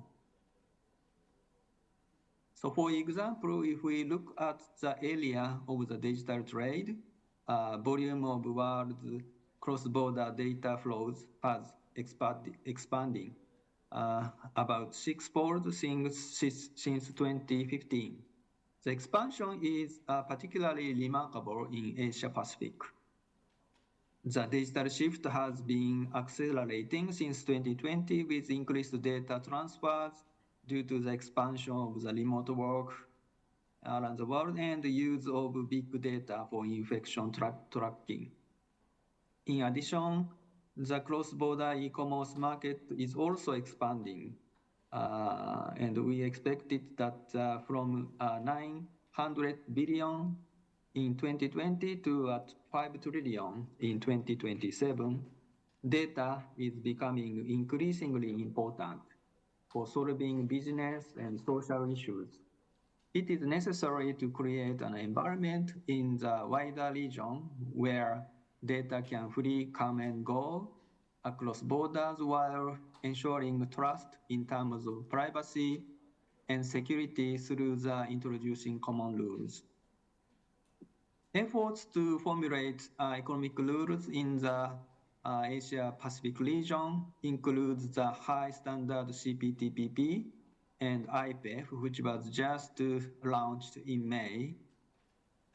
So for example, if we look at the area of the digital trade, volume of world's cross-border data flows has expanding about sixfold since 2015. The expansion is particularly remarkable in Asia Pacific. The digital shift has been accelerating since 2020 with increased data transfers due to the expansion of the remote work around the world and the use of big data for infection tracking. In addition, the cross-border e-commerce market is also expanding, and we expected that from 900 billion in 2020 to at 5 trillion in 2027, data is becoming increasingly important for solving business and social issues. It is necessary to create an environment in the wider region where data can freely come and go across borders while ensuring trust in terms of privacy and security through the introducing common rules. Efforts to formulate economic rules in the Asia-Pacific region includes the high standard CPTPP and IPEF, which was just launched in May.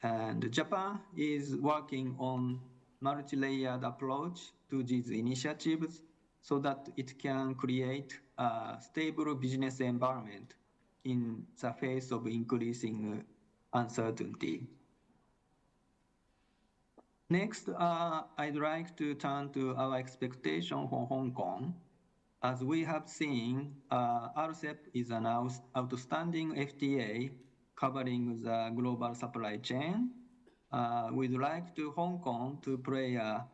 And Japan is working on multi-layered approach to these initiatives so that it can create a stable business environment in the face of increasing uncertainty. Next, I'd like to turn to our expectation for Hong Kong. As we have seen, Rcep is an outstanding FTA covering the global supply chain. We'd like to Hong Kong to play a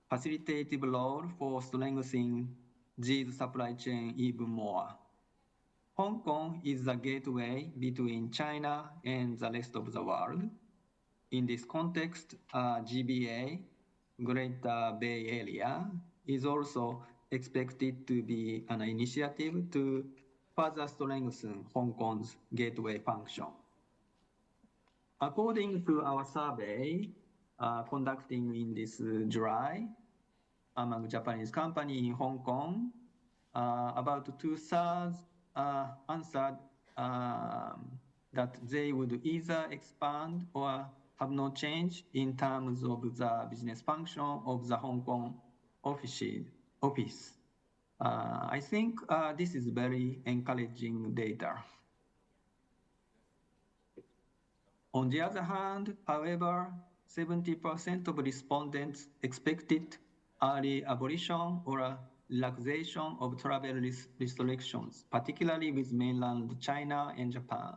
facilitative role for strengthening this supply chain even more. Hong Kong is the gateway between China and the rest of the world. In this context, GBA, Greater Bay Area, is also expected to be an initiative to further strengthen Hong Kong's gateway function. According to our survey conducting in this July among Japanese companies in Hong Kong, about 2/3 answered that they would either expand or have no change in terms of the business function of the Hong Kong office. I think this is very encouraging data. On the other hand, however, 70% of respondents expected early abolition or relaxation of travel restrictions, particularly with mainland China and Japan,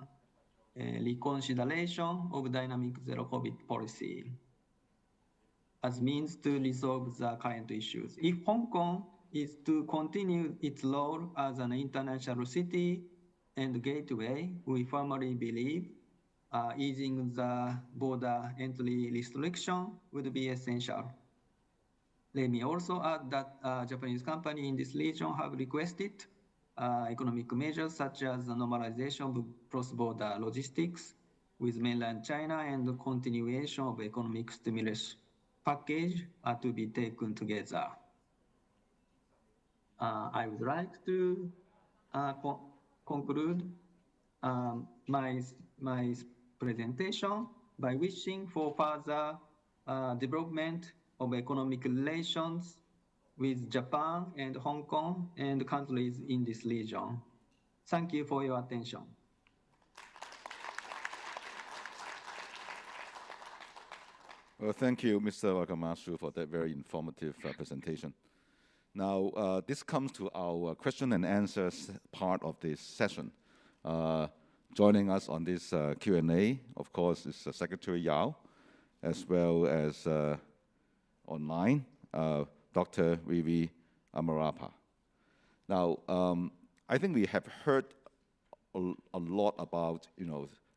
reconsideration of dynamic zero-COVID policy as means to resolve the current issues. If Hong Kong is to continue its role as an international city and gateway, we firmly believe easing the border entry restriction would be essential. Let me also add that Japanese companies in this region have requested economic measures such as the normalization of cross-border logistics with mainland China and the continuation of economic stimulus package to be taken together. I would like to conclude my presentation by wishing for further development of economic relations with Japan and Hong Kong and countries in this region. Thank you for your attention.
Well, thank you, Mr. Wakamatsu, for that very informative presentation. Now, this comes to our question and answers part of this session. Joining us on this Q&A, of course, is Secretary Yao, as well as online, Dr. Vivi Amarapa. Now, I think we have heard a lot about,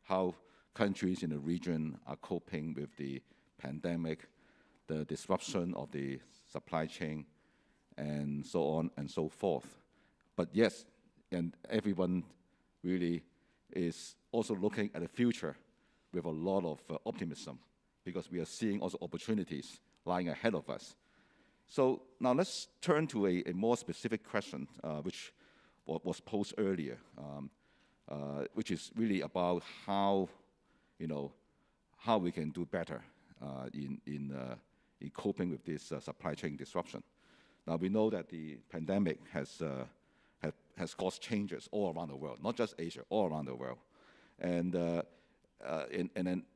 how countries in the region are coping with the pandemic, the disruption of the supply chain, and so on and so forth. But yes, and everyone really is also looking at the future with a lot of optimism, because we are seeing also opportunities lying ahead of us. So now let's turn to a more specific question, which was posed earlier, which is really about how, how we can do better in coping with this supply chain disruption. Now we know that the pandemic has caused changes all around the world, not just Asia, all around the world, and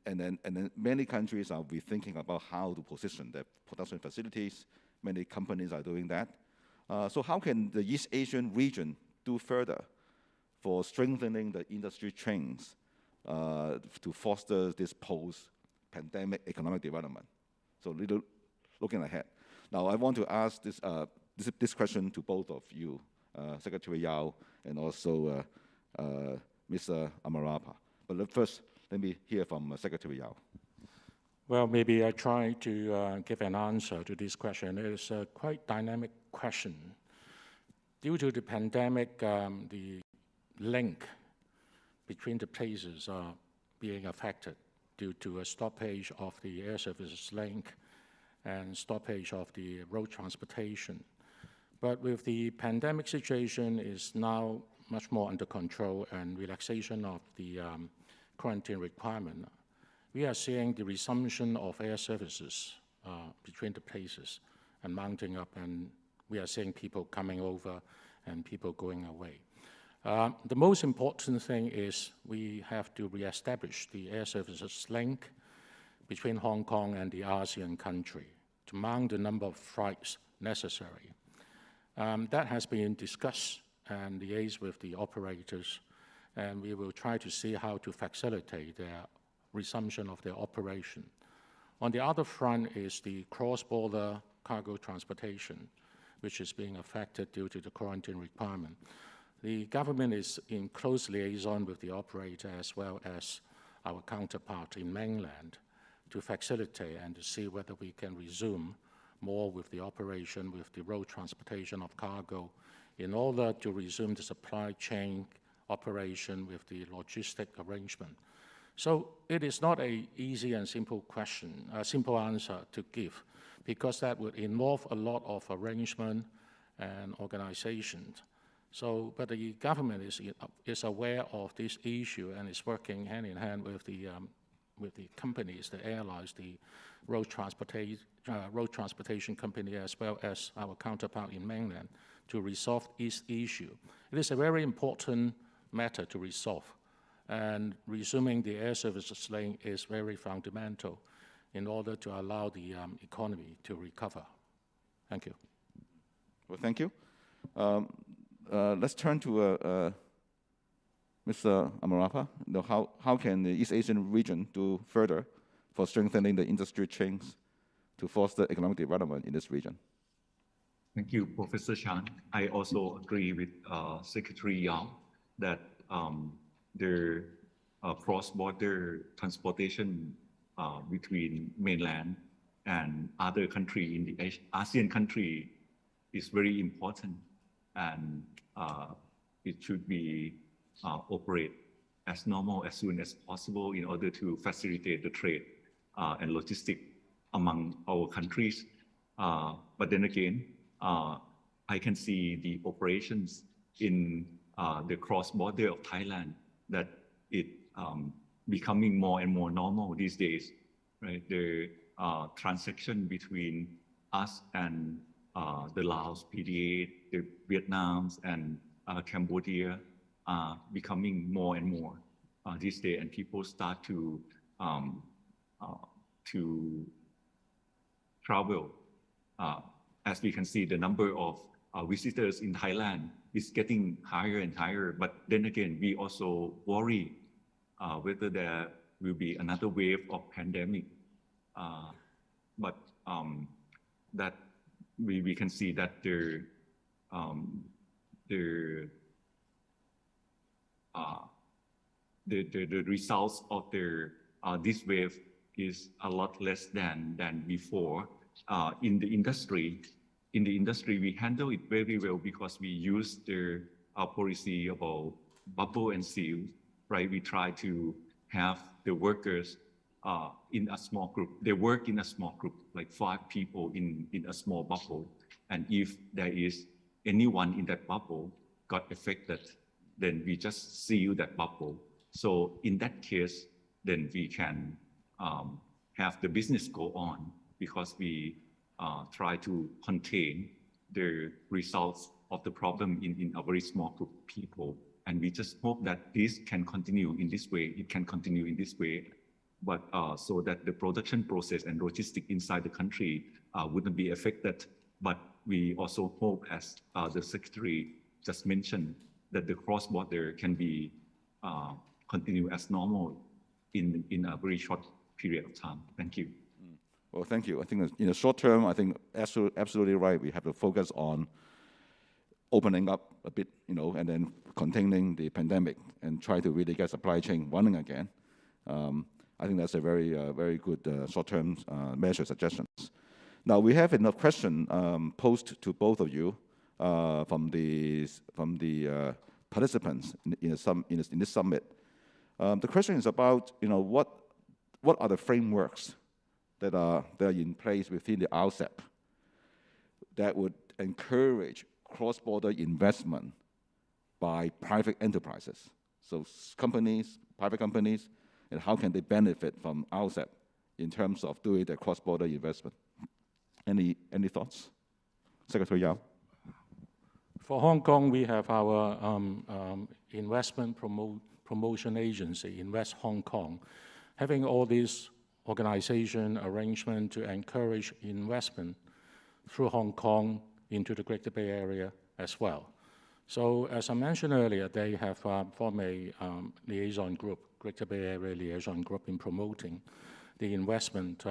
then many countries are rethinking about how to position their production facilities. Many companies are doing that. So how can the East Asian region do further for strengthening the industry chains to foster this post-pandemic economic development? So looking ahead. Now I want to ask this question to both of you, Secretary Yao and also Mr. Amarapa. But first, let me hear from Secretary Yao.
Well, maybe I try to give an answer to this question. It is a quite dynamic question. Due to the pandemic, the link between the places are being affected due to a stoppage of the air services link and stoppage of the road transportation. But with the pandemic situation is now much more under control and relaxation of the quarantine requirement, we are seeing the resumption of air services between the places and mounting up, and we are seeing people coming over and people going away. The most important thing is we have to reestablish the air services link between Hong Kong and the ASEAN country to mount the number of flights necessary. That has been discussed and liaised with the operators, and we will try to see how to facilitate their resumption of their operation. On the other front is the cross-border cargo transportation, which is being affected due to the quarantine requirement. The government is in close liaison with the operator as well as our counterpart in mainland to facilitate and to see whether we can resume more with the operation with the road transportation of cargo in order to resume the supply chain operation with the logistic arrangement. So it is not an easy and simple question, a simple answer to give, because that would involve a lot of arrangement and organization. So, but the government is aware of this issue and is working hand in hand with the companies, the airlines, the road transportation company, as well as our counterpart in mainland, to resolve this issue. It is a very important matter to resolve, and resuming the air services lane is very fundamental in order to allow the economy to recover. Thank you.
Well, thank you. Let's turn to Mr. Amarapa. How can the East Asian region do further for strengthening the industry chains to foster economic development in this region?
Thank you, Professor Chan. I also agree with Secretary Yao that the cross-border transportation between mainland and other country in the ASEAN country is very important, and it should be operate as normal as soon as possible in order to facilitate the trade and logistics among our countries. But then again, I can see the operations in the cross-border of Thailand that it becoming more and more normal these days, right? The transaction between us and the Laos PDA, the Vietnams and Cambodia are becoming more and more these days, and people start to travel. As we can see, the number of visitors in Thailand is getting higher and higher. But then again, we also worry whether there will be another wave of pandemic. But that we can see that the results of this wave is a lot less than before. In the industry, we handle it very well because we use our policy about bubble and seal, right? We try to have the workers in a small group. They work in a small group, like 5 people in a small bubble. And if there is anyone in that bubble got affected, then we just seal that bubble. So in that case, then we can have the business go on because we try to contain the results of the problem in a very small group of people. And we just hope that this can continue in this way. It can continue in this way, but so that the production process and logistics inside the country wouldn't be affected. But we also hope, as the Secretary just mentioned, that the cross-border can be continue as normal in a very short period of time. Thank you.
Well, thank you. I think in the short term, I think absolutely right. We have to focus on opening up a bit, and then containing the pandemic and try to really get supply chain running again. I think that's a very, very good short-term measure suggestions. Now we have a question posed to both of you from the participants in this summit. The question is about, what are the frameworks that are in place within the Rcep that would encourage cross-border investment by private enterprises? So companies, private companies, and how can they benefit from Rcep in terms of doing their cross-border investment? Any thoughts? Secretary Yao.
For Hong Kong, we have our investment promotion agency, Invest Hong Kong, having all these organization arrangement to encourage investment through Hong Kong into the Greater Bay Area as well. So as I mentioned earlier, they have formed a liaison group, Greater Bay Area liaison group, in promoting the investment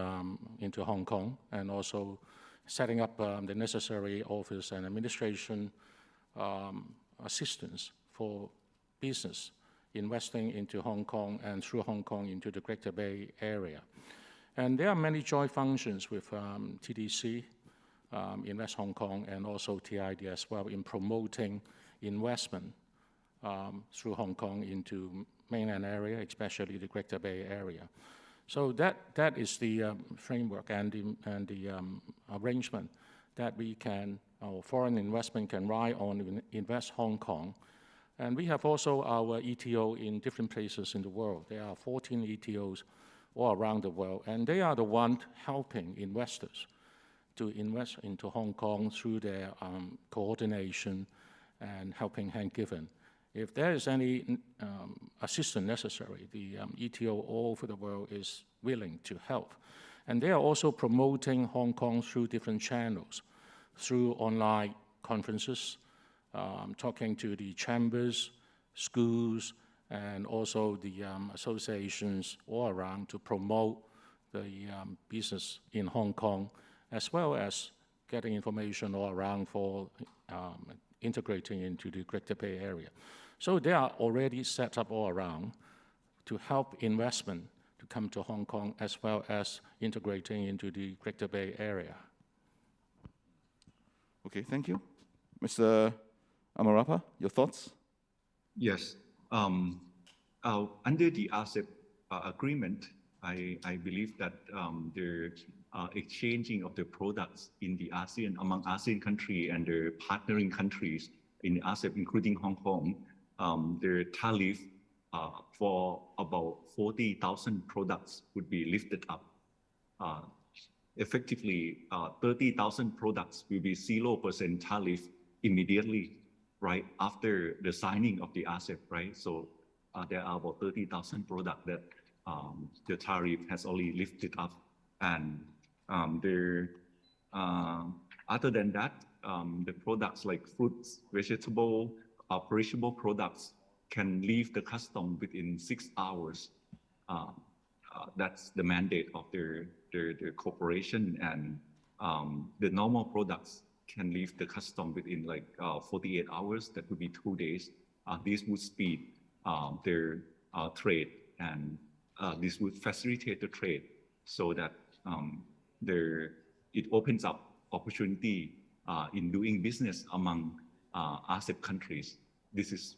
into Hong Kong, and also setting up the necessary office and administration assistance for business investing into Hong Kong and through Hong Kong into the Greater Bay Area. And there are many joint functions with TDC, Invest Hong Kong, and also TID as well in promoting investment through Hong Kong into mainland area, especially the Greater Bay Area. So that is the framework and the arrangement that we can, our foreign investment can rely on Invest Hong Kong. And we have also our ETO in different places in the world. There are 14 ETOs all around the world, and they are the ones helping investors to invest into Hong Kong through their coordination and helping hand given. If there is any assistance necessary, the ETO all over the world is willing to help. And they are also promoting Hong Kong through different channels, through online conferences, talking to the chambers, schools, and also the associations all around to promote the business in Hong Kong, as well as getting information all around for integrating into the Greater Bay Area. So they are already set up all around to help investment to come to Hong Kong, as well as integrating into the Greater Bay Area.
Okay, thank you. Mr. Amarapa, your thoughts?
Yes. Under the Rcep agreement, I believe that the exchanging of the products in the ASEAN, among ASEAN countries and the partnering countries in Rcep, including Hong Kong, the tariff for about 40,000 products would be lifted up. Effectively, 30,000 products will be 0% tariff immediately, right after the signing of the Rcep, right? So there are about 30,000 products that the tariff has already lifted up. And other than that, the products like fruits, vegetable, perishable products can leave the custom within 6 hours. That's the mandate of their corporation, and the normal products can leave the custom within like 48 hours. That would be 2 days. This would speed their trade, and this would facilitate the trade so that it opens up opportunity in doing business among Rcep countries. This is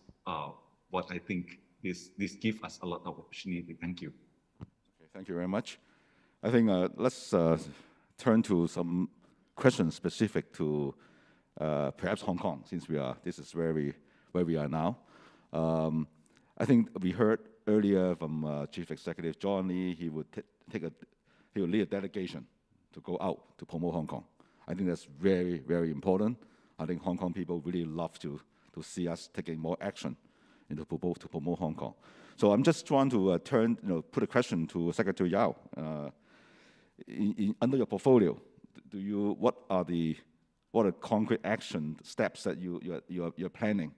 what I think this gives us a lot of opportunity. Thank you.
Okay, Thank you very much. I think let's turn to some questions specific to perhaps Hong Kong, since this is where we are now. I think we heard earlier from Chief Executive John Lee, he would lead a delegation to go out to promote Hong Kong. I think that's very, very important. I think Hong Kong people really love to see us taking more action to promote Hong Kong. So I'm just trying to put a question to Secretary Yao. Under your portfolio, what are the concrete action steps that you're planning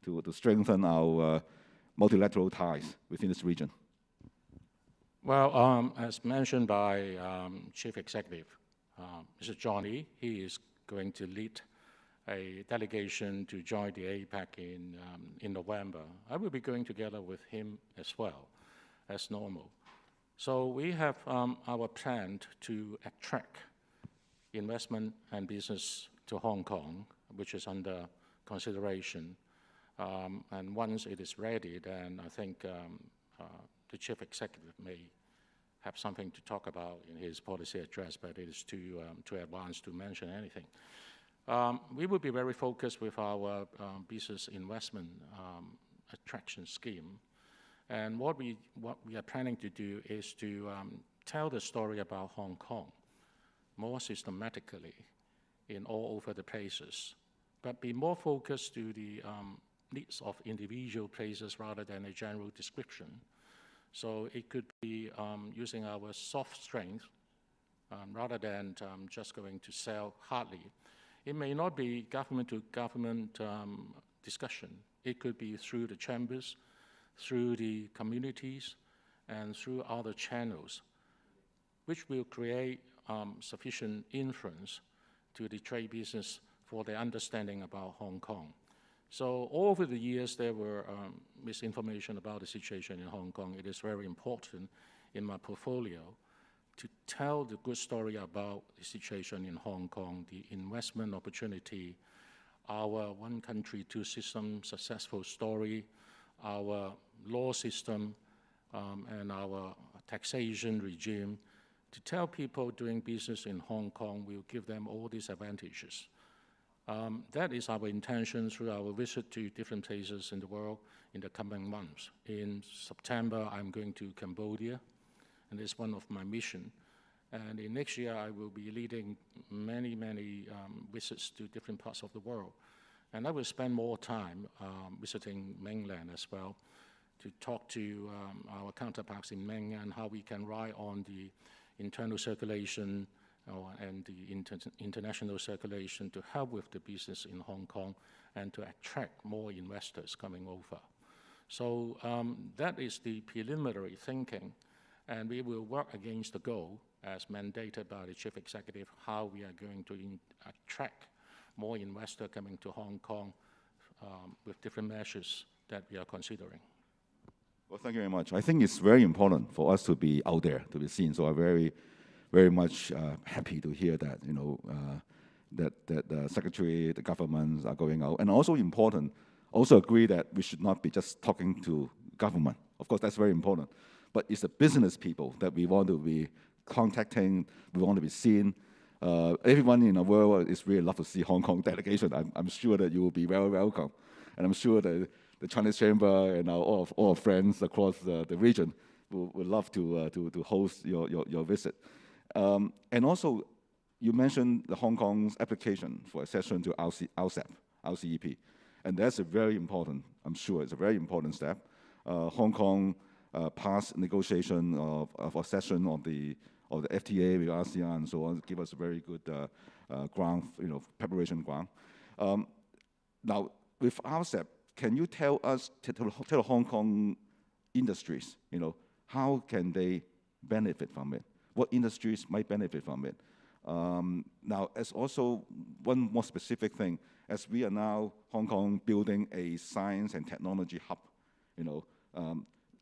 to strengthen our multilateral ties within this region?
Well, as mentioned by Chief Executive, Mr. John Lee, he is going to lead a delegation to join the APEC in November. I will be going together with him as well, as normal. So we have our plan to attract investment and business to Hong Kong, which is under consideration. And once it is ready, then I think the Chief Executive may have something to talk about in his policy address, but it is too advanced to mention anything. We will be very focused with our business investment attraction scheme. And what we are planning to do is to tell the story about Hong Kong more systematically in all over the places, but be more focused to the needs of individual places rather than a general description. So it could be using our soft strength rather than just going to sell hardly. It may not be government-to-government discussion. It could be through the chambers, through the communities, and through other channels, which will create sufficient influence to the trade business for their understanding about Hong Kong. So all over the years, there were misinformation about the situation in Hong Kong. It is very important in my portfolio to tell the good story about the situation in Hong Kong, the investment opportunity, our one country, two systems successful story, our law system, and our taxation regime. To tell people doing business in Hong Kong, we'll give them all these advantages. That is our intention through our visit to different places in the world in the coming months. In September, I'm going to Cambodia, and it's one of my missions. And in next year, I will be leading many visits to different parts of the world. And I will spend more time visiting mainland as well to talk to our counterparts in mainland, how we can ride on the internal circulation and the international circulation to help with the business in Hong Kong and to attract more investors coming over. So that is the preliminary thinking, and we will work against the goal as mandated by the Chief Executive, how we are going to attract more investors coming to Hong Kong with different measures that we are considering.
Well, thank you very much. I think it's very important for us to be out there, to be seen. So I'm very much happy to hear that, that the Secretary, the governments are going out. And also important, also agree that we should not be just talking to government. Of course, that's very important. But it's the business people that we want to be contacting, we want to be seen. Everyone in the world is really love to see Hong Kong delegation. I'm sure that you will be very welcome. And I'm sure that the Chinese Chamber and all our friends across the region would love to host your visit. And also, you mentioned the Hong Kong's application for accession to Rcep. And that's a very important, I'm sure it's a very important step. Hong Kong passed negotiation of accession of the FTA with ASEAN and so on, give us a very good ground, preparation ground. Now, with Rcep, can you tell us, tell Hong Kong industries, how can they benefit from it? What industries might benefit from it? Now, as also one more specific thing, as we are now, Hong Kong, building a science and technology hub,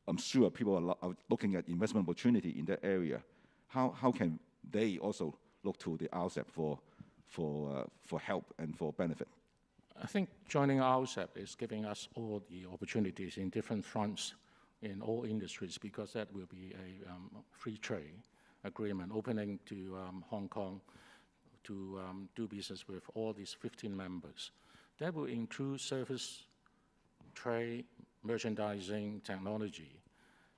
I'm sure people are looking at investment opportunity in that area. How can they also look to the Rcep for help and for benefit?
I think joining Rcep is giving us all the opportunities in different fronts in all industries, because that will be a free trade agreement opening to Hong Kong to do business with all these 15 members. That will include service, trade, merchandising, technology.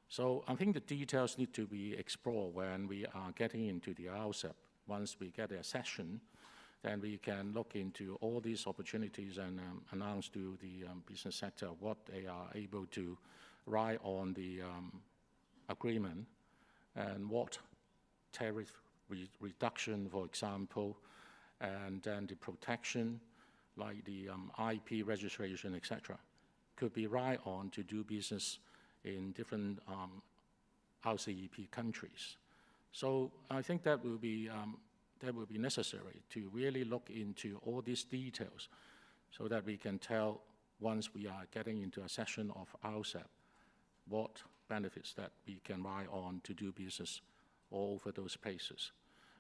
So I think the details need to be explored when we are getting into the Rcep. Once we get a session, then we can look into all these opportunities and announce to the business sector what they are able to ride on the agreement and what tariff reduction, for example, and then the protection, like the IP registration, etc., could be right on to do business in different RCEP countries. So I think that will be necessary to really look into all these details so that we can tell, once we are getting into a session of Rcep, what benefits that we can ride on to do business all over those places.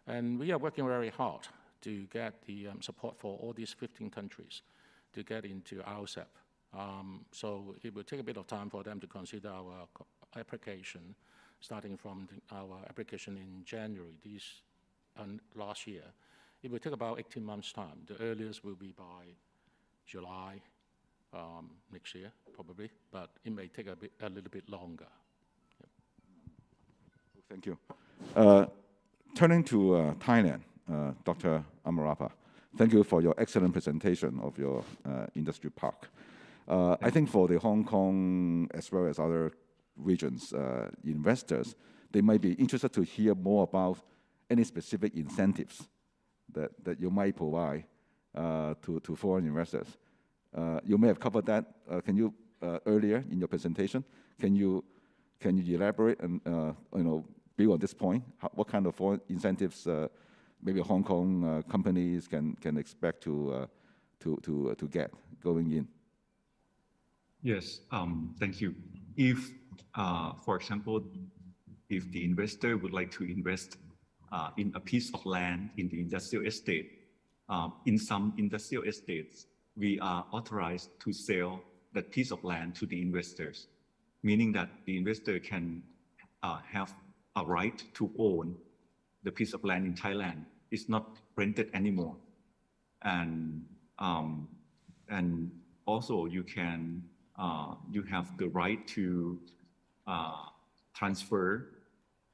And we are working very hard to get the support for all these 15 countries to get into Rcep. So it will take a bit of time for them to consider our application, starting from our application in January last year. It will take about 18 months' time. The earliest will be by July next year, probably, but it may take a little bit longer. Yep.
Thank you. Turning to Thailand, Dr. Amarapa, thank you for your excellent presentation of your industry park. I think for the Hong Kong as well as other regions, investors, they might be interested to hear more about any specific incentives that you might provide to foreign investors. You may have covered that. Can you earlier in your presentation? Can you elaborate and build on this point? What kind of foreign incentives maybe Hong Kong companies can expect to get going in?
Yes, thank you. If, for example, if the investor would like to invest in a piece of land in the industrial estate, in some industrial estates, we are authorized to sell that piece of land to the investors, meaning that the investor can have a right to own the piece of land in Thailand. It's not rented anymore. And also you can, you have the right to transfer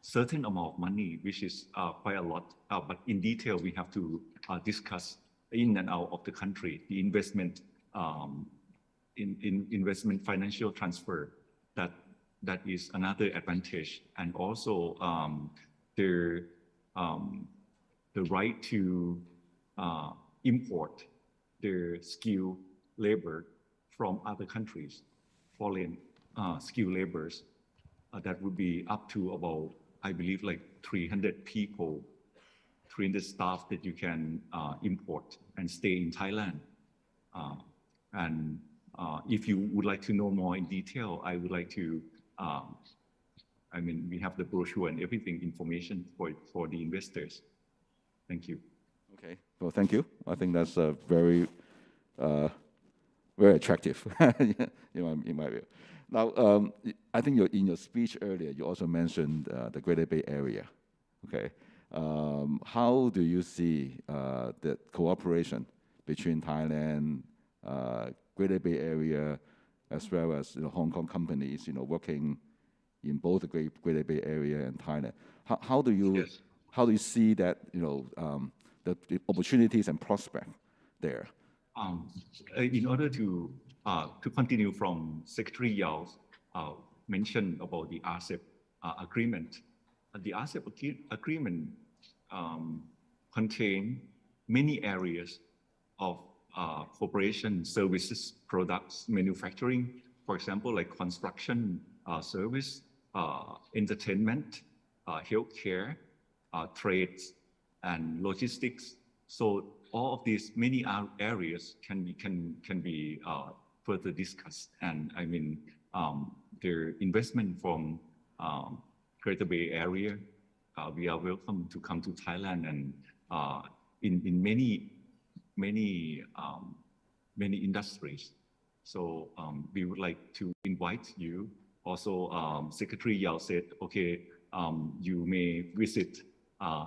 certain amount of money, which is quite a lot, but in detail we have to discuss in and out of the country, the investment, investment financial transfer, that is another advantage. And also the right to import the skilled labor from other countries, foreign skilled laborers, that would be up to about, I believe, like 300 people, 300 staff that you can import and stay in Thailand. And if you would like to know more in detail, I would like to, I mean, we have the brochure and everything, information for the investors. Thank you.
Okay, well, thank you. I think that's very, very attractive in my view. Now, I think in your speech earlier, you also mentioned the Greater Bay Area. Okay, how do you see the cooperation between Thailand, Greater Bay Area, as well as Hong Kong companies, working in both the Greater Bay Area and Thailand? How do you see that the opportunities and prospects there?
In order to continue from Secretary Yao's mention about the Rcep agreement, the Rcep agreement contains many areas of cooperation, services, products, manufacturing, for example, like construction service, entertainment, healthcare, trades, and logistics. So all of these many areas can be further discussed. And I mean, their investment from Greater Bay Area, we are welcome to come to Thailand, and in many industries. So we would like to invite you also Secretary Yao said, okay, you may visit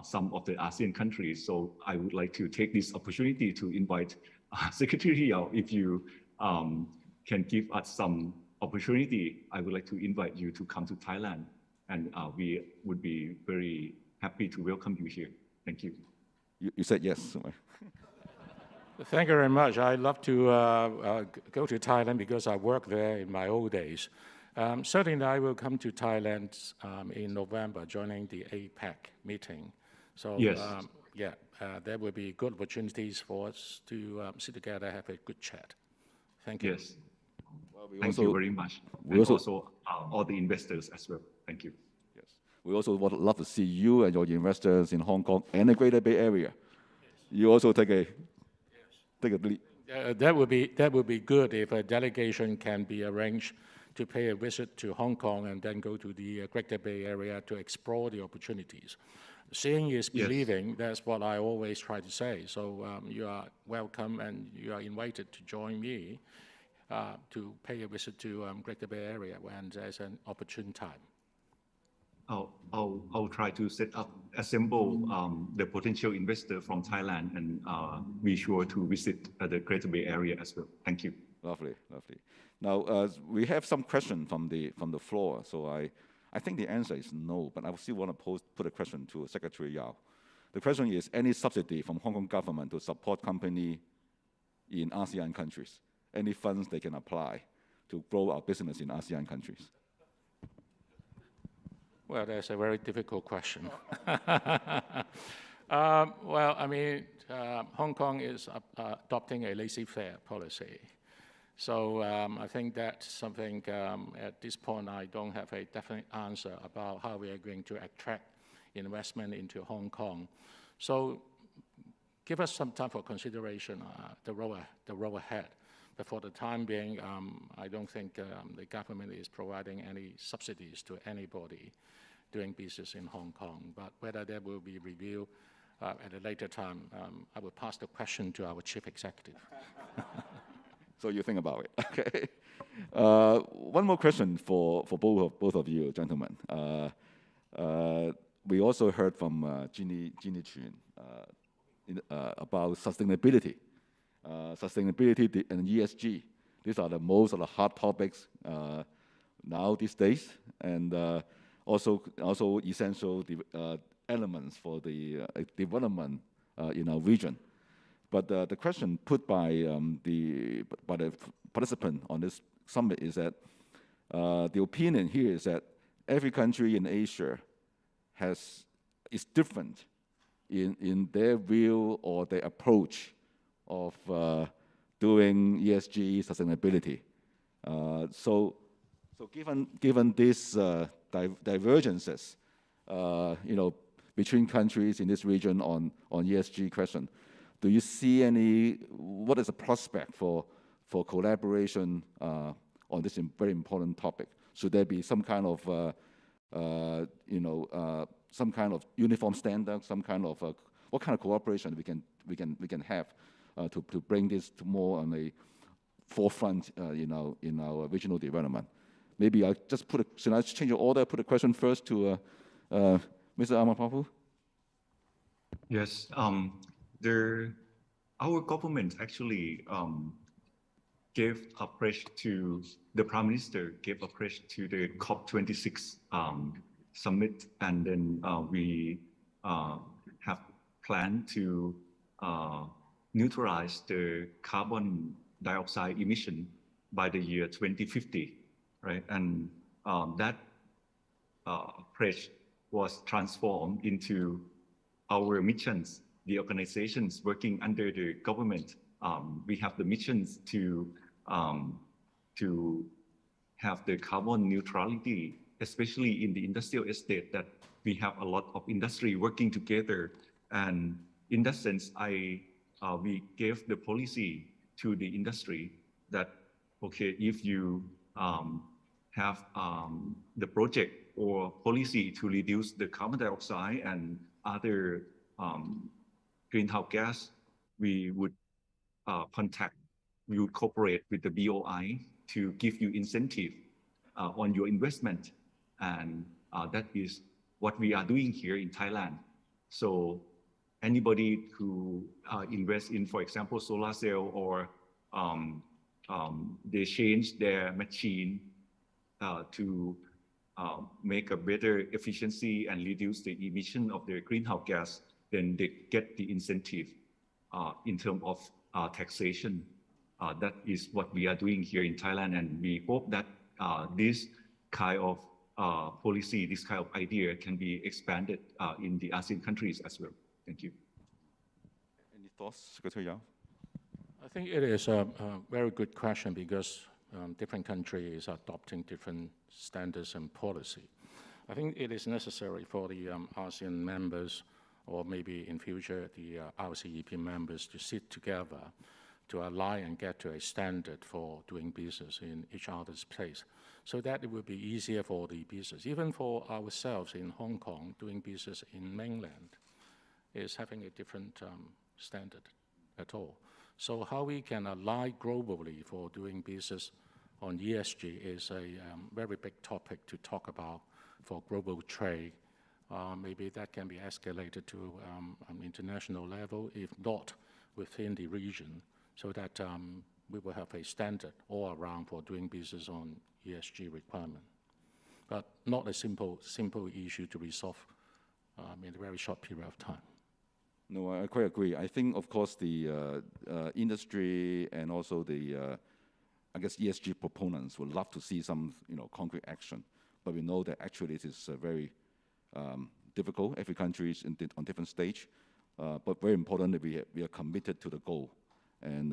some of the ASEAN countries. So I would like to take this opportunity to invite Secretary Yao, if you can give us some opportunity, I would like to invite you to come to Thailand, and we would be very happy to welcome you here. Thank you.
You said yes.
Thank you very much. I'd love to go to Thailand because I worked there in my old days. Certainly, I will come to Thailand in November, joining the APEC meeting. So,
yes.
There will be good opportunities for us to sit together, have a good chat. Thank you.
Yes. Well, Thank you very much. And also all the investors as well. Thank you.
Yes. We also would love to see you and your investors in Hong Kong and the Greater Bay Area. Yes. You also take a lead.
That would be good if a delegation can be arranged to pay a visit to Hong Kong and then go to the Greater Bay Area to explore the opportunities. Seeing is believing. Yes. That's what I always try to say. So you are welcome and you are invited to join me to pay a visit to Greater Bay Area when there's an opportune time.
I'll try to assemble the potential investor from Thailand and be sure to visit the Greater Bay Area as well. Thank you.
Lovely, lovely. Now we have some questions from the floor. So I think the answer is no, but I still want to put a question to Secretary Yao. The question is: any subsidy from Hong Kong government to support company in ASEAN countries? Any funds they can apply to grow our business in ASEAN countries?
Well, that's a very difficult question. Well, I mean, Hong Kong is adopting a laissez-faire policy. So I think that's something at this point I don't have a definite answer about how we are going to attract investment into Hong Kong. So give us some time for consideration, the road ahead. But for the time being, I don't think the government is providing any subsidies to anybody doing business in Hong Kong. But whether there will be review at a later time, I will pass the question to our chief executive.
So you think about it, okay? One more question for both of you, gentlemen. We also heard from Ginny Chun about sustainability. Sustainability and ESG. These are the most of the hot topics now these days, and also essential elements for the development in our region. But the question put by the participant on this summit is that the opinion here is that every country in Asia is different in their view or their approach of doing ESG sustainability. So given these divergences, between countries in this region on ESG question, do you see what is the prospect for collaboration on this very important topic? Should there be some kind of uniform standard, some kind of what kind of cooperation we can have to bring this to more on a forefront in our regional development? Maybe should I change the order? Put a question first to Mr. Amarapa.
Yes, our government actually gave a pledge to the Prime Minister, gave a pledge to the COP26 summit, and then we have planned to neutralize the carbon dioxide emission by the year 2050, right? And that pledge was transformed into our missions. The organizations working under the government, we have the missions to have the carbon neutrality, especially in the industrial estate, that we have a lot of industry working together. And in that sense, we gave the policy to the industry that, okay, if you have the project or policy to reduce the carbon dioxide and other greenhouse gas, we would we would cooperate with the BOI to give you incentive on your investment. And that is what we are doing here in Thailand. So anybody who invests in, for example, solar cell, or they change their machine to make a better efficiency and reduce the emission of their greenhouse gas, then they get the incentive in terms of taxation. That is what we are doing here in Thailand, and we hope that this kind of policy, this kind of idea can be expanded in the ASEAN countries as well. Thank you.
Any thoughts, Secretary Yao?
I think it is a very good question, because different countries are adopting different standards and policy. I think it is necessary for the ASEAN members, or maybe in future the RCEP members, to sit together to align and get to a standard for doing business in each other's place, so that it will be easier for the business. Even for ourselves in Hong Kong, doing business in mainland is having a different standard at all. So how we can align globally for doing business on ESG is a very big topic to talk about for global trade. Maybe that can be escalated to an international level, if not within the region, so that we will have a standard all around for doing business on ESG requirement. But not a simple issue to resolve in a very short period of time.
No, I quite agree. I think, of course, the industry and also the, I guess, ESG proponents would love to see some, concrete action. But we know that actually it is very difficult. Every country is on different stage. But very importantly, we are committed to the goal, and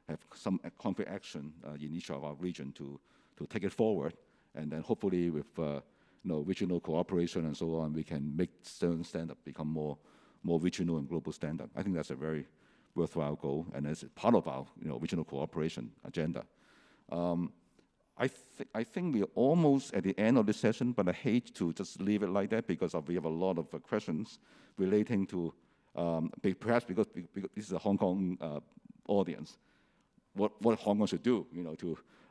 have some concrete action in each of our region to take it forward, and then hopefully with regional cooperation and so on, we can make certain standard become more regional and global standard. I think that's a very worthwhile goal, and it's part of our regional cooperation agenda. I think we're almost at the end of this session, but I hate to just leave it like that, because we have a lot of questions relating to perhaps because this is a Hong Kong audience, what Hong Kong should do,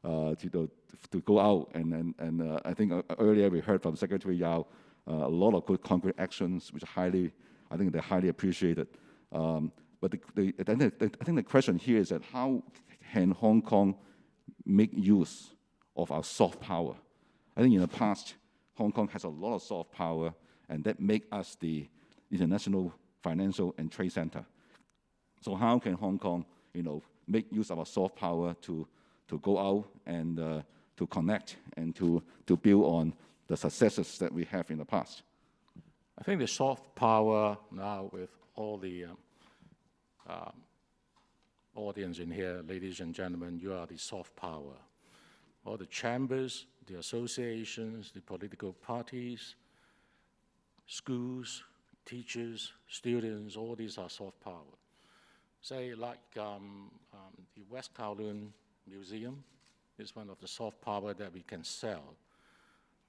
to go out, and I think earlier we heard from Secretary Yao a lot of good concrete actions, which I think they're highly appreciated. But I think the question here is that how can Hong Kong make use of our soft power? I think in the past, Hong Kong has a lot of soft power, and that make us the international financial and trade center. So how can Hong Kong, make use of our soft power to go out and to connect and to build on the successes that we have in the past?
I think the soft power now, with all the audience in here, ladies and gentlemen, you are the soft power. All the chambers, the associations, the political parties, schools, teachers, students, all these are soft power. Say like the West Kowloon Museum is one of the soft power that we can sell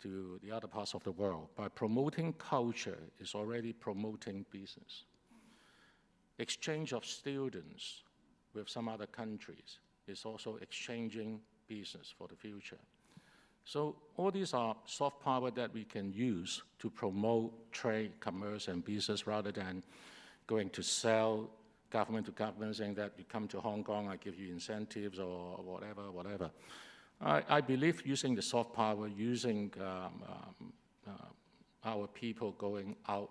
to the other parts of the world. By promoting culture, is already promoting business. Exchange of students with some other countries is also exchanging business for the future. So all these are soft power that we can use to promote trade, commerce, and business, rather than going to sell government to government, saying that you come to Hong Kong, I give you incentives or whatever. I believe using the soft power, using our people going out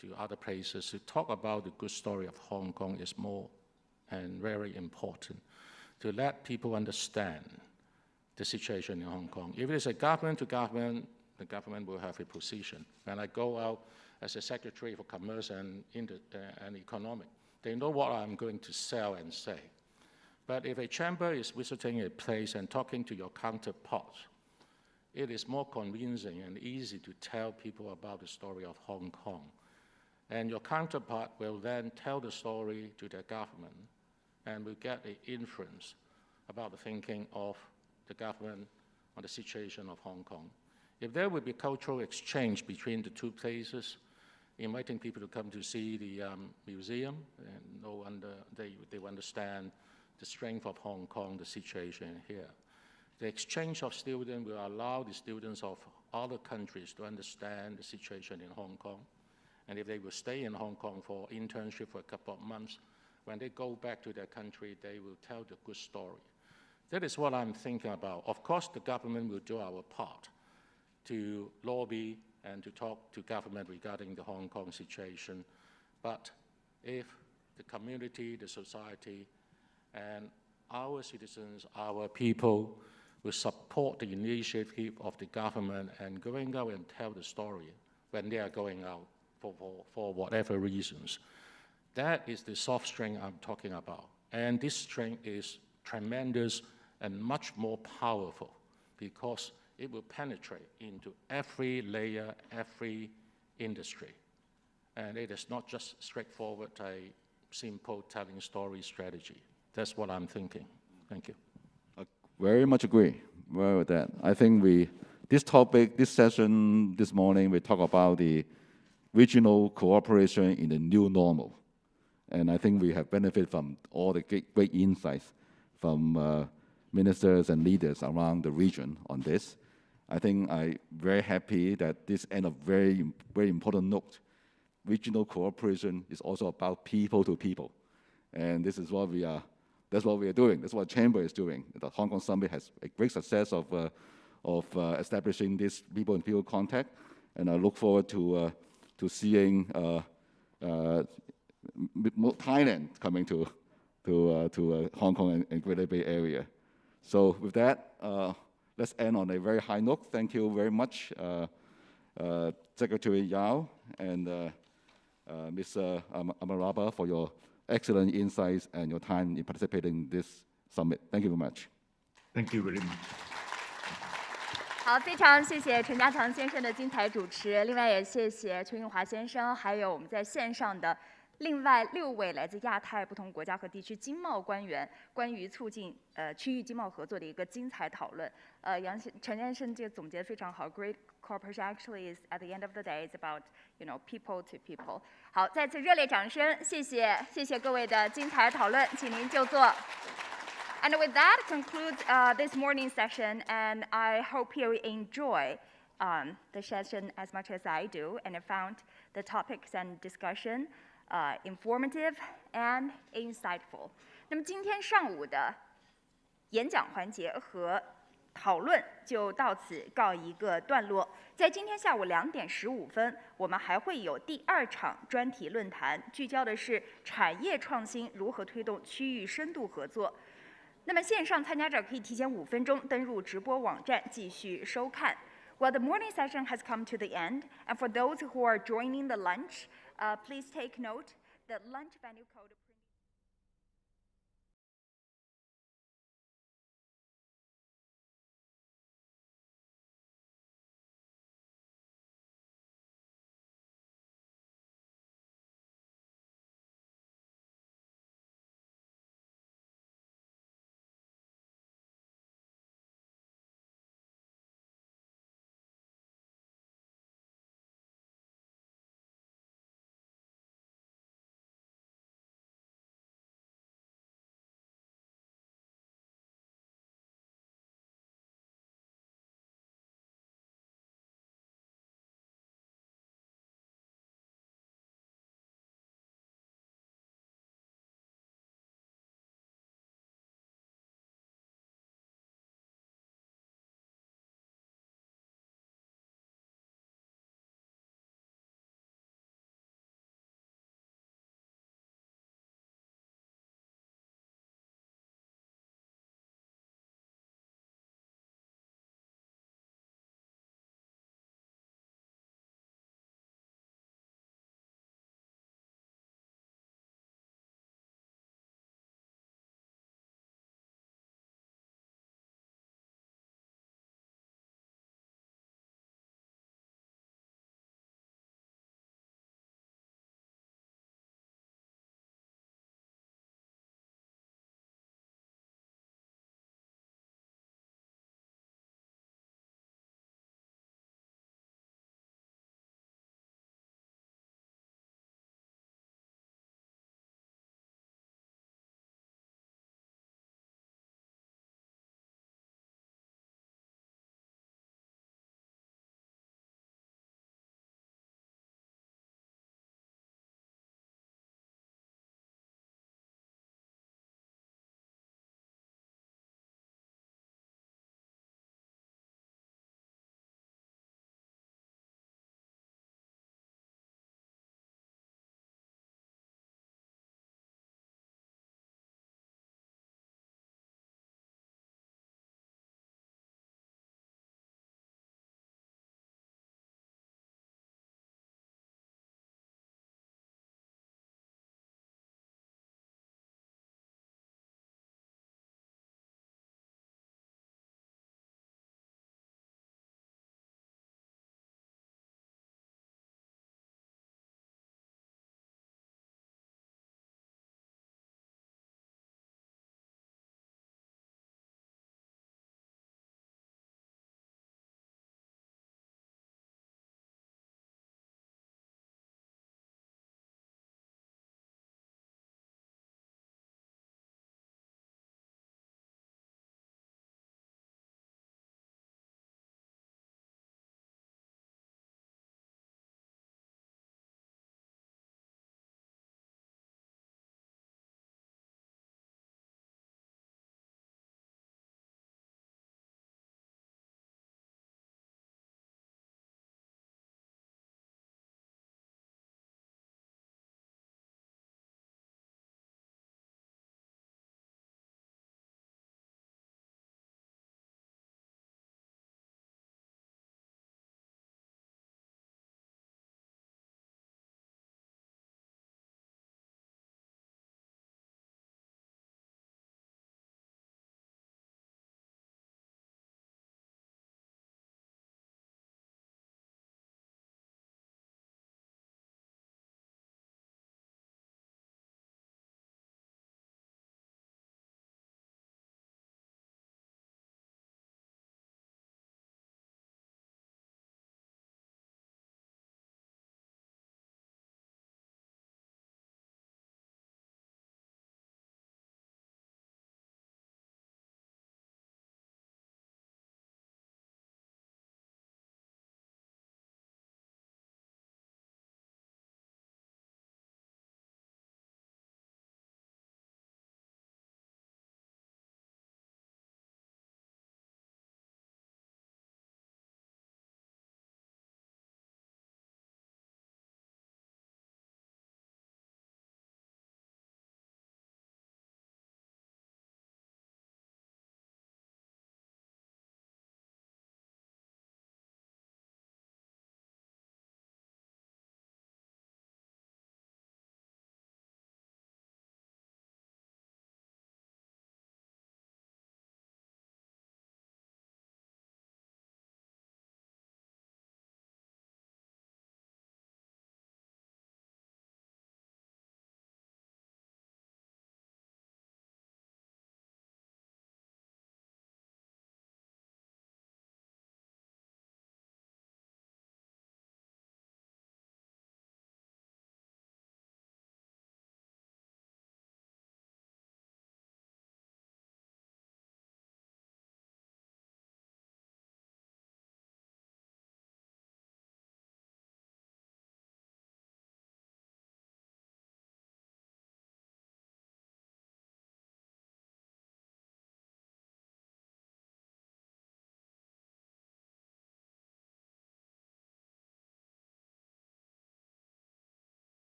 to other places to talk about the good story of Hong Kong is more and very important, to let people understand the situation in Hong Kong. If it is a government to government, the government will have a position. When I go out as a Secretary for Commerce and Economic, they know what I'm going to sell and say. But if a chamber is visiting a place and talking to your counterparts, it is more convincing and easy to tell people about the story of Hong Kong. And your counterpart will then tell the story to their government, and will get an influence about the thinking of the government on the situation of Hong Kong. If there would be cultural exchange between the two places, inviting people to come to see the museum, and they understand the strength of Hong Kong, the situation here. The exchange of students will allow the students of other countries to understand the situation in Hong Kong. And if they will stay in Hong Kong for internship for a couple of months, when they go back to their country, they will tell the good story. That is what I'm thinking about. Of course, the government will do our part to lobby and to talk to government regarding the Hong Kong situation. But if the community, the society, and our citizens, our people will support the initiative of the government and going out and tell the story when they are going out for whatever reasons. That is the soft strength I'm talking about. And this strength is tremendous and much more powerful because it will penetrate into every layer, every industry. And it is not just straightforward, a simple telling story strategy. That's what I'm thinking. Thank you.
Very much agree with that. I think this topic, this session this morning, we talk about the regional cooperation in the new normal. And I think we have benefited from all the great insights from ministers and leaders around the region on this. I think I'm very happy that this end of very, very important note. Regional cooperation is also about people to people. And this is what that's what we are doing. That's what Chamber is doing. The Hong Kong Summit has a great success of establishing this people-to-people contact. And I look forward to seeing Thailand coming to Hong Kong and Greater Bay Area. So with that, let's end on a very high note. Thank you very much, Secretary Yao and Ms. Amarapa for your excellent insights and your time in participating in this summit. Thank you very much.
Thank you very much.
好，非常谢谢陈家强先生的精彩主持，另外也谢谢邱运华先生，还有我们在线上的另外6位来自亚太不同国家和地区经贸官员关于促进区域经贸合作的一个精彩讨论。陈先生这个总结得非常好 ，Great cooperation actually is at the end of the day is about people to people。好，再次热烈掌声，谢谢各位的精彩讨论，请您就座。And with that concludes this morning's session, and I hope you enjoy the session as much as I do, and I found the topics and discussion informative and insightful. 那么今天上午的演讲环节和讨论就到此告一个段落。在今天下午2点15分，我们还会有第2场专题论坛，聚焦的是产业创新如何推动区域深度合作。那么线上参加者可以提前5分钟登入直播网站继续收看。Well, the morning session has come to the end, and for those who are joining the lunch, please take note that lunch venue code